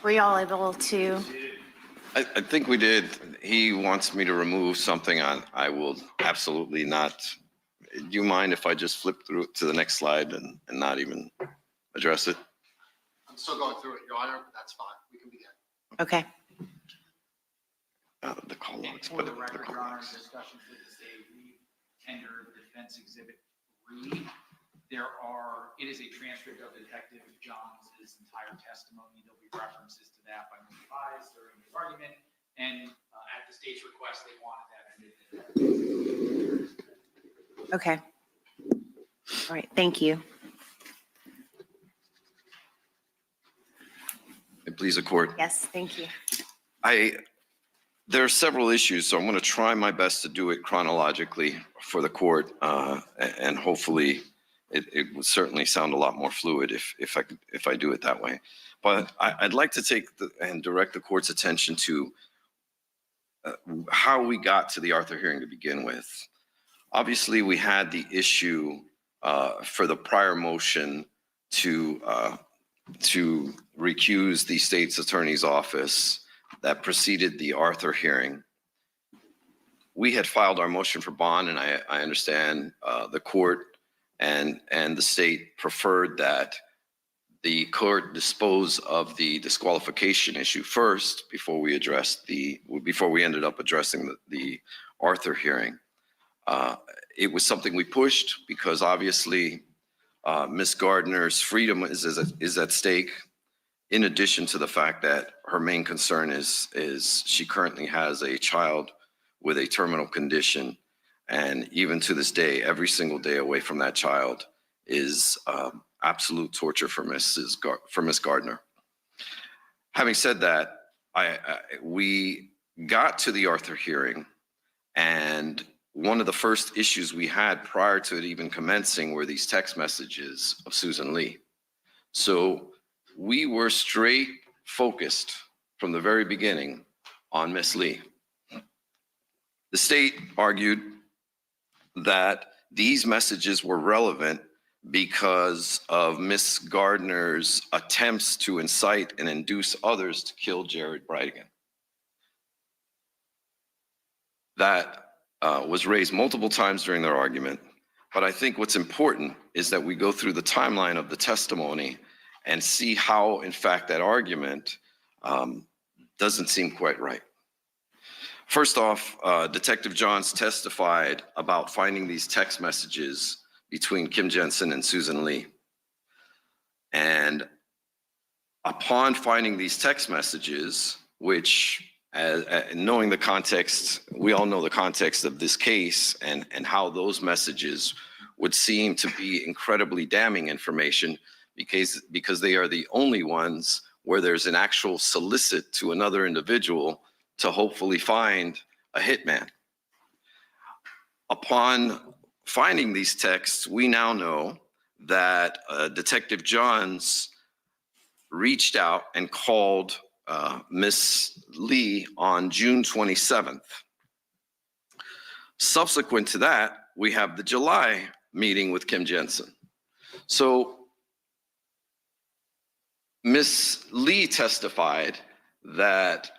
Were y'all able to? I think we did. He wants me to remove something on, I will absolutely not. Do you mind if I just flip through to the next slide and not even address it? I'm still going through it, Your Honor, but that's fine. We can begin. Okay. The call logs, For but the the record, call Your Honor, logs. discussions with the state, we tendered Defense Exhibit 3. It is a transcript of Detective John's entire testimony. There'll be references to that by Mr. Fies during his argument. And at the state's request, they wanted that. Okay. All right. Thank you. Please, the court. Yes, thank you. There are several issues, so I'm going to try my best to do it chronologically for the court, and hopefully it would certainly sound a lot more fluid if I do it that way. But I'd like to take and direct the court's attention to how we got to the Arthur hearing to begin with. Obviously, we had the issue for the prior motion to recuse the state's attorney's office that preceded the Arthur hearing. We had filed our motion for bond, and I understand the court and the state preferred that the court dispose of the disqualification issue first before we ended up addressing the Arthur hearing. It was something we pushed because obviously Ms. Gardner's freedom is at stake, in addition to the fact that her main concern is she currently has a child with a terminal condition. And even to this day, every single day away from that child is absolute torture for Ms. Gardner. Having said that, we got to the Arthur hearing, and one of the first issues we had prior to it even commencing were these text messages of Susan Lee. So we were straight focused from the very beginning on Miss Lee. The state argued that these messages were relevant because of Miss Gardner's attempts to incite and induce others to kill Jared Bridegan. That was raised multiple times during their argument, but I think what's important is that we go through the timeline of the testimony and see how, in fact, that argument doesn't seem quite right. First off, Detective Johns testified about finding these text messages between Kim Jensen and Susan Lee. And upon finding these text messages, which knowing the context, we all know the context of this case and how those messages would seem to be incredibly damning information because they are the only ones where there's an actual solicit to another individual to hopefully find a hitman. Upon finding these texts, we now know that Detective Johns reached out and called Miss Lee on June 27th. Subsequent to that, we have the July meeting with Kim Jensen. So Miss Lee testified that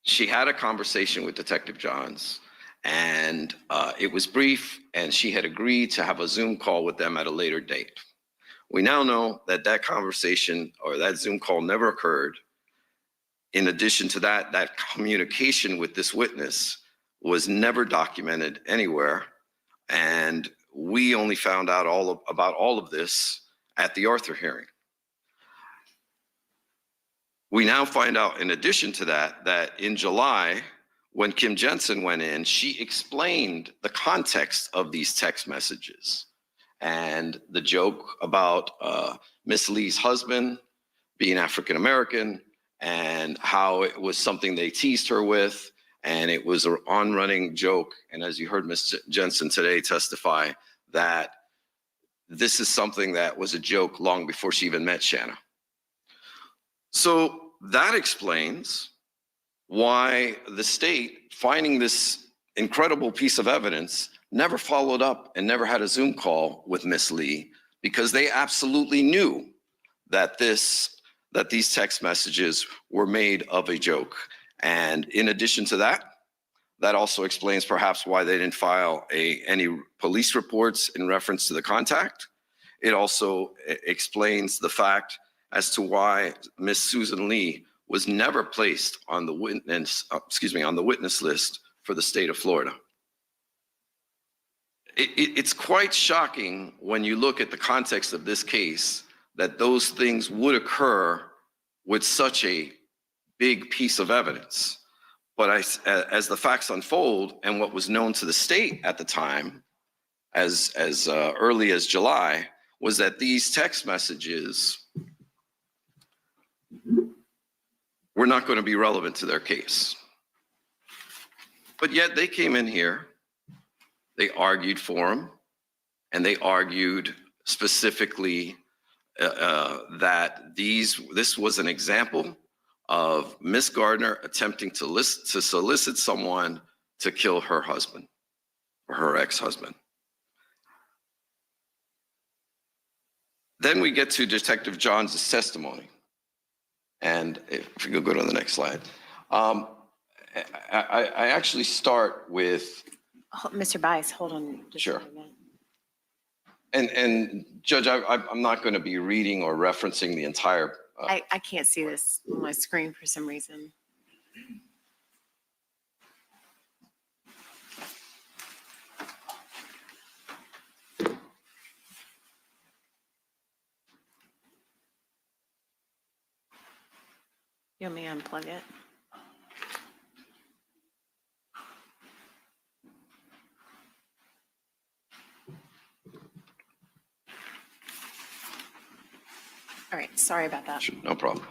she had a conversation with Detective Johns, and it was brief, and she had agreed to have a Zoom call with them at a later date. We now know that that conversation or that Zoom call never occurred. In addition to that, that communication with this witness was never documented anywhere, and we only found out about all of this at the Arthur hearing. We now find out, in addition to that, that in July, when Kim Jensen went in, she explained the context of these text messages and the joke about Miss Lee's husband being African American and how it was something they teased her with, and it was an on-running joke. And as you heard Ms. Jensen today testify, that this is something that was a joke long before she even met Shanna. So that explains why the state, finding this incredible piece of evidence, never followed up and never had a Zoom call with Miss Lee, because they absolutely knew that this that these text messages were made of a joke. And in addition to that, that also explains perhaps why they didn't file any police reports in reference to the contact. It also explains the fact as to why Miss Susan Lee was never placed on the witness list for the state of Florida. It's quite shocking when you look at the context of this case that those things would occur with such a big piece of evidence. But as the facts unfold and what was known to the state at the time, as early as July, was that these text messages were not going to be relevant to their case. But yet they came in here, they argued for them, and they argued specifically that this was an example of Miss Gardner attempting to solicit someone to kill her husband or her ex-husband. Then we get to Detective Johns' testimony. And if you could go to the next slide. I actually start with. Mr. Bias, hold on. Just Sure. a minute. And Judge, I'm not going to be reading or referencing the entire. I can't see this on my screen for some reason. You want me to unplug it? All right, sorry about that. Sure, no problem.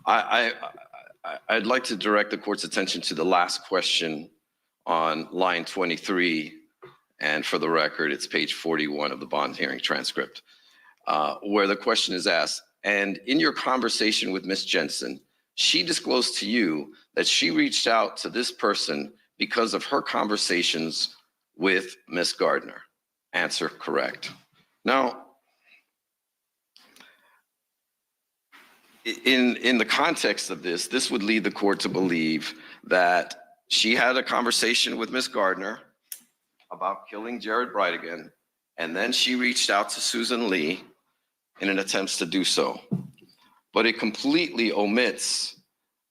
I'd like to direct the court's attention to the last question on line 23. And for the record, it's page 41 of the bond hearing transcript, where the question is asked, and in your conversation with Ms. Jensen, she disclosed to you that she reached out to this person because of her conversations with Ms. Gardner. Answer, correct. Now, in the context of this would lead the court to believe that she had a conversation with Ms. Gardner about killing Jared Bridegan, and then she reached out to Susan Lee in an attempt to do so. But it completely omits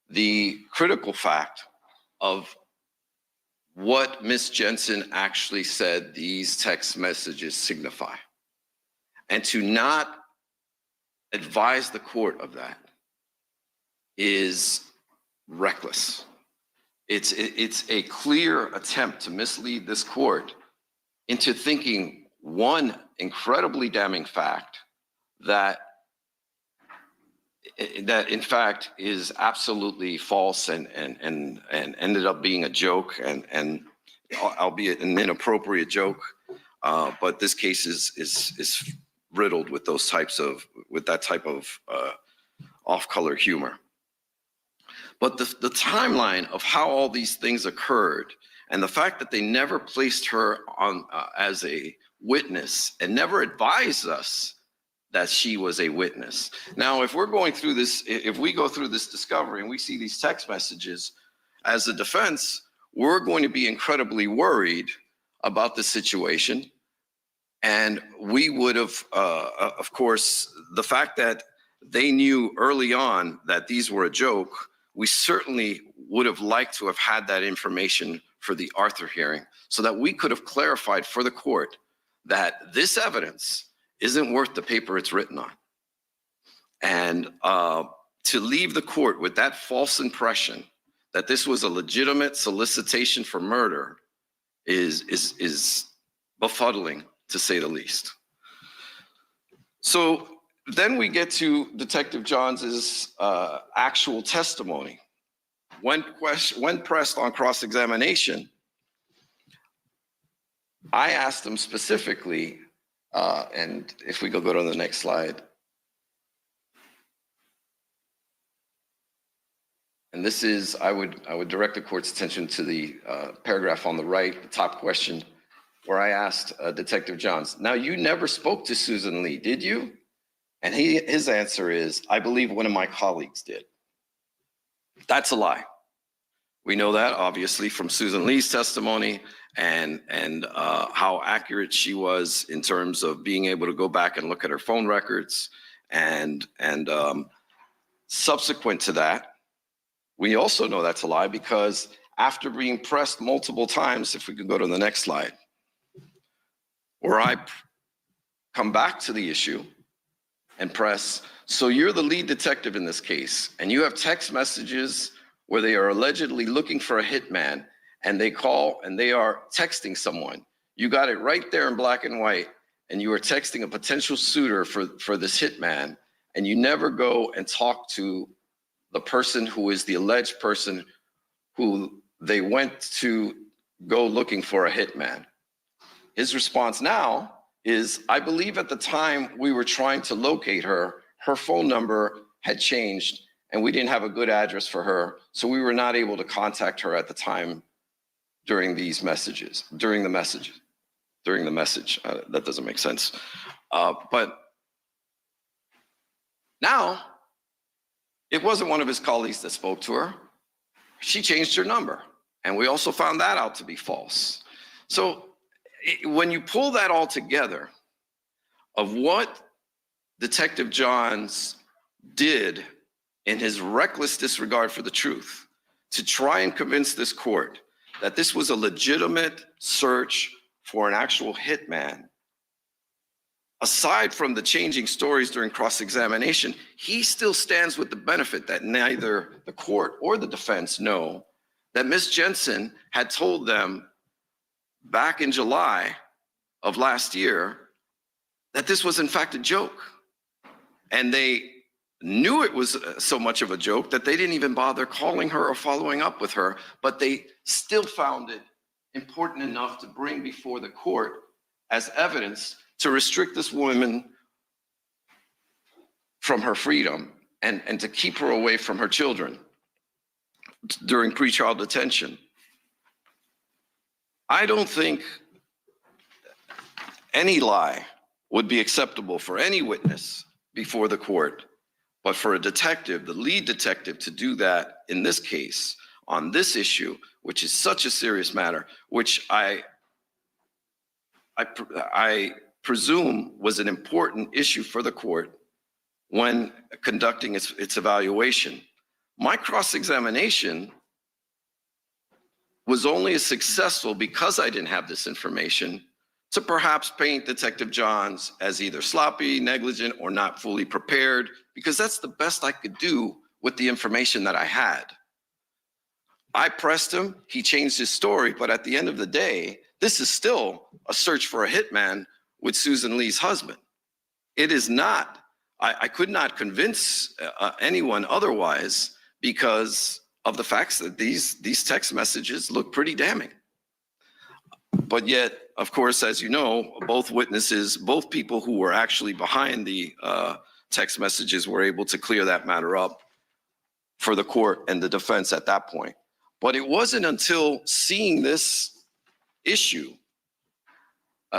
the critical fact of what Ms. Jensen actually said these text messages signify. And to not advise the court of that is reckless. It's a clear attempt to mislead this court into thinking one incredibly damning fact that in fact is absolutely false and ended up being a joke and albeit an inappropriate joke, but this case is riddled with that type of off-color humor. But the timeline of how all these things occurred and the fact that they never placed her on as a witness and never advised us that she was a witness. Now, if we're going through this, if we go through this discovery and we see these text messages, as a defense, we're going to be incredibly worried about the situation. And we would have, of course, the fact that they knew early on that these were a joke, we certainly would have liked to have had that information for the Arthur hearing so that we could have clarified for the court that this evidence isn't worth the paper it's written on. And to leave the court with that false impression that this was a legitimate solicitation for murder is befuddling, to say the least. So then we get to Detective Johns' actual testimony. When pressed on cross-examination, I asked him specifically, and if we could go to the next slide. And this is, I would direct the court's attention to the paragraph on the right, the top question, where I asked Detective Johns, now you never spoke to Susan Lee, did you? And his answer is, I believe one of my colleagues did. That's a lie. We know that obviously from Susan Lee's testimony and how accurate she was in terms of being able to go back and look at her phone records. And subsequent to that, we also know that's a lie because after being pressed multiple times, if we could go to the next slide, where I come back to the issue and press, so you're the lead detective in this case, and you have text messages where they are allegedly looking for a hitman, and they call and they are texting someone. You got it right there in black and white, and you are texting a potential suitor for this hitman, and you never go and talk to the person who is the alleged person who they went to go looking for a hitman. His response now is, I believe at the time we were trying to locate her, her phone number had changed and we didn't have a good address for her. So we were not able to contact her at the time during the message. That doesn't make sense. But now it wasn't one of his colleagues that spoke to her. She changed her number. And we also found that out to be false. So when you pull that all together of what Detective Johns did in his reckless disregard for the truth to try and convince this court that this was a legitimate search for an actual hitman, aside from the changing stories during cross-examination, he still stands with the benefit that neither the court or the defense know that Ms. Jensen had told them back in July of last year that this was in fact a joke. And they knew it was so much of a joke that they didn't even bother calling her or following up with her, but they still found it important enough to bring before the court as evidence to restrict this woman from her freedom and to keep her away from her children during pretrial detention. I don't think any lie would be acceptable for any witness before the court, but for a detective, the lead detective, to do that in this case, on this issue, which is such a serious matter, which I presume was an important issue for the court when conducting its evaluation. My cross-examination was only as successful because I didn't have this information to perhaps paint Detective Johns as either sloppy, negligent, or not fully prepared, because that's the best I could do with the information that I had. I pressed him, he changed his story, but at the end of the day, this is still a search for a hitman with Susan Lee's husband. It is not, I could not convince anyone otherwise because of the facts that these text messages look pretty damning. But yet, of course, as you know, both witnesses, both people who were actually behind the text messages were able to clear that matter up for the court and the defense at that point. But it wasn't until seeing this issue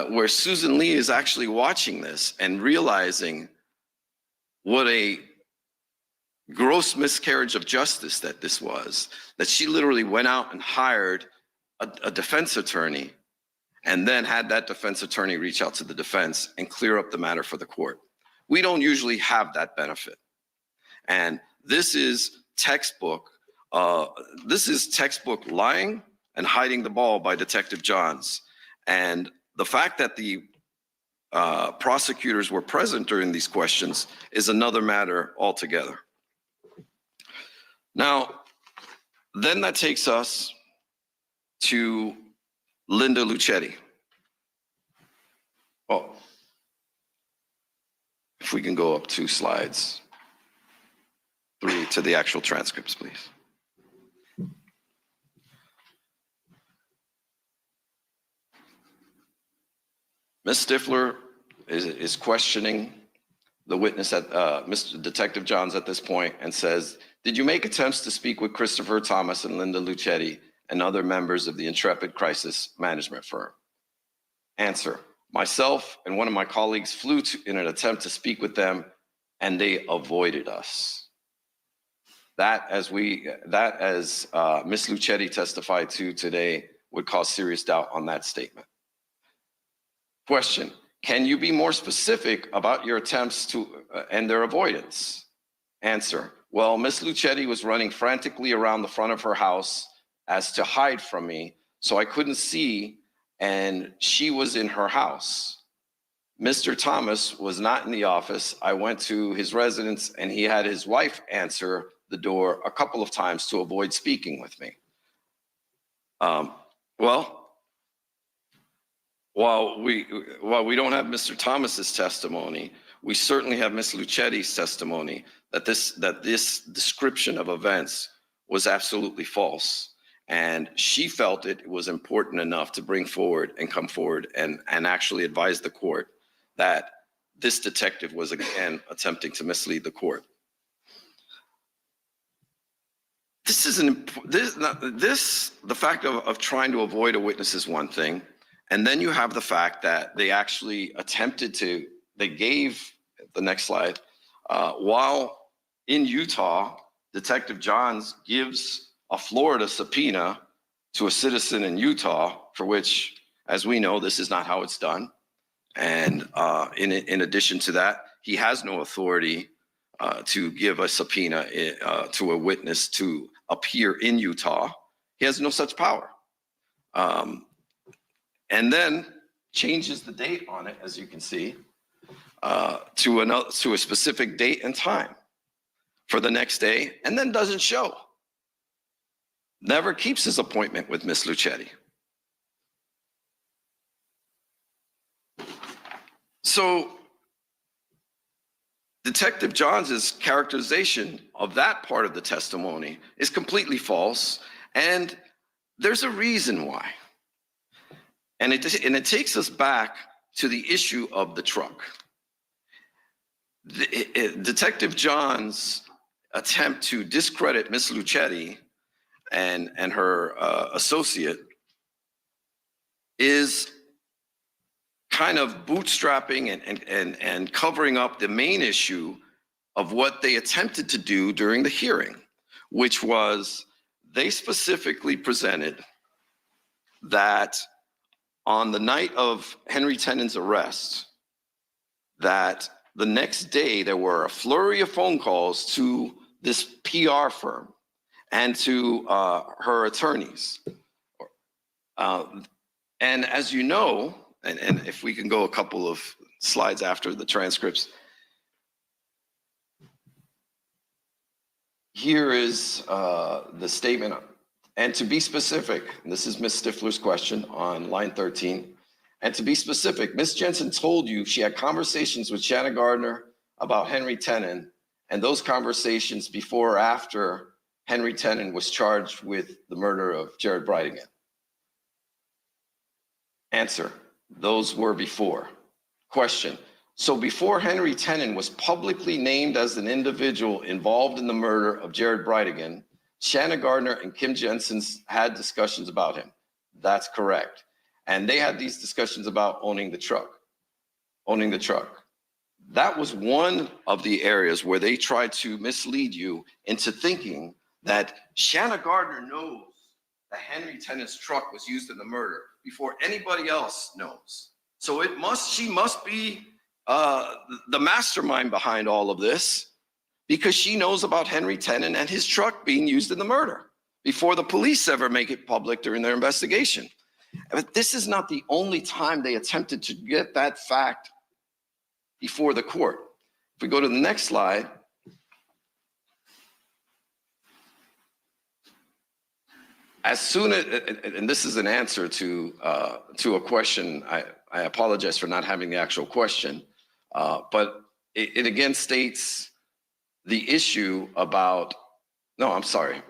where Susan Lee is actually watching this and realizing what a gross miscarriage of justice that this was, that she literally went out and hired a defense attorney and then had that defense attorney reach out to the defense and clear up the matter for the court. We don't usually have that benefit. And this is textbook lying and hiding the ball by Detective Johns. And the fact that the prosecutors were present during these questions is another matter altogether. Now, then that takes us to Linda Luchetti. Well, if we can go up 2 slides, 3 to the actual transcripts, please. Ms. Stifler is questioning the witness at Mr. Detective Johns at this point and says, did you make attempts to speak with Christopher Thomas and Linda Luchetti and other members of the Intrepid Crisis Management firm? Answer, myself and one of my colleagues flew in an attempt to speak with them and they avoided us. That, as Ms. Luchetti testified to today, would cause serious doubt on that statement. Question, can you be more specific about your attempts to and their avoidance? Answer, well, Ms. Luchetti was running frantically around the front of her house as to hide from me, so I couldn't see, and she was in her house. Mr. Thomas was not in the office. I went to his residence and he had his wife answer the door a couple of times to avoid speaking with me. Well, while we don't have Mr. Thomas's testimony, we certainly have Ms. Luchetti's testimony that this description of events was absolutely false. And she felt it was important enough to bring forward and come forward and actually advise the court that this detective was again attempting to mislead the court. The fact of trying to avoid a witness is one thing. And then you have the fact that they actually they gave, the next slide, while in Utah, Detective Johns gives a Florida subpoena to a citizen in Utah, for which, as we know, this is not how it's done. And in addition to that, he has no authority to give a subpoena to a witness to appear in Utah. He has no such power. And then changes the date on it, as you can see, to a specific date and time for the next day, and then doesn't show. Never keeps his appointment with Ms. Luchetti. So Detective Johns' characterization of that part of the testimony is completely false, and there's a reason why. And it takes us back to the issue of the truck. Detective Johns' attempt to discredit Ms. Luchetti and her associate is kind of bootstrapping and covering up the main issue of what they attempted to do during the hearing, which was they specifically presented that on the night of Henry Tenon's arrest, that the next day there were a flurry of phone calls to this PR firm and to her attorneys. And as you know, and if we can go a couple of slides after the transcripts, here is the statement. And to be specific, and this is Ms. Stifler's question on line 13, and to be specific, Ms. Jensen told you she had conversations with Shanna Gardner about Henry Tenon, and those conversations before or after Henry Tenon was charged with the murder of Jared Bridegan. Answer, those were before. Question, so before Henry Tenon was publicly named as an individual involved in the murder of Jared Bridegan, Shanna Gardner and Kim Jensen had discussions about him. That's correct. And they had these discussions about owning the truck. That was one of the areas where they tried to mislead you into thinking that Shanna Gardner knows that Henry Tenon's truck was used in the murder before anybody else knows. So she must be the mastermind behind all of this, because she knows about Henry Tenon and his truck being used in the murder before the police ever make it public during their investigation. But this is not the only time they attempted to get that fact before the court. If we go to the next slide, as soon as, and this is an answer to a question, I apologize for not having the actual question, but it again states the issue about, no, I'm sorry.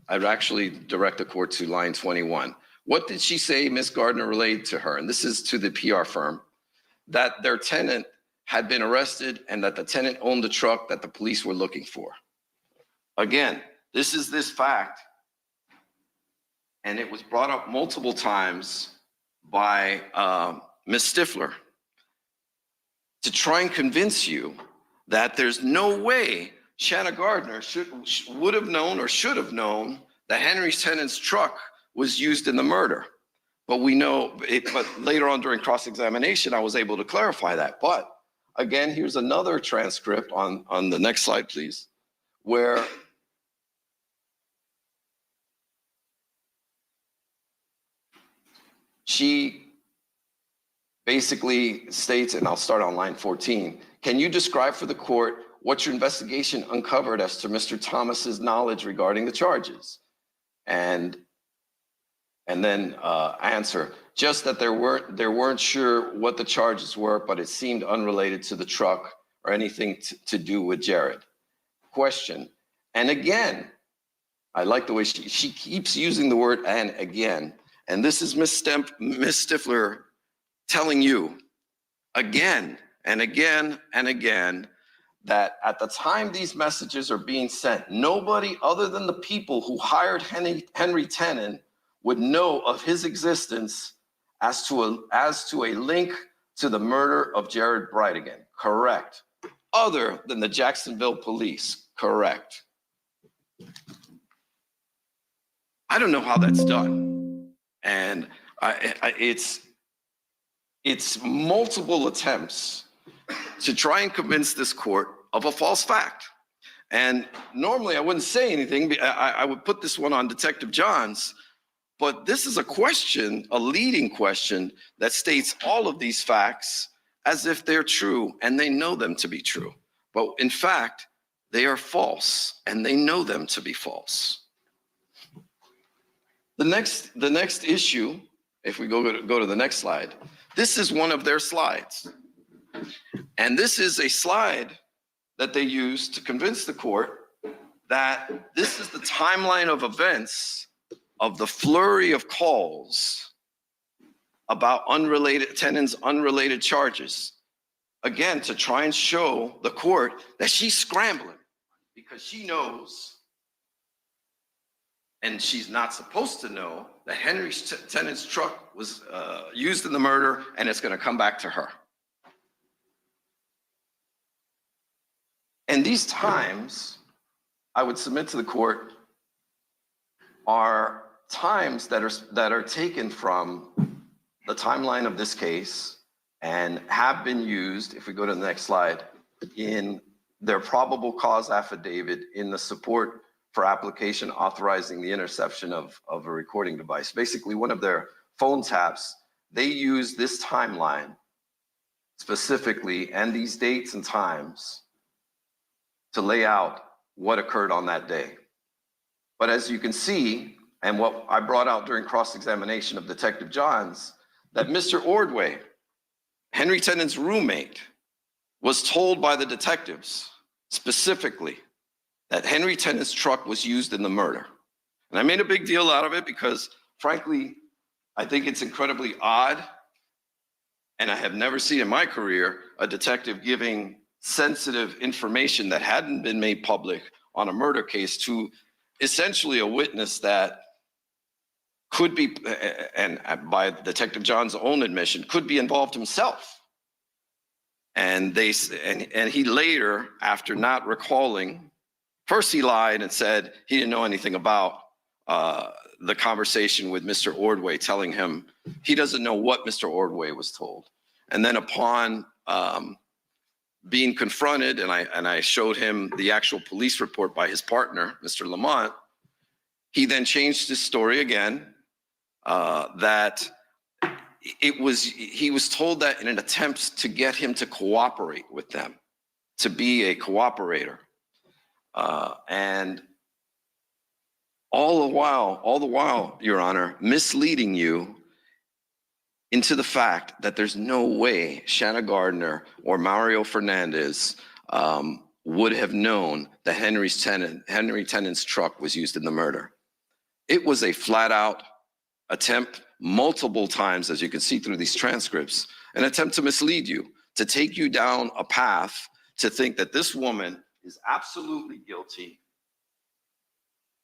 I'd actually direct the court to line 21. What did she say Ms. Gardner relayed to her? And this is to the PR firm, that their tenant had been arrested and that the tenant owned the truck that the police were looking for. Again, this is this fact, and it was brought up multiple times by Ms. Stifler to try and convince you that there's no way Shanna Gardner would have known or should have known that Henry Tennant's truck was used in the murder. But we know it, but later on during cross-examination, I was able to clarify that. But again, here's another transcript on the next slide, please, where she basically states, and I'll start on line 14, can you describe for the court what your investigation uncovered as to Mr. Thomas's knowledge regarding the charges? And then answer, just that they weren't sure what the charges were, but it seemed unrelated to the truck or anything to do with Jared. Question, and again, I like the way she keeps using the word and again, and this is Ms. Stifler telling you again and again and again that at the time these messages are being sent, nobody other than the people who hired Henry Tennant would know of his existence as to a link to the murder of Jared Bridegan. Correct. Other than the Jacksonville police. Correct. I don't know how that's done. And it's multiple attempts to try and convince this court of a false fact. And normally I wouldn't say anything. I would put this one on Detective Johns, but this is a question, a leading question that states all of these facts as if they're true and they know them to be true. But in fact, they are false and they know them to be false. The next issue, if we go to the next slide, this is one of their slides. And this is a slide that they use to convince the court that this is the timeline of events of the flurry of calls about Tennant's unrelated charges. Again, to try and show the court that she's scrambling because she knows, and she's not supposed to know, that Henry Tennant's truck was used in the murder and it's gonna come back to her. And these times, I would submit to the court, are times that are taken from the timeline of this case and have been used, if we go to the next slide, in their probable cause affidavit in the support for application authorizing the interception of a recording device. Basically, one of their phone taps, they use this timeline specifically and these dates and times to lay out what occurred on that day. But as you can see, and what I brought out during cross-examination of Detective Johns, that Mr. Ordway, Henry Tennant's roommate, was told by the detectives specifically that Henry Tennant's truck was used in the murder. And I made a big deal out of it because, frankly, I think it's incredibly odd, and I have never seen in my career a detective giving sensitive information that hadn't been made public on a murder case to essentially a witness that could be, and by Detective John's own admission, could be involved himself. And he later, after not recalling, first he lied and said he didn't know anything about the conversation with Mr. Ordway, telling him he doesn't know what Mr. Ordway was told. And then upon being confronted, and I showed him the actual police report by his partner, Mr. Lamont, he then changed his story again, that he was told that in an attempt to get him to cooperate with them, to be a cooperator. And all the while, Your Honor, misleading you into the fact that there's no way Shanna Gardner or Mario Fernandez would have known that Henry Tennant's truck was used in the murder. It was a flat out attempt multiple times, as you can see through these transcripts, an attempt to mislead you, to take you down a path to think that this woman is absolutely guilty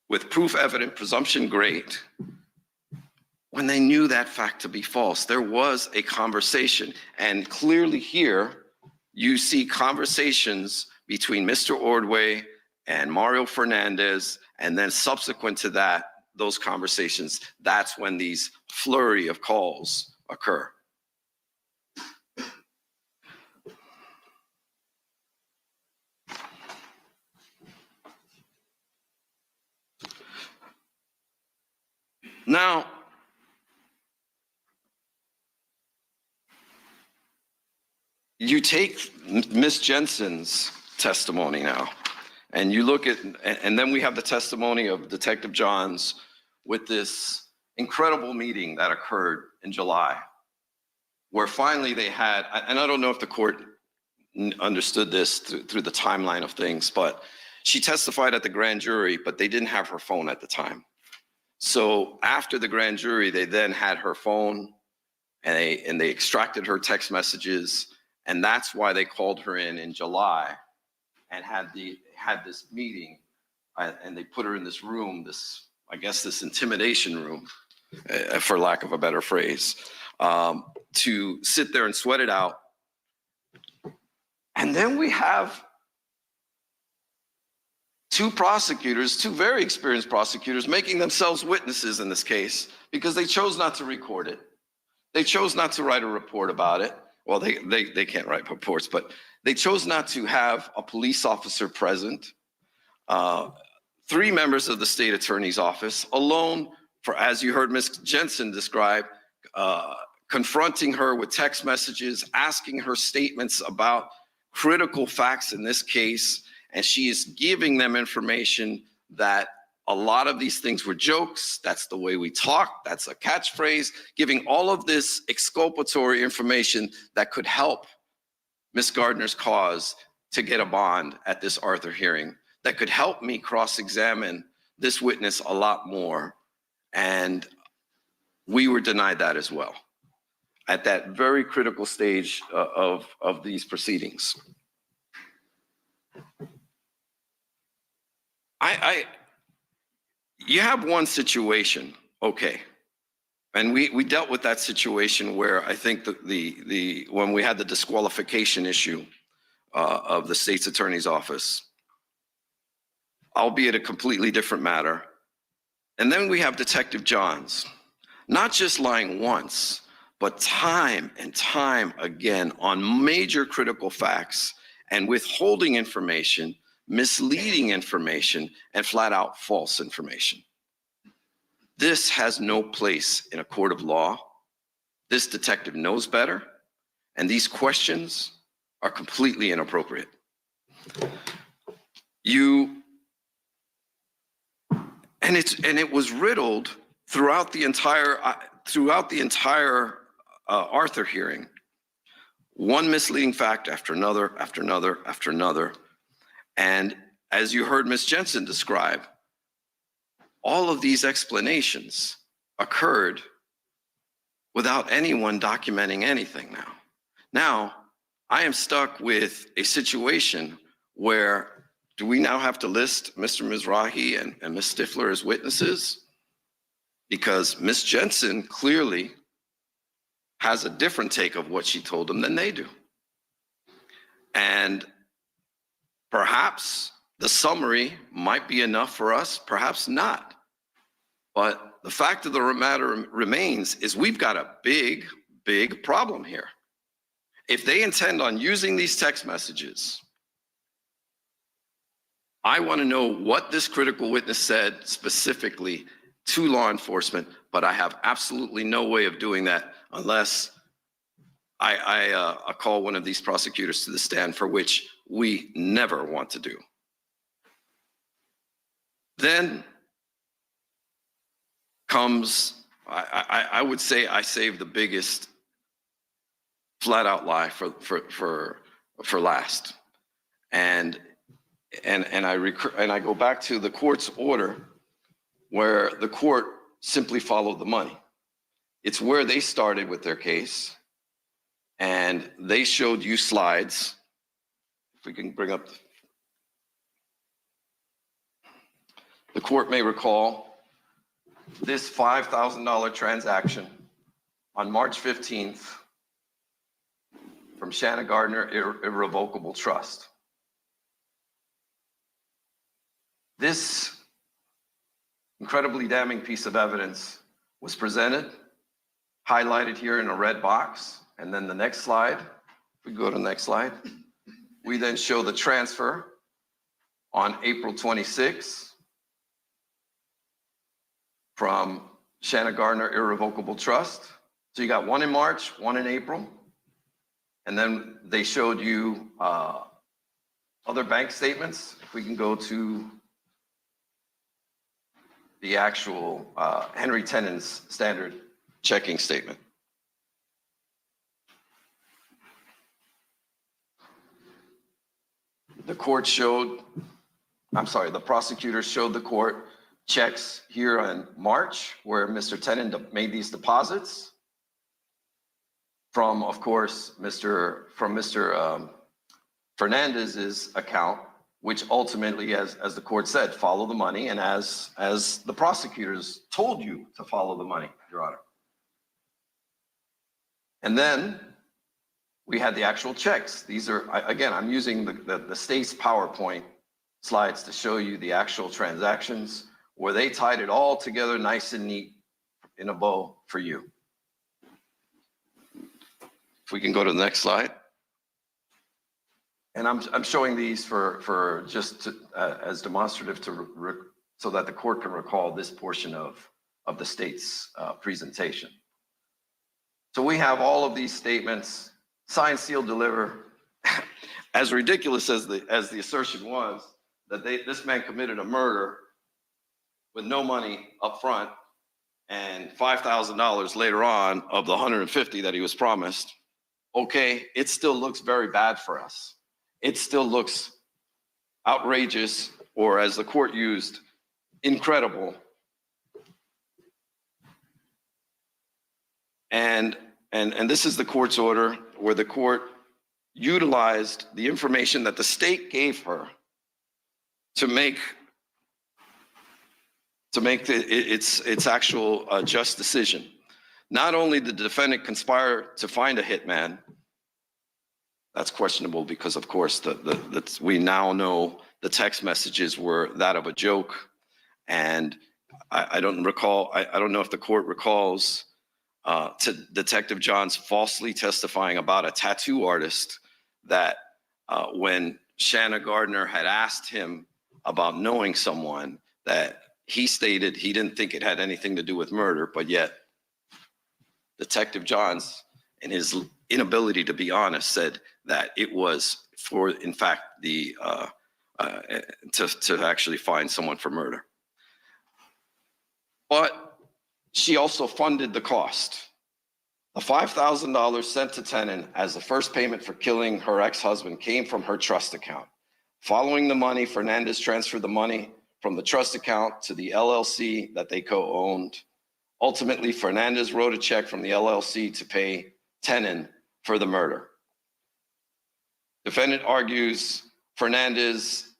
with proof evident, presumption great, when they knew that fact to be false. There was a conversation, and clearly here you see conversations between Mr. Ordway and Mario Fernandez, and then subsequent to that, those conversations, that's when these flurry of calls occur. Now, you take Ms. Jensen's testimony now, and you look at, and then we have the testimony of Detective Johns with this incredible meeting that occurred in July, where finally they had, and I don't know if the court understood this through the timeline of things, but she testified at the grand jury, but they didn't have her phone at the time. So after the grand jury, they then had her phone, and they extracted her text messages, and that's why they called her in July and had this meeting, and they put her in this room, this, I guess, this intimidation room, for lack of a better phrase, to sit there and sweat it out. And then we have two prosecutors, two very experienced prosecutors, making themselves witnesses in this case because they chose not to record it. They chose not to write a report about it. Well, they can't write reports, but they chose not to have a police officer present, 3 members of the state attorney's office alone for, as you heard Ms. Jensen describe, confronting her with text messages, asking her statements about critical facts in this case, and she is giving them information that a lot of these things were jokes. That's the way we talk. That's a catchphrase, giving all of this exculpatory information that could help Ms. Gardner's cause to get a bond at this Arthur hearing, that could help me cross-examine this witness a lot more. And we were denied that as well at that very critical stage of these proceedings. You have one situation, okay, and we dealt with that situation where I think when we had the disqualification issue of the state's attorney's office, albeit a completely different matter. And then we have Detective Johns, not just lying once, but time and time again on major critical facts and withholding information, misleading information, and flat out false information. This has no place in a court of law. This detective knows better, and these questions are completely inappropriate. And it was riddled throughout the entire Arthur hearing. One misleading fact after another, after another, after another. And as you heard Ms. Jensen describe, all of these explanations occurred without anyone documenting anything now. Now, I am stuck with a situation where do we now have to list Mr. Mizrahi and Ms. Stifler as witnesses? Because Ms. Jensen clearly has a different take of what she told them than they do. And perhaps the summary might be enough for us, perhaps not. But the fact of the matter remains is we've got a big, big problem here. If they intend on using these text messages, I want to know what this critical witness said specifically to law enforcement, but I have absolutely no way of doing that unless I call one of these prosecutors to the stand, for which we never want to do. Then comes, I would say I saved the biggest flat out lie for last. And I go back to the court's order where the court simply followed the money. It's where they started with their case, and they showed you slides. If we can bring up, the court may recall this $5,000 transaction on March 15th from Shanna Gardner Irrevocable Trust. This incredibly damning piece of evidence was presented, highlighted here in a red box. And then the next slide, if we go to the next slide, we then show the transfer on April 26 from Shanna Gardner Irrevocable Trust. So you got one in March, one in April. And then they showed you other bank statements. If we can go to the actual Henry Tenon's standard checking statement. The court showed, the prosecutor showed the court checks here in March where Mr. Tenon made these deposits from, of course, Mr. Fernandez's account, which ultimately, as the court said, follow the money, and as the prosecutors told you to follow the money, Your Honor. And then we had the actual checks. These are, again, I'm using the state's PowerPoint slides to show you the actual transactions where they tied it all together nice and neat in a bow for you. If we can go to the next slide. And I'm showing these for just to, as demonstrative so that the court can recall this portion of the state's presentation. So we have all of these statements, sign, seal, deliver. As ridiculous as the assertion was that this man committed a murder with no money up front and $5,000 later on of the $150 that he was promised. Okay, it still looks very bad for us. It still looks outrageous, or as the court used, incredible. And this is the court's order where the court utilized the information that the state gave her to make its actual just decision. Not only did the defendant conspire to find a hitman, that's questionable because, of course, we now know the text messages were that of a joke. And I don't know if the court recalls to Detective Johns falsely testifying about a tattoo artist that when Shanna Gardner had asked him about knowing someone, that he stated he didn't think it had anything to do with murder, but yet Detective Johns, in his inability to be honest, said that it was for, in fact, the to actually find someone for murder. But she also funded the cost. The $5,000 sent to Tenon as the first payment for killing her ex-husband came from her trust account. Following the money, Fernandez transferred the money from the trust account to the LLC that they co-owned. Ultimately, Fernandez wrote a check from the LLC to pay Tenon for the murder. Defendant argues Fernandez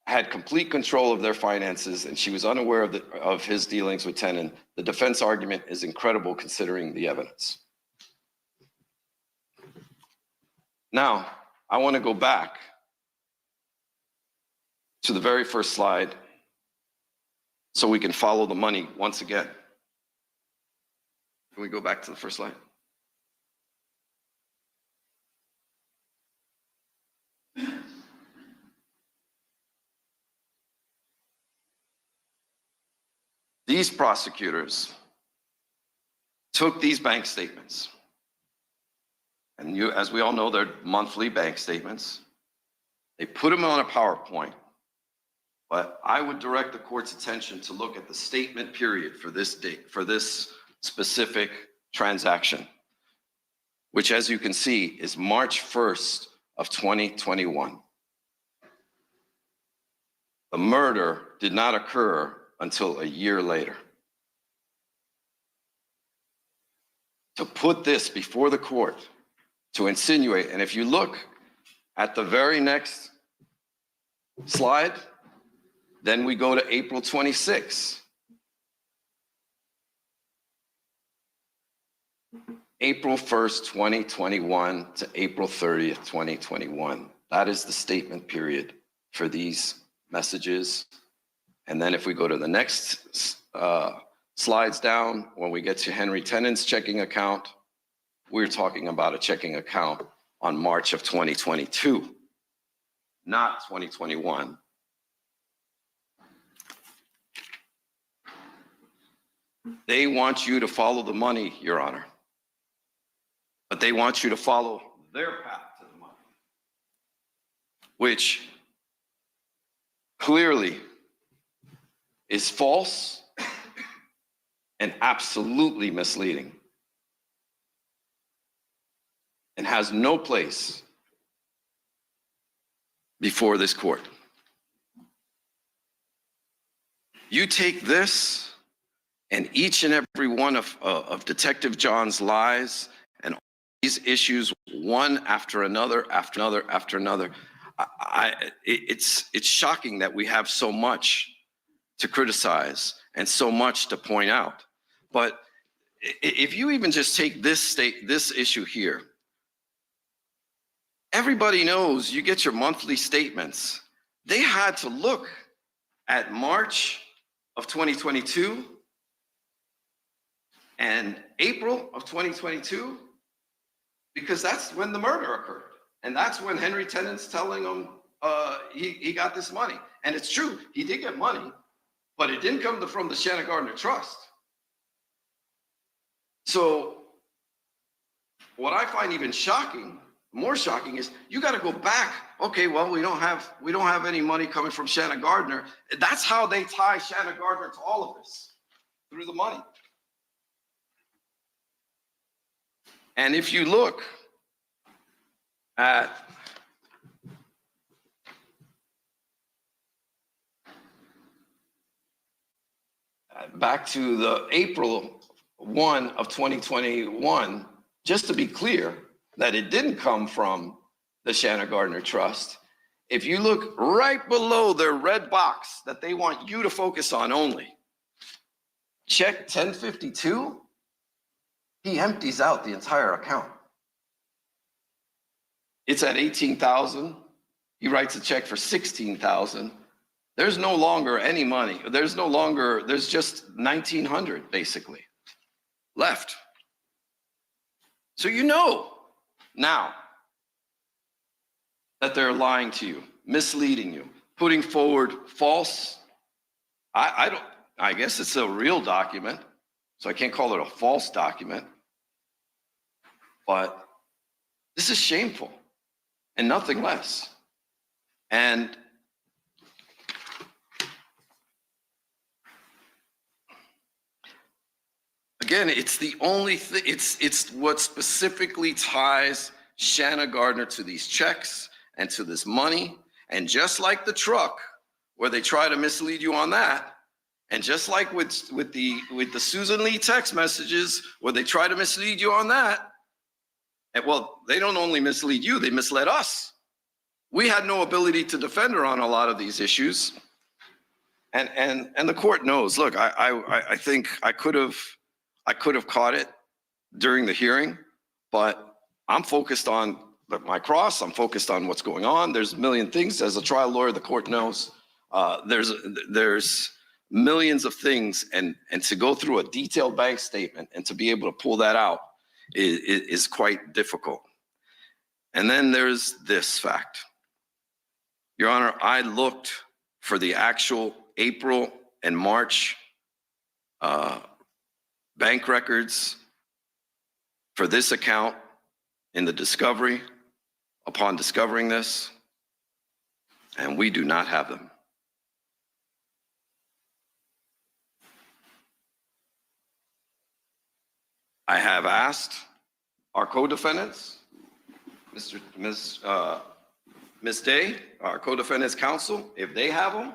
had complete control of their finances and she was unaware of his dealings with Tenon. The defense argument is incredible considering the evidence. Now, I want to go back to the very first slide so we can follow the money once again. Can we go back to the first slide? These prosecutors took these bank statements, and as we all know, they're monthly bank statements. They put them on a PowerPoint, but I would direct the court's attention to look at the statement period for this date, for this specific transaction, which, as you can see, is March 1st of 2021. The murder did not occur until a year later. To put this before the court, to insinuate, and if you look at the very next slide, then we go to April 26. April 1st, 2021 to April 30th, 2021. That is the statement period for these messages And then if we go to the next slides down, when we get to Henry Tennant's checking account, we're talking about a checking account on March of 2022, not 2021. They want you to follow the money, Your Honor, but they want you to follow their path to the money, which clearly is false and absolutely misleading and has no place before this court. You take this and each and every one of Detective John's lies and all these issues, one after another, after another, after another. It's shocking that we have so much to criticize and so much to point out. But if you even just take this issue here, everybody knows you get your monthly statements. They had to look at March of 2022 and April of 2022 because that's when the murder occurred. And that's when Henry Tennant's telling him he got this money. And it's true, he did get money, but it didn't come from the Shanna Gardner Trust. So what I find even shocking, more shocking, is you got to go back. Okay, well, we don't have any money coming from Shanna Gardner. That's how they tie Shanna Gardner to all of this, through the money. And if you look at back to the April 1 of 2021, just to be clear that it didn't come from the Shanna Gardner Trust. If you look right below their red box that they want you to focus on only, check 1052, he empties out the entire account. It's at 18,000. He writes a check for 16,000. There's no longer any money. There's just 1,900 basically left. So you know now that they're lying to you, misleading you, putting forward false. I guess it's a real document, so I can't call it a false document. But this is shameful and nothing less. And again, it's the only thing, it's what specifically ties Shanna Gardner to these checks and to this money. And just like the truck, where they try to mislead you on that, and just like with the Susan Lee text messages, where they try to mislead you on that, and well, they don't only mislead you, they misled us. We had no ability to defend her on a lot of these issues. And the court knows, look, I think I could have caught it during the hearing, but I'm focused on my cross. I'm focused on what's going on. There's a million things. As a trial lawyer, the court knows there's millions of things, and to go through a detailed bank statement and to be able to pull that out is quite difficult. And then there's this fact. Your Honor, I looked for the actual April and March bank records for this account in the discovery, upon discovering this, and we do not have them. I have asked our co-defendants, Ms. Day, our co-defendants counsel, if they have them,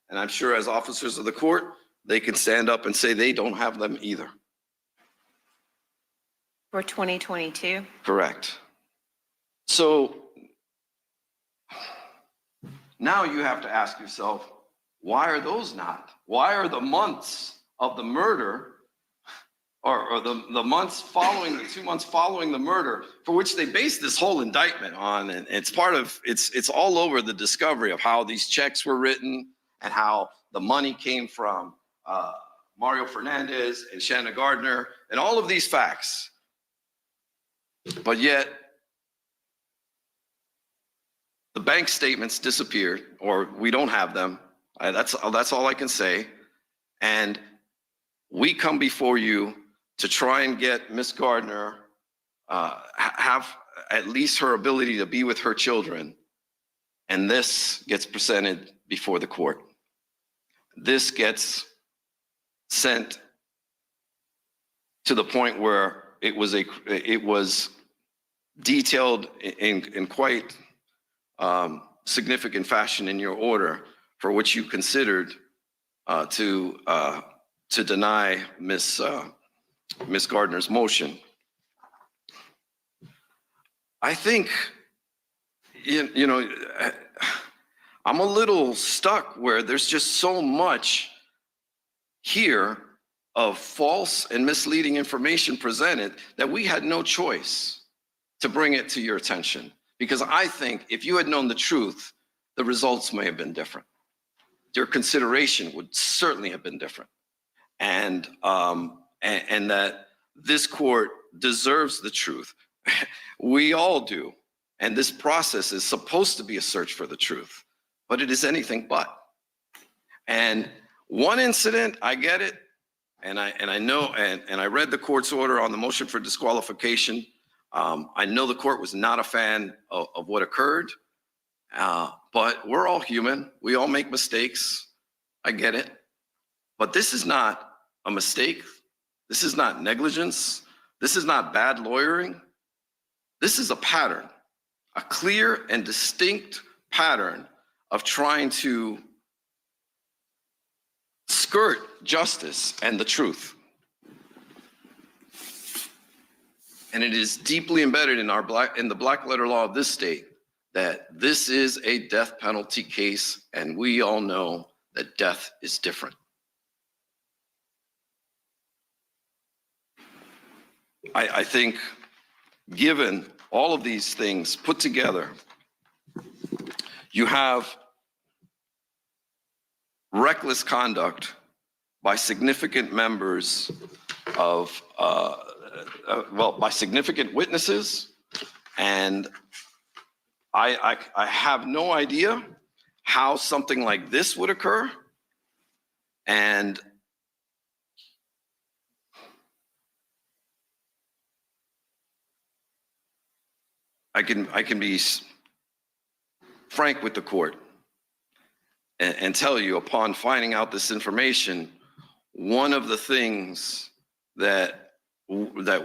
and I'm sure as officers of the court, they can stand up and say they don't have them either. For 2022? Correct. So now you have to ask yourself, why are those not? Why are the months of the murder or the months following, the 2 months following the murder, for which they based this whole indictment on, and it's part of, it's all over the discovery of how these checks were written and how the money came from Mario Fernandez and Shanna Gardner and all of these facts. But yet, the bank statements disappeared, or we don't have them. That's all I can say. And we come before you to try and get Miss Gardner, have at least her ability to be with her children. And this gets presented before the court. This gets sent to the point where it was detailed in quite significant fashion in your order for which you considered to deny Miss Gardner's motion. I think, you know, I'm a little stuck where there's just so much here of false and misleading information presented that we had no choice to bring it to your attention. Because I think if you had known the truth, the results may have been different. Your consideration would certainly have been different. And that this court deserves the truth. We all do. And this process is supposed to be a search for the truth, but it is anything but. And one incident, I get it. And I know, and I read the court's order on the motion for disqualification. I know the court was not a fan of what occurred, but we're all human. We all make mistakes. I get it. But this is not a mistake. This is not negligence. This is not bad lawyering. This is a pattern, a clear and distinct pattern of trying to skirt justice and the truth. And it is deeply embedded in the black letter law of this state that this is a death penalty case, and we all know that death is different. I think given all of these things put together, you have reckless conduct by significant members of, by significant witnesses. And I have no idea how something like this would occur. And I can be frank with the court and tell you, upon finding out this information, one of the things that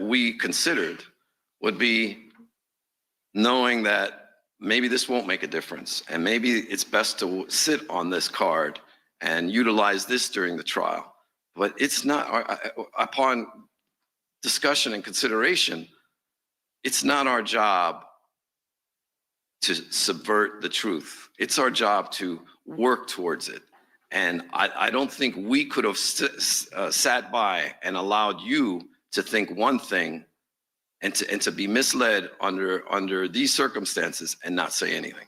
we considered would be knowing that maybe this won't make a difference, and maybe it's best to sit on this card and utilize this during the trial. But it's not, upon discussion and consideration, it's not our job to subvert the truth. It's our job to work towards it. And I don't think we could have sat by and allowed you to think one thing and to be misled under these circumstances and not say anything.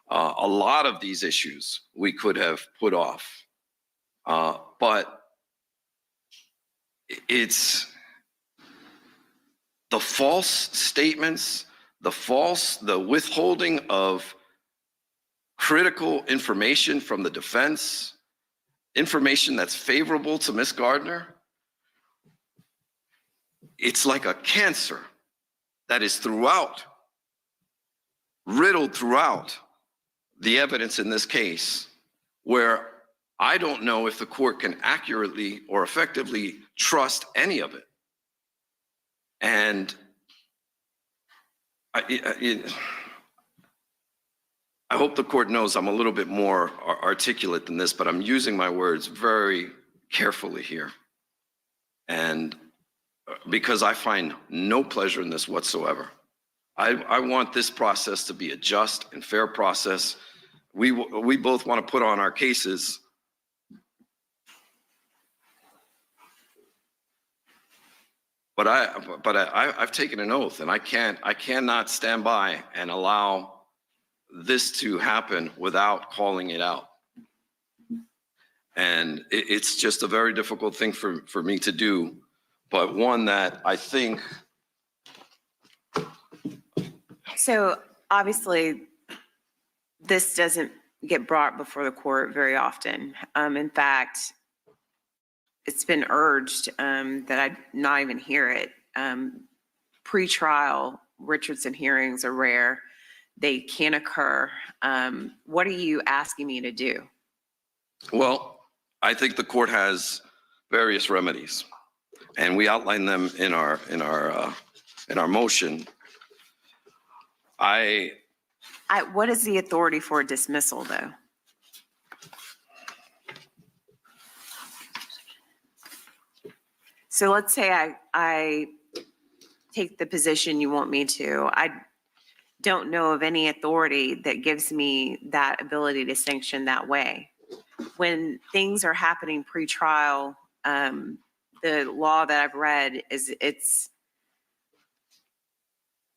A lot of these issues we could have put off, but it's the false statements, the withholding of critical information from the defense, information that's favorable to Ms. Gardner. It's like a cancer that is riddled throughout the evidence in this case, where I don't know if the court can accurately or effectively trust any of it. And I hope the court knows I'm a little bit more articulate than this, but I'm using my words very carefully here. And because I find no pleasure in this whatsoever. I want this process to be a just and fair process. We both want to put on our cases. But I've taken an oath, and I cannot stand by and allow this to happen without calling it out. And it's just a very difficult thing for me to do, but one that I think. So obviously, this doesn't get brought before the court very often. In fact, it's been urged that I not even hear it. Pre-trial Richardson hearings are rare. They can occur. What are you asking me to do? Well, I think the court has various remedies, and we outline them in our motion. What is the authority for dismissal, though? So let's say I take the position you want me to. I don't know of any authority that gives me that ability to sanction that way. When things are happening pre-trial, the law that I've read is it's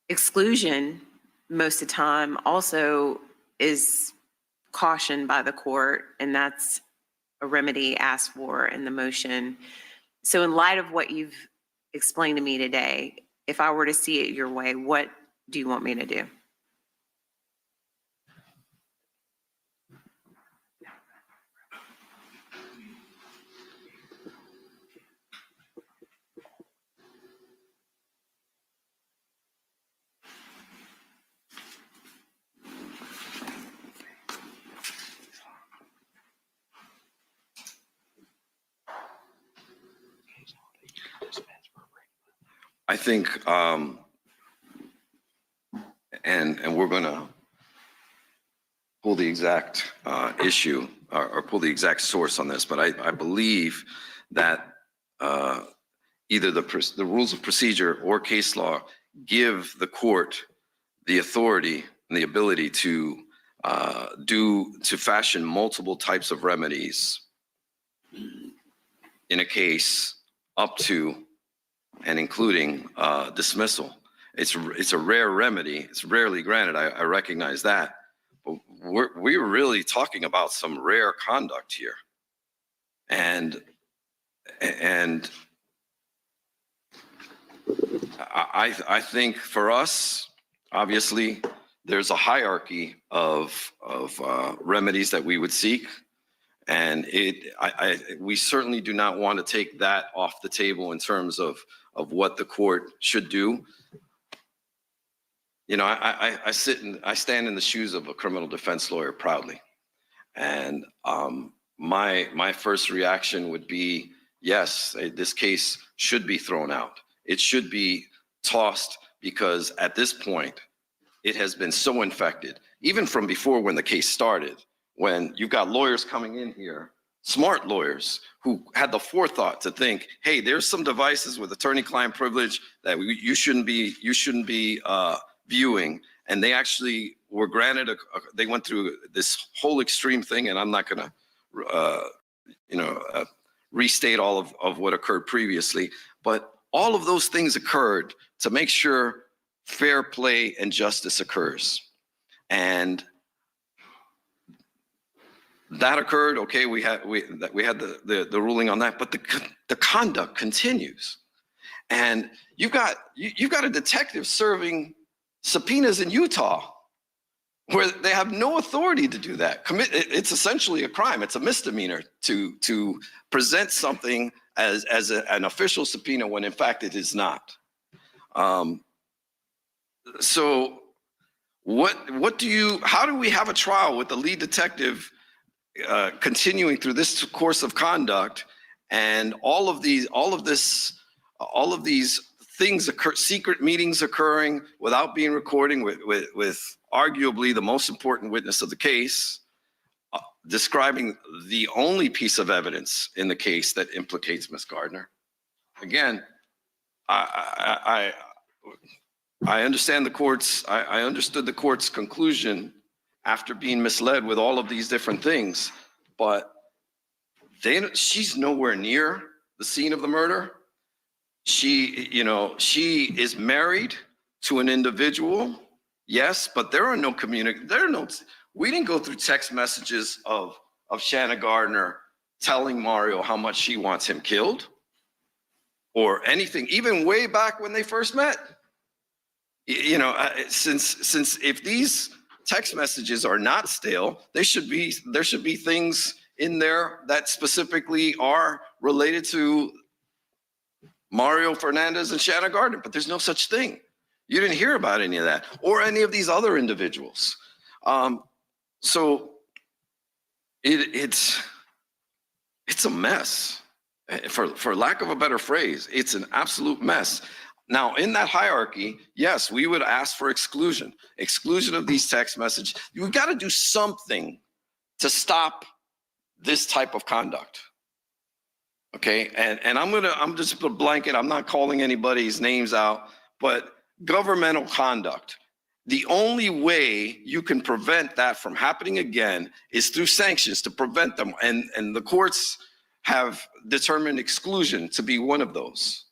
exclusion most of the time also is cautioned by the court, and that's a remedy asked for in the motion. So in light of what you've explained to me today, if I were to see it your way, what do you want me to do? I think, and we're going to pull the exact issue or pull the exact source on this, but I believe that either the rules of procedure or case law give the court the authority and the ability to fashion multiple types of remedies in a case up to and including dismissal. It's a rare remedy. It's rarely granted. I recognize that. But we're really talking about some rare conduct here. And I think for us, obviously, there's a hierarchy of remedies that we would seek. And we certainly do not want to take that off the table in terms of what the court should do. You know, I stand in the shoes of a criminal defense lawyer proudly. And my first reaction would be, yes, this case should be thrown out. It should be tossed because at this point, it has been so infected, even from before when the case started, when you've got lawyers coming in here, smart lawyers who had the forethought to think, hey, there's some devices with attorney-client privilege that you shouldn't be viewing. And they actually were granted, they went through this whole extreme thing, and I'm not gonna, restate all of what occurred previously, but all of those things occurred to make sure fair play and justice occurs. And that occurred, okay, we had the ruling on that, but the conduct continues. And you've got a detective serving subpoenas in Utah where they have no authority to do that. It's essentially a crime. It's a misdemeanor to present something as an official subpoena when in fact it is not. So how do we have a trial with the lead detective continuing through this course of conduct and all of these things occur, secret meetings occurring without being recorded with arguably the most important witness of the case, describing the only piece of evidence in the case that implicates Ms. Gardner? Again, I understand I understood the court's conclusion after being misled with all of these different things, but she's nowhere near the scene of the murder. She is married to an individual, yes, but we didn't go through text messages of Shanna Gardner telling Mario how much she wants him killed or anything, even way back when they first met. You know, since if these text messages are not stale, there should be things in there that specifically are related to Mario Fernandez and Shanna Gardner, but there's no such thing. You didn't hear about any of that or any of these other individuals. So it's a mess. For lack of a better phrase, it's an absolute mess. Now, in that hierarchy, yes, we would ask for exclusion of these text messages. You've got to do something to stop this type of conduct. Okay, and I'm just a blanket. I'm not calling anybody's names out, but governmental conduct. The only way you can prevent that from happening again is through sanctions to prevent them. And the courts have determined exclusion to be one of those,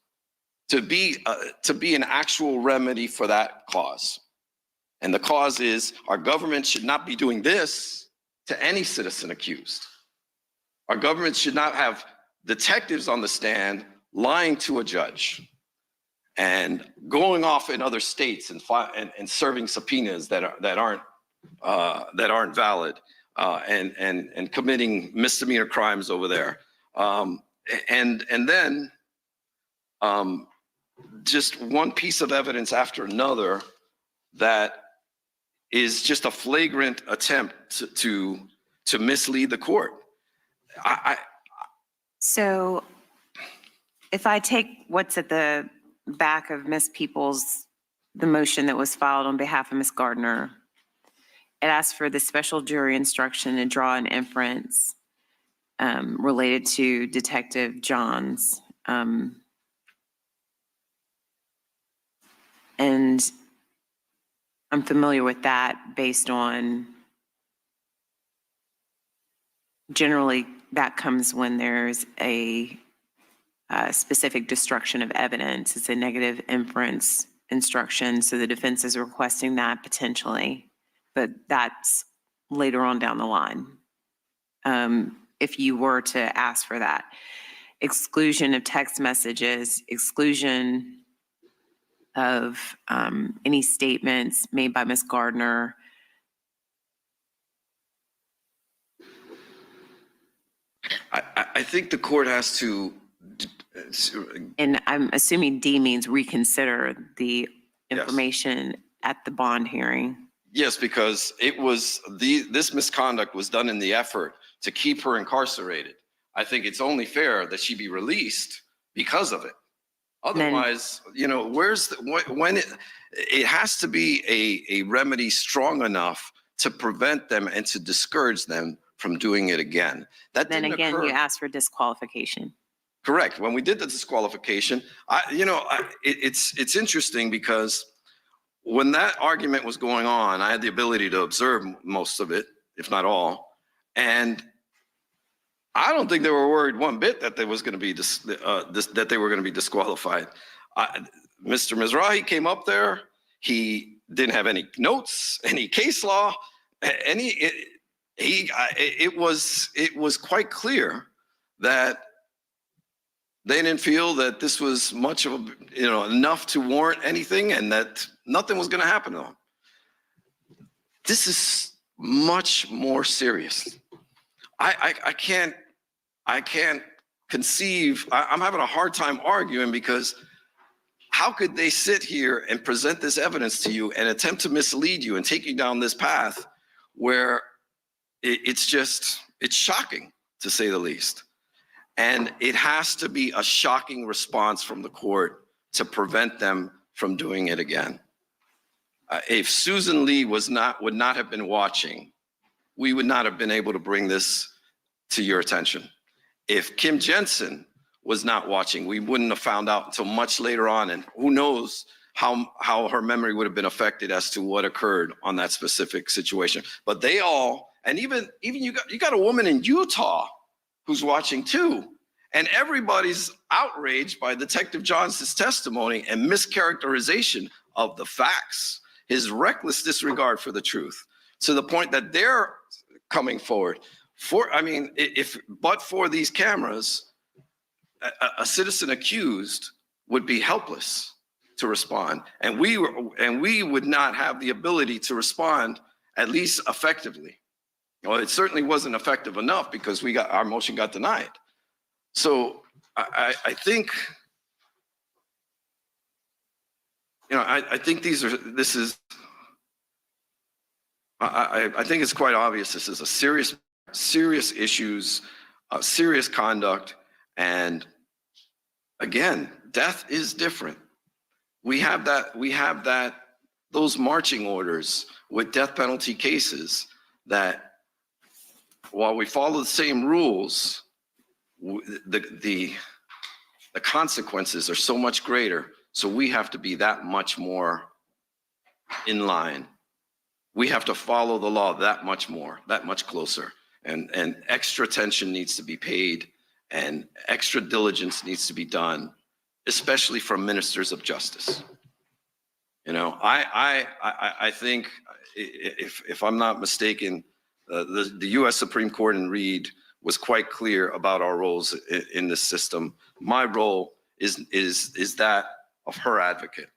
to be an actual remedy for that cause. And the cause is our government should not be doing this to any citizen accused. Our government should not have detectives on the stand lying to a judge and going off in other states and serving subpoenas that aren't valid and committing misdemeanor crimes over there. And then just one piece of evidence after another that is just a flagrant attempt to mislead the court. So if I take what's at the back of Ms. Peoples, the motion that was filed on behalf of Ms. Gardner, it asks for the special jury instruction to draw an inference related to Detective Johns. And I'm familiar with that based on, generally that comes when there's a specific destruction of evidence. It's a negative inference instruction. So the defense is requesting that potentially, but that's later on down the line. If you were to ask for that. Exclusion of text messages, exclusion of any statements made by Ms. Gardner. I think the court has to. And I'm assuming D means reconsider the information at the bond hearing. Yes, because this misconduct was done in the effort to keep her incarcerated. I think it's only fair that she be released because of it. Otherwise, you know, when it has to be a remedy strong enough to prevent them and to discourage them from doing it again. That Then didn't again, occur. you ask for disqualification. Correct. When we did the disqualification, it's interesting because when that argument was going on, I had the ability to observe most of it, if not all, and I don't think they were worried one bit that they was going to be that they were going to be disqualified. Mr. Mizrahi came up there. He didn't have any notes, any case law, it was quite clear that they didn't feel that this was much of enough to warrant anything, and that nothing was going to happen to them. This is much more serious. I can't conceive. I'm having a hard time arguing, because how could they sit here and present this evidence to you and attempt to mislead you and take you down this path where it's shocking, to say the least. And it has to be a shocking response from the court to prevent them from doing it again. If Susan Lee would not have been watching, we would not have been able to bring this to your attention. If Kim Jensen was not watching, we wouldn't have found out until much later on, and who knows how her memory would have been affected as to what occurred on that specific situation. But they all, and even you got a woman in Utah who's watching too, and everybody's outraged by Detective Johnson's testimony and mischaracterization of the facts, his reckless disregard for the truth, to the point that they're coming forward But for these cameras, a citizen accused would be helpless to respond. And we would not have the ability to respond at least effectively. Well, it certainly wasn't effective enough because our motion got denied. So I think, I think I think it's quite obvious this is a serious issues, serious conduct. And again, death is different. We have those marching orders with death penalty cases that while we follow the same rules, the consequences are so much greater. So we have to be that much more in line. We have to follow the law that much more, that much closer. And extra attention needs to be paid and extra diligence needs to be done, especially from ministers of justice. I think if I'm not mistaken, the U.S. Supreme Court in Reed was quite clear about our roles in this system. My role is that of her advocate,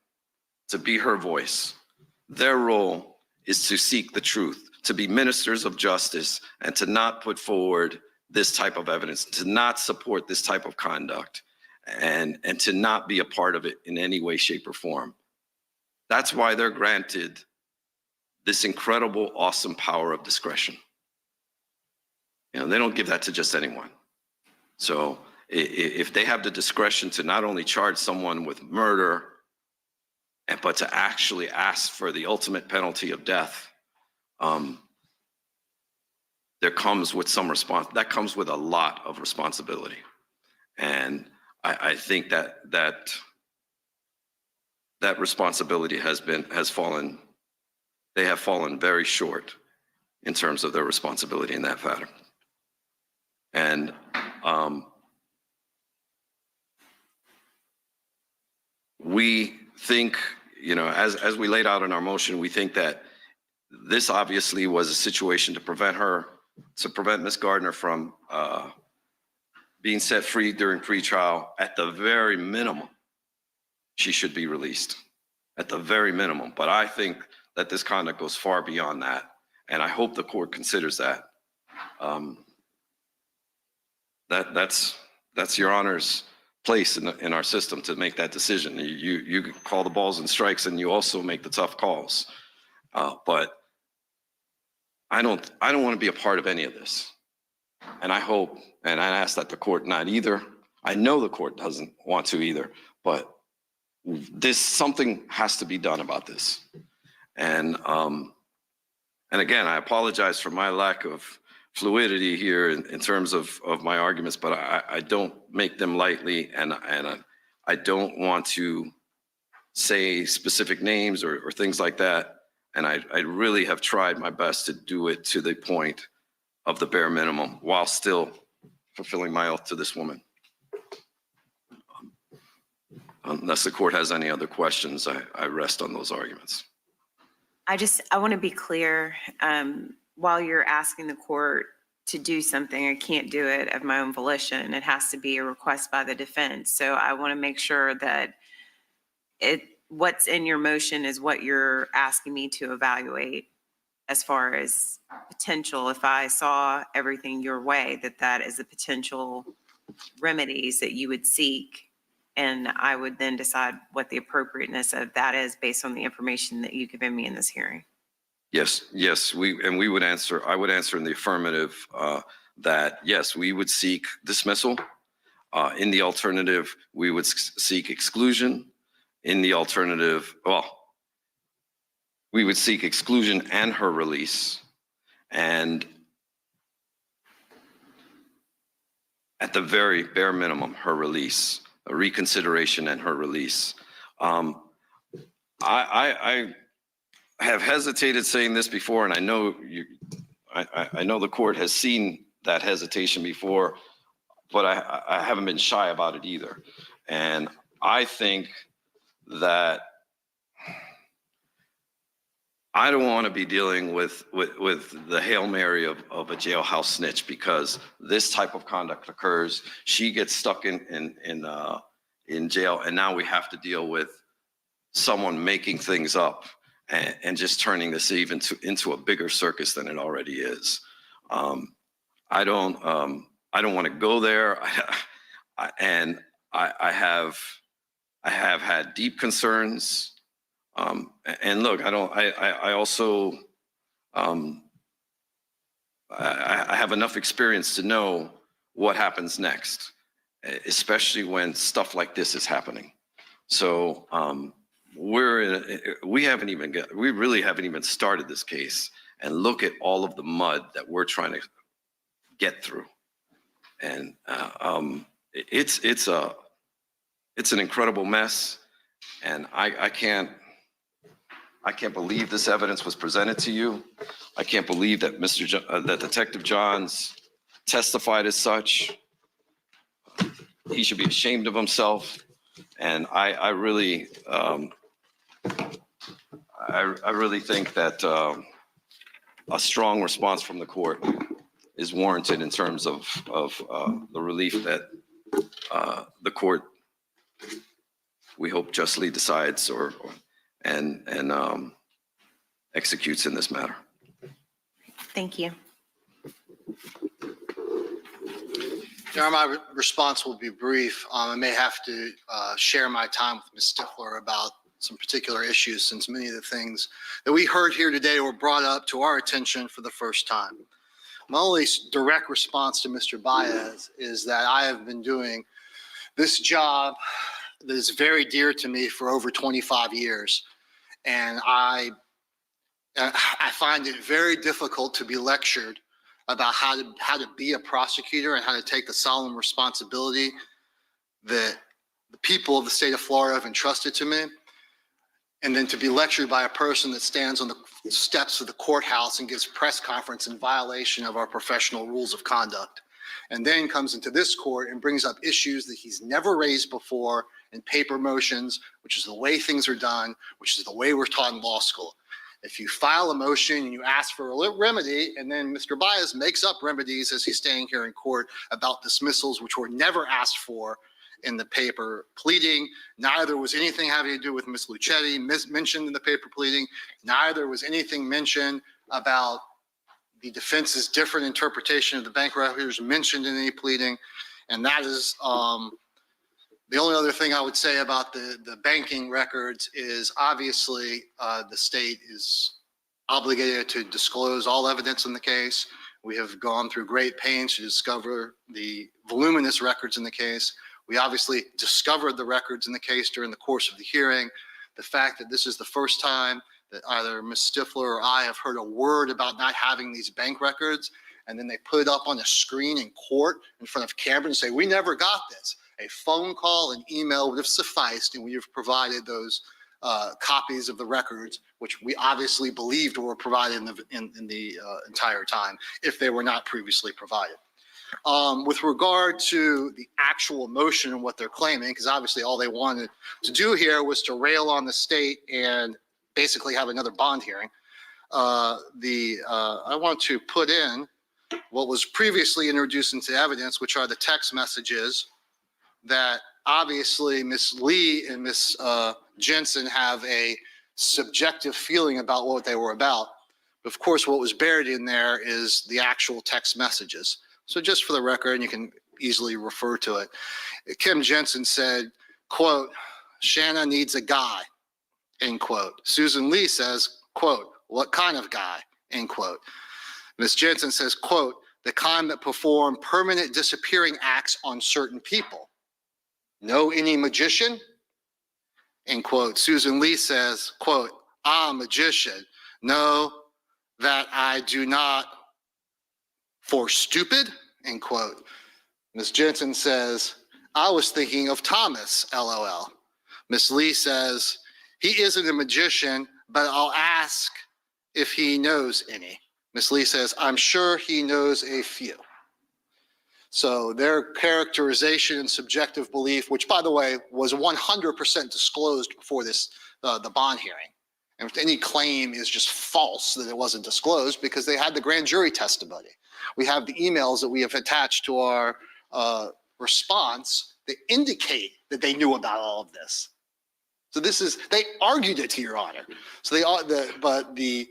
to be her voice. Their role is to seek the truth, to be ministers of justice, and to not put forward this type of evidence, to not support this type of conduct, and to not be a part of it in any way, shape, or form. That's why they're granted this incredible, awesome power of discretion. They don't give that to just anyone. So if they have the discretion to not only charge someone with murder, but to actually ask for the ultimate penalty of death, there comes with some response. That comes with a lot of responsibility. And I think that responsibility has fallen. They have fallen very short in terms of their responsibility in that matter. And we think, as we laid out in our motion, we think that this obviously was a situation to prevent Ms. Gardner from being set free during pretrial. At the very minimum, she should be released, at the very minimum. But I think that this conduct goes far beyond that, and I hope the court considers that. That's your Honor's place in our system to make that decision. You call the balls and strikes, and you also make the tough calls. But I don't want to be a part of any of this. And I hope, and I ask that the court not either. I know the court doesn't want to either, but something has to be done about this. And again, I apologize for my lack of fluidity here in terms of my arguments, but I don't make them lightly, and I don't want to say specific names or things like that. And I really have tried my best to do it to the point of the bare minimum while still fulfilling my oath to this woman. Unless the court has any other questions, I rest on those arguments. I want to be clear. While you're asking the court to do something, I can't do it of my own volition. It has to be a request by the defense. So I want to make sure that what's in your motion is what you're asking me to evaluate as far as potential. If I saw everything your way, that is the potential remedies that you would seek. And I would then decide what the appropriateness of that is based on the information that you've given me in this hearing. Yes, I would answer in the affirmative that yes, we would seek dismissal. In the alternative, we would seek exclusion. In the alternative, we would seek exclusion and her release. And at the very bare minimum, her release, a reconsideration and her release. I have hesitated saying this before, and I know I know the court has seen that hesitation before, but I haven't been shy about it either. And I think that I don't want to be dealing with the Hail Mary of a jailhouse snitch, because this type of conduct occurs. She gets stuck in jail, and now we have to deal with someone making things up and just turning this even into a bigger circus than it already is. I don't want to go there. And I have had deep concerns. And look, I also I have enough experience to know what happens next, especially when stuff like this is happening. So we really haven't even started this case, and look at all of the mud that we're trying to get through. And it's an incredible mess, and I can't believe this evidence was presented to you. I can't believe that that Detective Johns testified as such. He should be ashamed of himself. And I really think that a strong response from the court is warranted in terms of the relief that the court, we hope, justly decides and executes in this matter. Thank you. Your Honor, my response will be brief. I may have to share my time with Ms. Stifler about some particular issues, since many of the things that we heard here today were brought up to our attention for the first time. My only direct response to Mr. Baez is that I have been doing this job that is very dear to me for over 25 years. And I find it very difficult to be lectured about how to be a prosecutor and how to take the solemn responsibility that the people of the state of Florida have entrusted to me, and then to be lectured by a person that stands on the steps of the courthouse and gives press conference in violation of our professional rules of conduct, and then comes into this court and brings up issues that he's never raised before in paper motions, which is the way things are done, which is the way we're taught in law school. If you file a motion and you ask for a remedy, and then Mr. Baez makes up remedies as he's staying here in court about dismissals, which were never asked for in the paper pleading. Neither was anything having to do with Ms. Luchetti mentioned in the paper pleading. Neither was anything mentioned about the defense's different interpretation of the bank records mentioned in any pleading. And that is the only other thing I would say about the banking records is obviously the state is obligated to disclose all evidence in the case. We have gone through great pains to discover the voluminous records in the case. We obviously discovered the records in the case during the course of the hearing. The fact that this is the first time that either Ms. Stifler or I have heard a word about not having these bank records, and then they put it up on a screen in court in front of camera and say, we never got this. A phone call and email would have sufficed, and we have provided those copies of the records, which we obviously believed were provided in the entire time, if they were not previously provided. With regard to the actual motion and what they're claiming, because obviously all they wanted to do here was to rail on the state and basically have another bond hearing. I want to put in what was previously introduced into evidence, which are the text messages that obviously Ms. Lee and Ms. Jensen have a subjective feeling about what they were about. Of course, what was buried in there is the actual text messages. So just for the record, and you can easily refer to it, Kim Jensen said, quote, Shanna needs a guy, end quote. Susan Lee says, quote, what kind of guy, end quote. Ms. Jensen says, quote, the kind that perform permanent disappearing acts on certain people. Know any magician? End quote. Susan Lee says, quote, I'm a magician. No, that I do not. For stupid, end quote. Ms. Jensen says, I was thinking of Thomas, LOL. Ms. Lee says, he isn't a magician, but I'll ask if he knows any. Ms. Lee says, I'm sure he knows a few. So their characterization and subjective belief, which by the way was 100% disclosed before this, the bond hearing, And if any claim is just false, that it wasn't disclosed because they had the grand jury testimony. We have the emails that we have attached to our response that indicate that they knew about all of this. So they argued it to your honor. So but the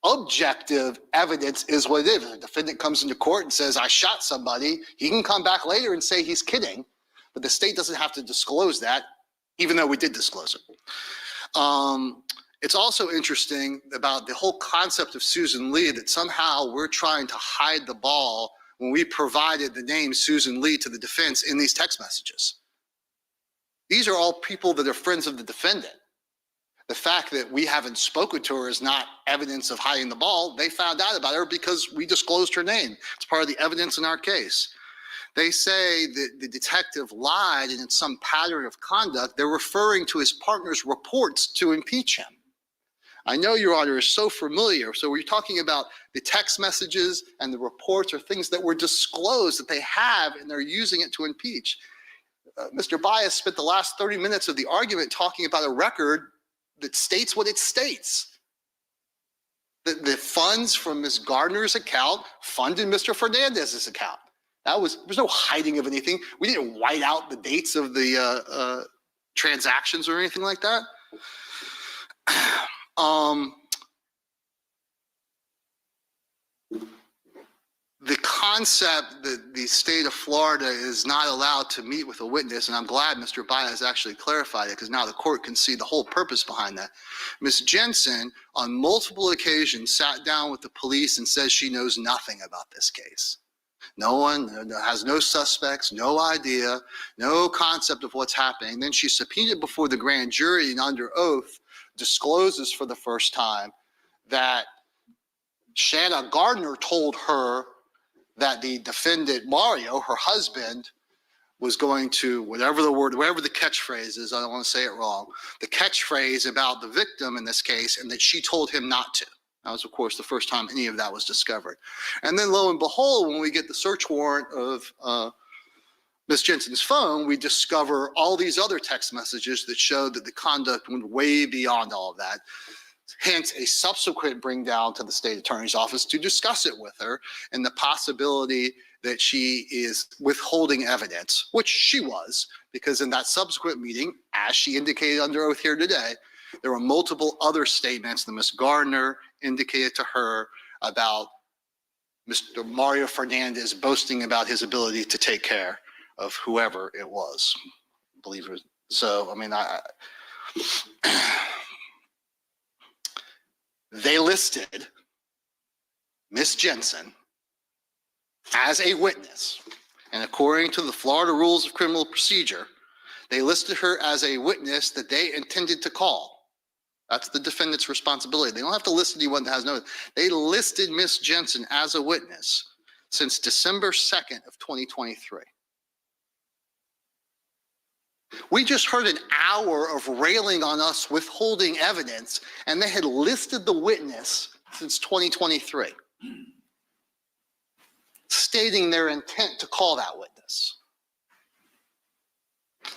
objective evidence is what it is. If a defendant comes into court and says, I shot somebody, he can come back later and say he's kidding, but the state doesn't have to disclose that, even though we did disclose it. It's also interesting about the whole concept of Susan Lee, that somehow we're trying to hide the ball when we provided the name Susan Lee to the defense in these text messages. These are all people that are friends of the defendant. The fact that we haven't spoken to her is not evidence of hiding the ball. They found out about her because we disclosed her name. It's part of the evidence in our case. They say that the detective lied and it's some pattern of conduct. They're referring to his partner's reports to impeach him. I know Your Honor is so familiar. So we're talking about the text messages and the reports are things that were disclosed that they have and they're using it to impeach. Mr. Bias spent the last 30 minutes of the argument talking about a record that states what it states. The funds from Ms. Gardner's account funded Mr. Fernandez's account. There's no hiding of anything. We didn't white out the dates of the transactions or anything like that. The concept that the state of Florida is not allowed to meet with a witness, and I'm glad Mr. Bias actually clarified it because now the court can see the whole purpose behind that. Ms. Jensen on multiple occasions sat down with the police and says she knows nothing about this case. No one has no suspects, no idea, no concept of what's happening. Then she's subpoenaed before the grand jury and under oath discloses for the first time that Shanna Gardner told her that the defendant, Mario, her husband, was going to, whatever the catchphrase is, I don't want to say it wrong, the catchphrase about the victim in this case, and that she told him not to. That was, of course, the first time any of that was discovered. And then lo and behold, when we get the search warrant of Ms. Jensen's phone, we discover all these other text messages that showed that the conduct went way beyond all of that. Hence, a subsequent bring down to the state attorney's office to discuss it with her and the possibility that she is withholding evidence, which she was, because in that subsequent meeting, as she indicated under oath here today, there were multiple other statements that Ms. Gardner indicated to her about Mr. Mario Fernandez boasting about his ability to take care of whoever it was. I believe it was. So, I mean, they listed Ms. Jensen as a witness. And according to the Florida Rules of Criminal Procedure, they listed her as a witness that they intended to call. That's the defendant's responsibility. They don't have to list anyone that has no. They listed Ms. Jensen as a witness since December 2nd of 2023. We just heard an hour of railing on us withholding evidence, and they had listed the witness since 2023, stating their intent to call that witness.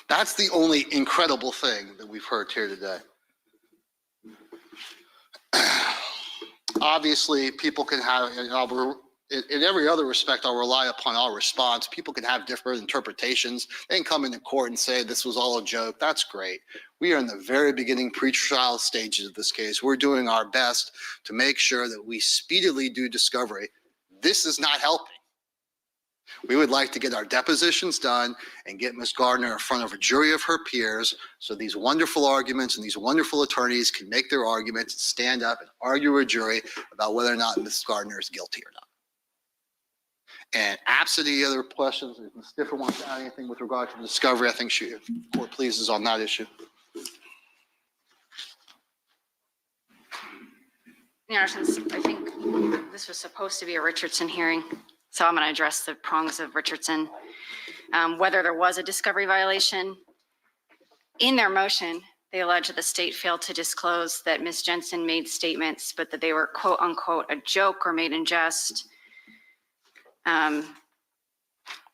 That's the only incredible thing that we've heard here today. Obviously, people can have, in every other respect, I'll rely upon our response. People can have different interpretations. They can come into court and say this was all a joke. That's great. We are in the very beginning pre-trial stages of this case. We're doing our best to make sure that we speedily do discovery. This is not helping. We would like to get our depositions done and get Ms. Gardner in front of a jury of her peers so these wonderful arguments and these wonderful attorneys can make their arguments and stand up and argue with a jury about whether or not Ms. Gardner is guilty or not. And absent any other questions, if Ms. Stiffer wants to add anything with regard to the discovery, I think if the court pleases on that issue. Yeah, since I think this was supposed to be a Richardson hearing, so I'm going to address the prongs of Richardson. Whether there was a discovery violation. In their motion, they allege that the state failed to disclose that Ms. Jensen made statements, but that they were quote unquote a joke or made in jest,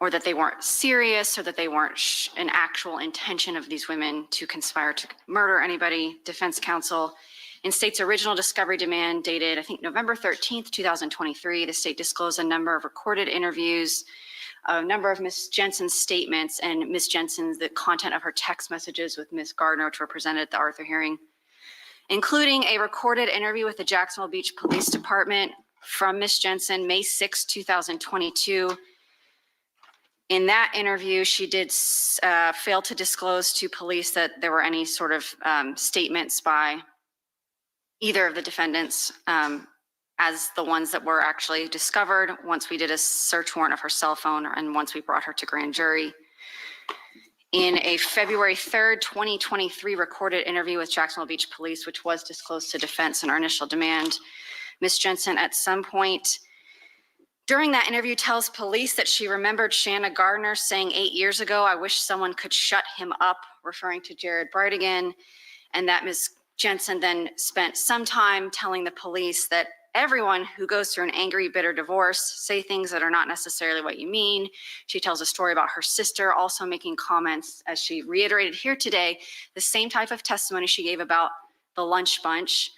or that they weren't serious, or that they weren't an actual intention of these women to conspire to murder anybody. Defense counsel In state's original discovery demand dated, I think, November 13th, 2023, the state disclosed a number of recorded interviews, a number of Ms. Jensen's statements, and Ms. Jensen's, the content of her text messages with Ms. Gardner, which were presented at the Arthur hearing, including a recorded interview with the Jacksonville Beach Police Department from Ms. Jensen, May 6, 2022. In that interview, she did fail to disclose to police that there were any sort of statements by either of the defendants as the ones that were actually discovered once we did a search warrant of her cell phone and once we brought her to grand jury. In a February 3rd, 2023 recorded interview with Jacksonville Beach Police, which was disclosed to defense in our initial demand, Ms. Jensen at some point during that interview tells police that she remembered Shanna Gardner saying 8 years ago, "I wish someone could shut him up," referring to Jared Bridegan, and that Ms. Jensen then spent some time telling the police that everyone who goes through an angry, bitter divorce say things that are not necessarily what you mean. She tells a story about her sister also making comments, as she reiterated here today, the same type of testimony she gave about the lunch bunch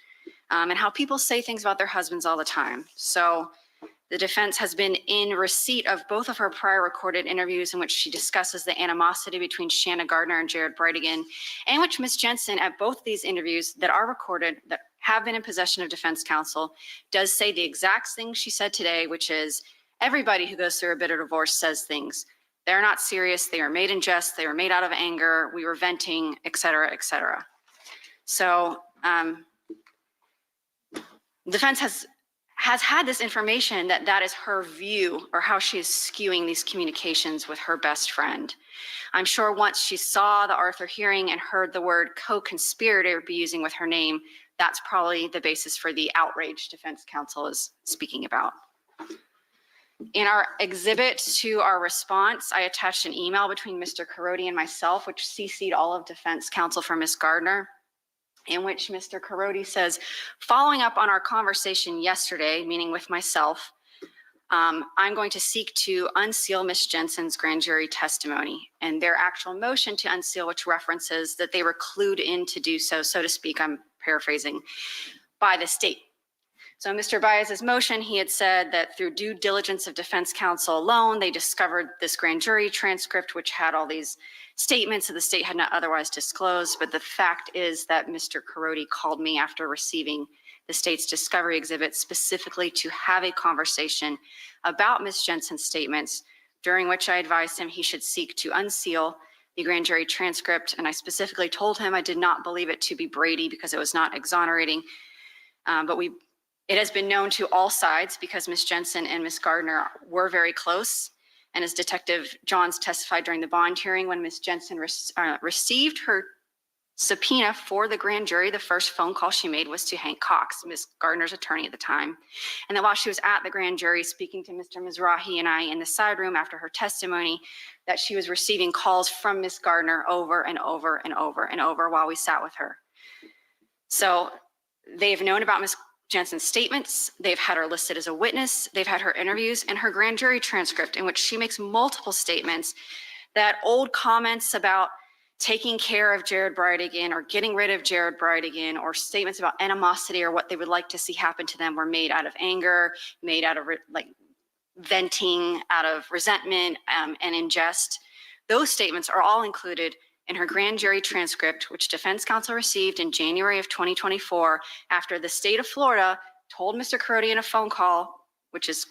and how people say things about their husbands all the time. So the defense has been in receipt of both of her prior recorded interviews in which she discusses the animosity between Shanna Gardner and Jared Bridegan, and which Ms. Jensen at both these interviews that are recorded, that have been in possession of defense counsel, does say the exact thing she said today, which is everybody who goes through a bitter divorce says things. They're not serious. They are made in jest. They were made out of anger. We were venting, et cetera, et cetera. So defense has had this information that that is her view or how she is skewing these communications with her best friend. I'm sure once she saw the Arthur hearing and heard the word co-conspirator be using with her name, that's probably the basis for the outrage defense counsel is speaking about. In our exhibit to our response, I attached an email between Mr. Carodi and myself, which CC'd all of defense counsel for Ms. Gardner, in which Mr. Carodi says, following up on our conversation yesterday, meaning with myself, I'm going to seek to unseal Ms. Jensen's grand jury testimony and their actual motion to unseal, which references that they were clued in to do so, so to speak, I'm paraphrasing, by the state. So Mr. Baez's motion, he had said that through due diligence of defense counsel alone, they discovered this grand jury transcript, which had all these statements that the state had not otherwise disclosed. But the fact is that Mr. Carodi called me after receiving the state's discovery exhibit specifically to have a conversation about Ms. Jensen's statements, during which I advised him he should seek to unseal the grand jury transcript. And I specifically told him I did not believe it to be Brady because it was not exonerating. But it has been known to all sides because Ms. Jensen and Ms. Gardner were very close. And as Detective Johns testified during the bond hearing, when Ms. Jensen received her subpoena for the grand jury, the first phone call she made was to Hank Cox, Ms. Gardner's attorney at the time. And that while she was at the grand jury speaking to Mr. Mizrahi and I in the side room after her testimony, that she was receiving calls from Ms. Gardner over and over and over and over while we sat with her. So they've known about Ms. Jensen's statements. They've had her listed as a witness. They've had her interviews and her grand jury transcript in which she makes multiple statements that old comments about taking care of Jared Bridegan or getting rid of Jared Bridegan or statements about animosity or what they would like to see happen to them were made out of anger, made out of like venting, out of resentment and in jest. Those statements are all included in her grand jury transcript, which defense counsel received in January of 2024 after the state of Florida told Mr. Carodi in a phone call, which is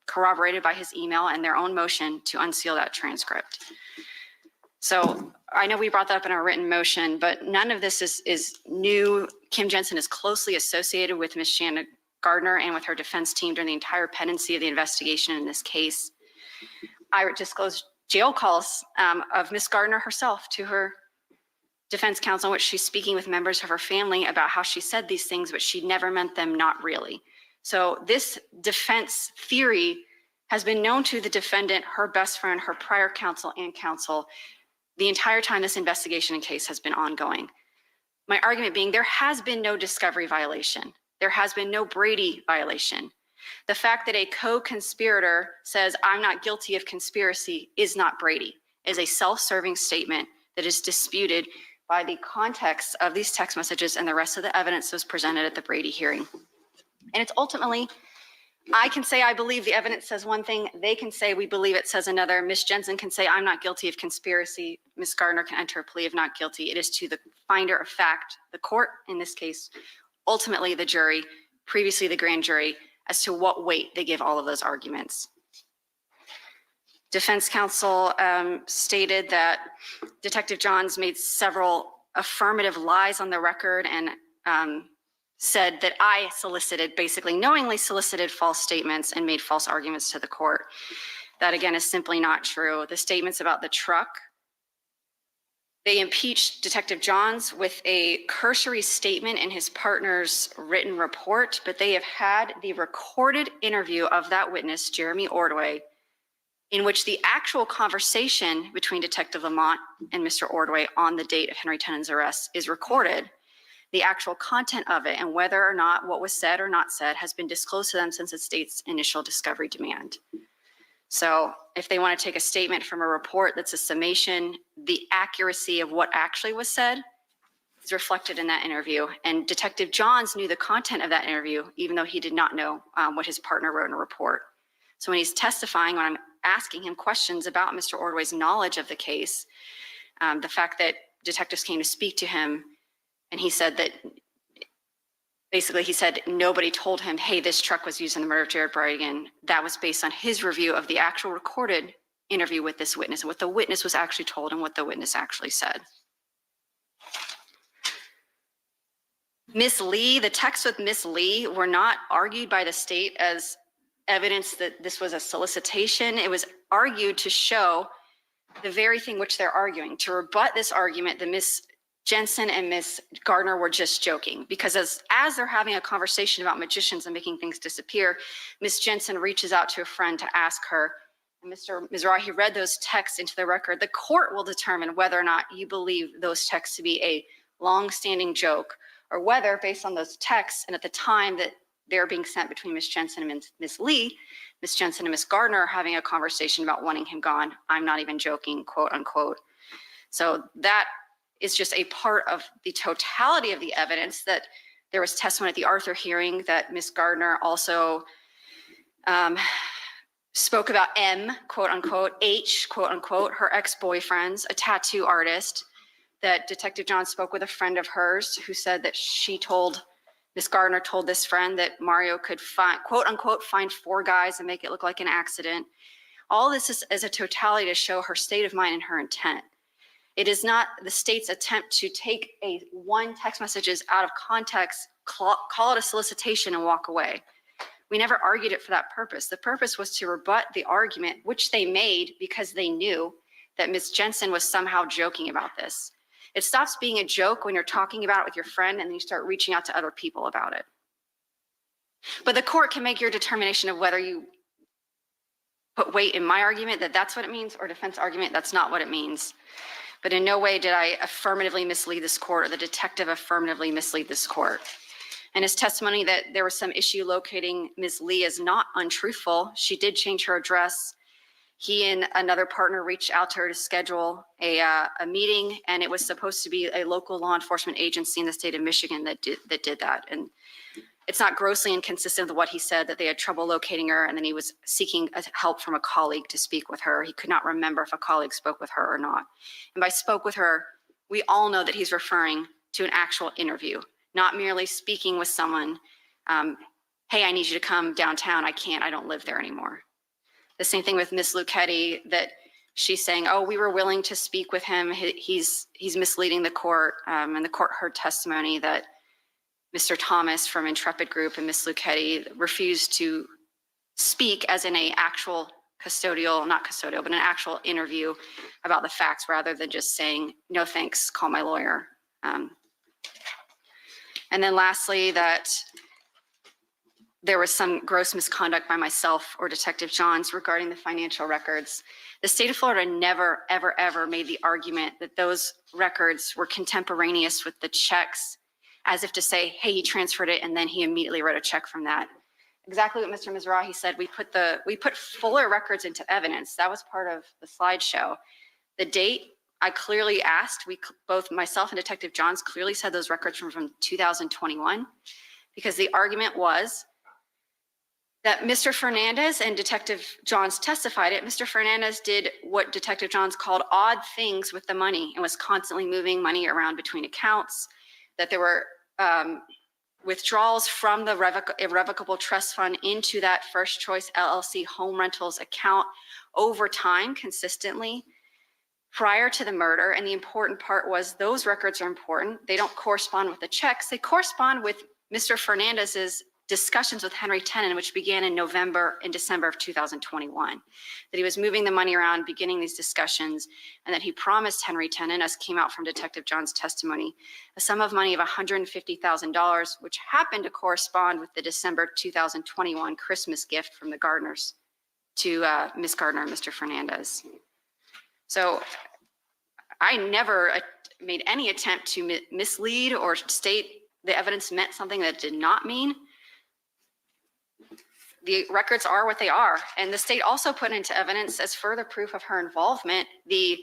corroborated by his email and their own motion to unseal that transcript. So I know we brought that up in our written motion, but none of this is new. Kim Jensen is closely associated with Ms. Shanna Gardner and with her defense team during the entire pendency of the investigation in this case. I disclosed jail calls of Ms. Gardner herself to her defense counsel, in which she's speaking with members of her family about how she said these things, but she never meant them not really. So this defense theory has been known to the defendant, her best friend, her prior counsel, and counsel the entire time this investigation and case has been ongoing. My argument being there has been no discovery violation. There has been no Brady violation. The fact that a co-conspirator says, I'm not guilty of conspiracy is not Brady, is a self-serving statement that is disputed by the context of these text messages and the rest of the evidence that was presented at the Brady hearing. And it's ultimately, I can say I believe the evidence says one thing, they can say we believe it says another. Ms. Jensen can say I'm not guilty of conspiracy. Ms. Gardner can enter a plea of not guilty. It is to the finder of fact, the court in this case, ultimately the jury, previously the grand jury, as to what weight they give all of those arguments. Defense counsel stated that Detective Johns made several affirmative lies on the record and said that I solicited, basically knowingly solicited false statements and made false arguments to the court. That again is simply not true. The statements about the truck, they impeached Detective Johns with a cursory statement in his partner's written report, but they have had the recorded interview of that witness, Jeremy Ordway, in which the actual conversation between Detective Lamont and Mr. Ordway on the date of Henry Tennant's arrest is recorded. The actual content of it and whether or not what was said or not said has been disclosed to them since the state's initial discovery demand. So if they want to take a statement from a report that's a summation, the accuracy of what actually was said is reflected in that interview. And Detective Johns knew the content of that interview, even though he did not know what his partner wrote in a report. So when he's testifying, when I'm asking him questions about Mr. Ordway's knowledge of the case, the fact that detectives came to speak to him, and he said that, basically he said nobody told him, hey, this truck was used in the murder of Jared Bridegan. That was based on his review of the actual recorded interview with this witness and what the witness was actually told and what the witness actually said. Miss Lee, the texts with Miss Lee were not argued by the state as evidence that this was a solicitation. It was argued to show the very thing which they're arguing, to rebut this argument that Miss Jensen and Miss Gardner were just joking. Because as they're having a conversation about magicians and making things disappear, Miss Jensen reaches out to a friend to ask her, and Mr. Mizrahi read those texts into the record. The court will determine whether or not you believe those texts to be a long-standing joke, or whether, based on those texts and at the time that they're being sent between Miss Jensen and Miss Lee, Miss Jensen and Miss Gardner are having a conversation about wanting him gone. I'm not even joking, quote unquote. So that is just a part of the totality of the evidence, that there was testimony at the Arthur hearing that Miss Gardner also spoke about M, quote unquote, H, quote unquote, her ex-boyfriends, a tattoo artist, that Detective John spoke with a friend of hers who said that Miss Gardner told this friend that Mario could find, quote unquote, find 4 guys and make it look like an accident. All this is as a totality to show her state of mind and her intent. It is not the state's attempt to take one text messages out of context, call it a solicitation and walk away. We never argued it for that purpose. The purpose was to rebut the argument, which they made because they knew that Miss Jensen was somehow joking about this. It stops being a joke when you're talking about it with your friend and then you start reaching out to other people about it. But the court can make your determination of whether you put weight in my argument that that's what it means, or defense argument that's not what it means. But in no way did I affirmatively mislead this court, or the detective affirmatively mislead this court. And his testimony that there was some issue locating Ms. Lee is not untruthful. She did change her address. He and another partner reached out to her to schedule a meeting, and it was supposed to be a local law enforcement agency in the state of Michigan that did that. And it's not grossly inconsistent with what he said, that they had trouble locating her, and then he was seeking help from a colleague to speak with her. He could not remember if a colleague spoke with her or not. And by spoke with her, we all know that he's referring to an actual interview, not merely speaking with someone, hey, I need you to come downtown. I can't, I don't live there anymore. The same thing with Miss Luchetti, that she's saying, oh, we were willing to speak with him. He's misleading the court. And the court heard testimony that Mr. Thomas from Intrepid Group and Miss Luchetti refused to speak as in an actual custodial, not custodial, but an actual interview about the facts, rather than just saying, no thanks, call my lawyer. And then lastly, that there was some gross misconduct by myself or Detective Johns regarding the financial records. The state of Florida never, ever, ever made the argument that those records were contemporaneous with the checks, as if to say, hey, he transferred it and then he immediately wrote a check from that. Exactly what Mr. Mizrahi said, we put fuller records into evidence. That was part of the slideshow. The date I clearly asked, both myself and Detective Johns clearly said those records were from 2021, because the argument was that Mr. Fernandez, and Detective Johns testified it, Mr. Fernandez did what Detective Johns called odd things with the money and was constantly moving money around between accounts, that there were withdrawals from the irrevocable trust fund into that First Choice LLC home rentals account over time consistently prior to the murder. And the important part was those records are important. They don't correspond with the checks. They correspond with Mr. Fernandez's discussions with Henry Tenen, which began in November and December of 2021, that he was moving the money around, beginning these discussions, and that he promised Henry Tenen, as came out from Detective John's testimony, a sum of money of $150,000, which happened to correspond with the December 2021 Christmas gift from the Gardners to Ms. Gardner and Mr. Fernandez. So I never made any attempt to mislead or state the evidence meant something that it did not mean. The records are what they are. And the state also put into evidence as further proof of her involvement, the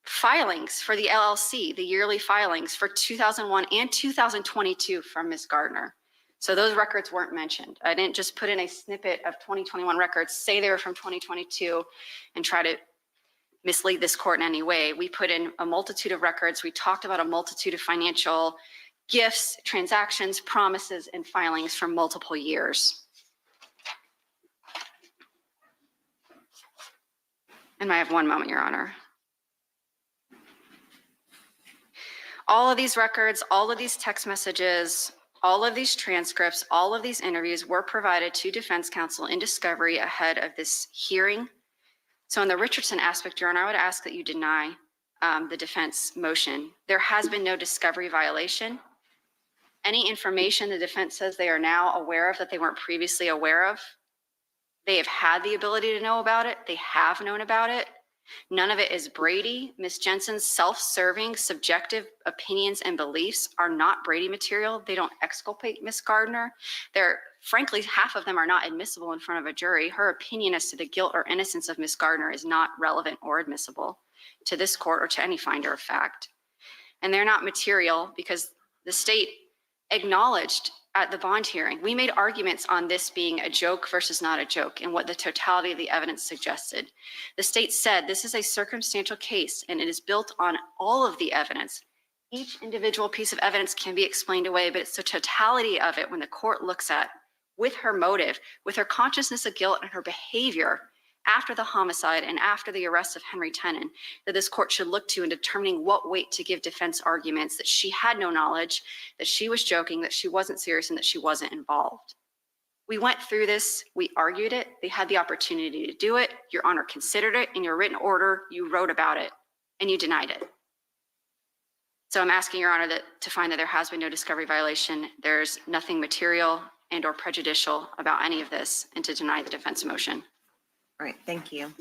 filings for the LLC, the yearly filings for 2001 and 2022 from Ms. Gardner. So those records weren't mentioned. I didn't just put in a snippet of 2021 records, say they were from 2022, and try to mislead this court in any way. We put in a multitude of records. We talked about a multitude of financial gifts, transactions, promises, and filings from multiple years. And I have one moment, Your Honor. All of these records, all of these text messages, all of these transcripts, all of these interviews were provided to defense counsel in discovery ahead of this hearing. So in the Richardson aspect, Your Honor, I would ask that you deny the defense motion. There has been no discovery violation. Any information the defense says they are now aware of that they weren't previously aware of, they have had the ability to know about it. They have known about it. None of it is Brady. Ms. Jensen's self-serving, subjective opinions and beliefs are not Brady material. They don't exculpate Ms. Gardner. They're, frankly, half of them are not admissible in front of a jury. Her opinion as to the guilt or innocence of Ms. Gardner is not relevant or admissible to this court or to any finder of fact. And they're not material because the state acknowledged at the bond hearing, we made arguments on this being a joke versus not a joke and what the totality of the evidence suggested. The state said this is a circumstantial case and it is built on all of the evidence. Each individual piece of evidence can be explained away, but it's the totality of it when the court looks at with her motive, with her consciousness of guilt and her behavior after the homicide and after the arrest of Henry Tenen, that this court should look to in determining what weight to give defense arguments that she had no knowledge, that she was joking, that she wasn't serious, and that she wasn't involved. We went through this, we argued it, they had the opportunity to do it, Your Honor considered it, in your written order, you wrote about it, and you denied it. So I'm asking Your Honor to find that there has been no discovery violation, there's nothing material and or prejudicial about any of this, and to deny the defense motion. All right, thank you.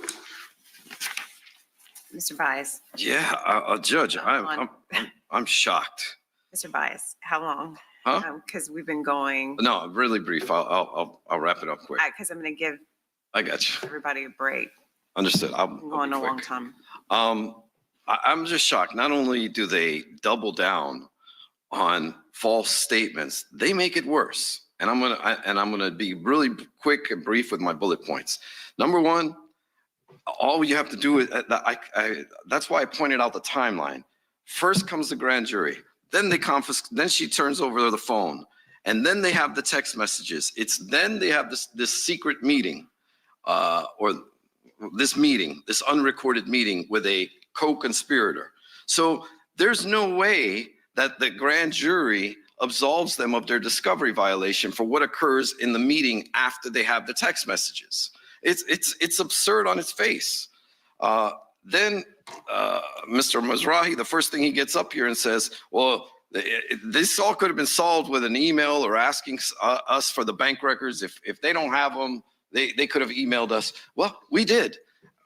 Mr. Bias, Yeah, Judge, I'm shocked. Mr. Bias, how long? Huh? Because we've been going, No, really brief. I'll wrap it up quick. because I'm going to give I got you. everybody a break. Understood. I'll We're be going a long quick. time. I'm just shocked. Not only do they double down on false statements, they make it worse. And I'm gonna be really quick and brief with my bullet points. Number one, all you have to do is that's why I pointed out the timeline. First comes the grand jury, then they then she turns over the phone, and then they have the text messages. Then they have this secret meeting, or this unrecorded meeting with a co-conspirator. So there's no way that the grand jury absolves them of their discovery violation for what occurs in the meeting after they have the text messages. It's absurd on its face. Then Mr. Mizrahi, the first thing he gets up here and says, well, this all could have been solved with an email or asking us for the bank records. If they don't have them, they could have emailed us. Well, we did.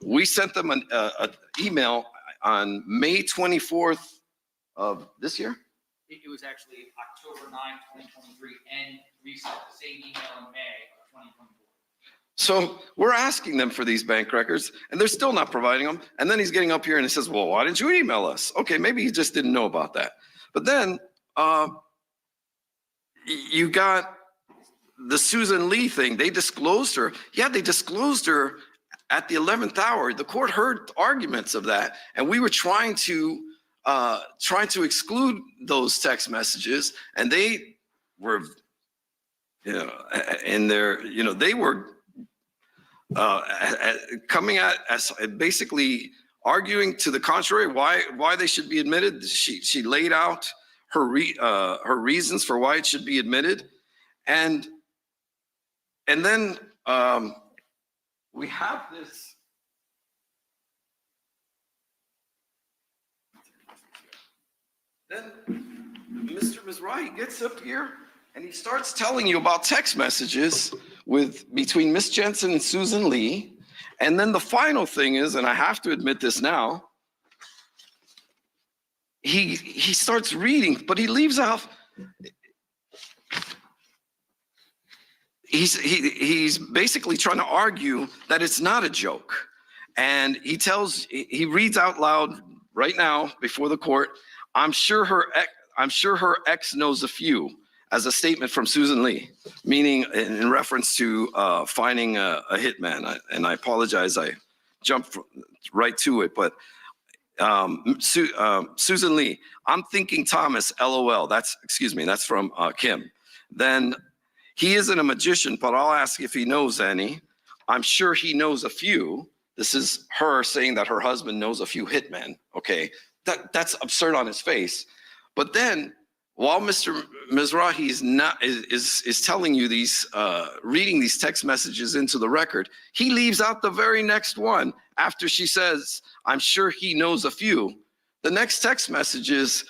We sent them an email on May 24th of this year. It was actually October 9, 2023, and we sent the same email in May of 2024. So we're asking them for these bank records and they're still not providing them. And then he's getting up here and he says, well, why didn't you email us? Okay, maybe he just didn't know about that. But then you got the Susan Lee thing. They disclosed her. Yeah, they disclosed her at the 11th hour. The court heard arguments of that. And we were trying to exclude those text messages. And they were, they were coming at us, basically arguing to the contrary why they should be admitted. She laid out her reasons for why it should be admitted, and then we have this. Then Mr. Mizrahi gets up here and he starts telling you about text messages between Miss Jensen and Susan Lee. And then the final thing is, and I have to admit this now, he starts reading, but he leaves out. He's basically trying to argue that it's not a joke. And he reads out loud right now before the court, I'm sure her ex knows a few, as a statement from Susan Lee, meaning in reference to finding a hitman. And I apologize, I jumped right to it, but Susan Lee, I'm thinking Thomas, LOL. That's from Kim. Then he isn't a magician, but I'll ask if he knows any. I'm sure he knows a few. This is her saying that her husband knows a few hitmen. Okay, that's absurd on his face. But then, while Mr. Mizrahi is telling you these, reading these text messages into the record, he leaves out the very next one after she says, I'm sure he knows a few. The next text message is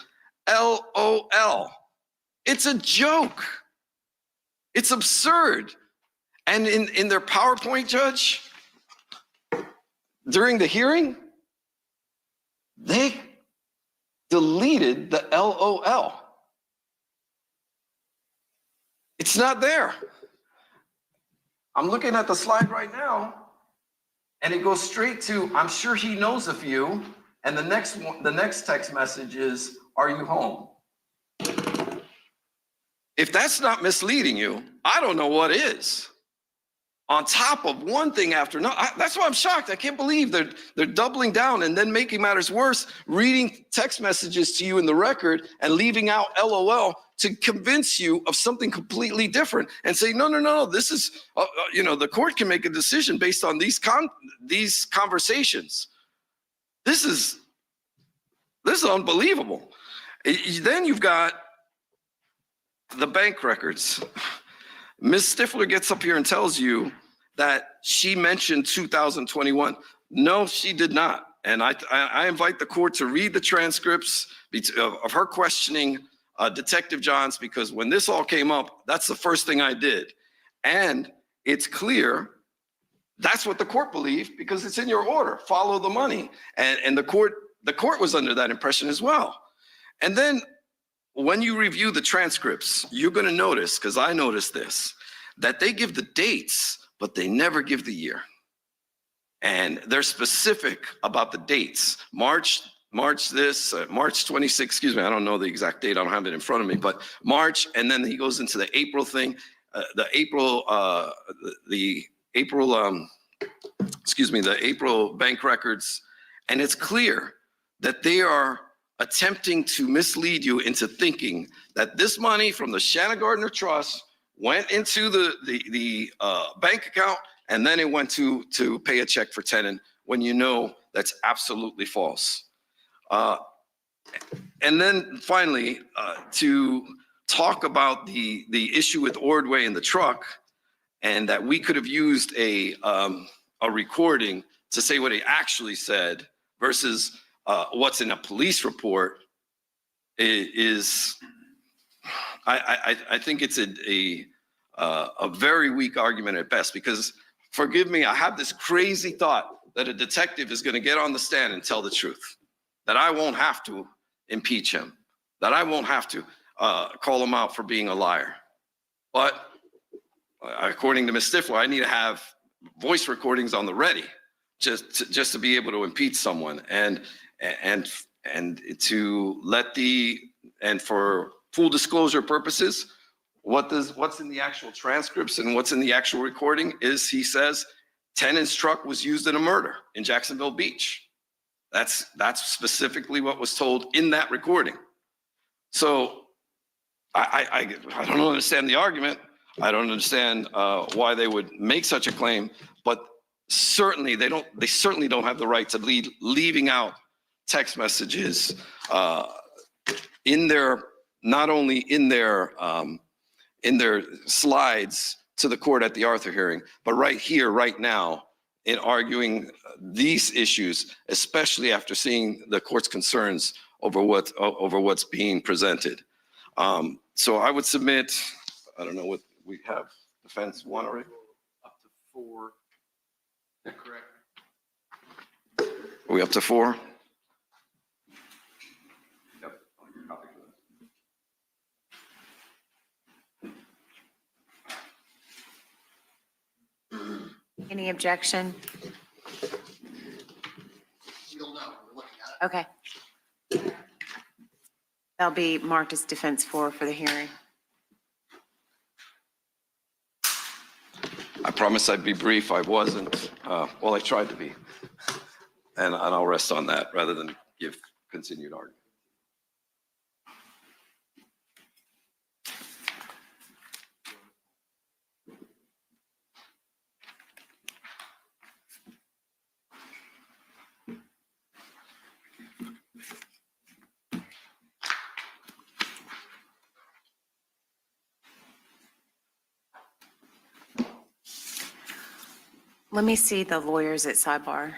LOL. It's a joke. It's absurd. And in their PowerPoint, Judge, during the hearing, they deleted the LOL. It's not there. I'm looking at the slide right now, and it goes straight to, I'm sure he knows a few, and the next text message is, are you home? If that's not misleading you, I don't know what is. On top of one thing after another. That's why I'm shocked. I can't believe they're doubling down and then making matters worse, reading text messages to you in the record and leaving out LOL to convince you of something completely different and say, no, this is, the court can make a decision based on these conversations. This is unbelievable. Then you've got the bank records. Ms. Stifler gets up here and tells you that she mentioned 2021. No, she did not. And I invite the court to read the transcripts of her questioning Detective Johns, because when this all came up, that's the first thing I did. And it's clear that's what the court believed, because it's in your order, follow the money. And the court was under that impression as well. And then when you review the transcripts, you're gonna notice, because I noticed this, that they give the dates, but they never give the year. And they're specific about the dates. March 26, I don't know the exact date, I don't have it in front of me, but March, and then he goes into the April thing, the April bank records, and it's clear that they are attempting to mislead you into thinking that this money from the Shanna Gardner Trust went into the bank account, and then it went to pay a check for tenant, when you know that's absolutely false. And then finally, to talk about the issue with Ordway and the truck, and that we could have used a recording to say what he actually said versus what's in a police report is. I think it's a very weak argument at best, because forgive me, I have this crazy thought that a detective is going to get on the stand and tell the truth, that I won't have to impeach him, that I won't have to call him out for being a liar. But according to Ms. Stifler, I need to have voice recordings on the ready, just to be able to impeach someone and to let and for full disclosure purposes, what's in the actual transcripts and what's in the actual recording is he says Tennant's truck was used in a murder in Jacksonville Beach. That's specifically what was told in that recording. So I don't understand the argument. I don't understand why they would make such a claim, but certainly they certainly don't have the right to leaving out text messages in their, not only in their slides to the court at the Arthur hearing, but right here, right now, in arguing these issues, especially after seeing the court's concerns over what's being presented. So I would submit, I don't know what we have, defense one already? Up to 4. Is that correct? Are we up to 4? Yep. Any objection? We don't know. We're looking at it. Okay. That'll be marked as defense 4 for the hearing. I promised I'd be brief. I wasn't. Well, I tried to be. And I'll rest on that rather than give continued argument. Let me see the lawyers at sidebar.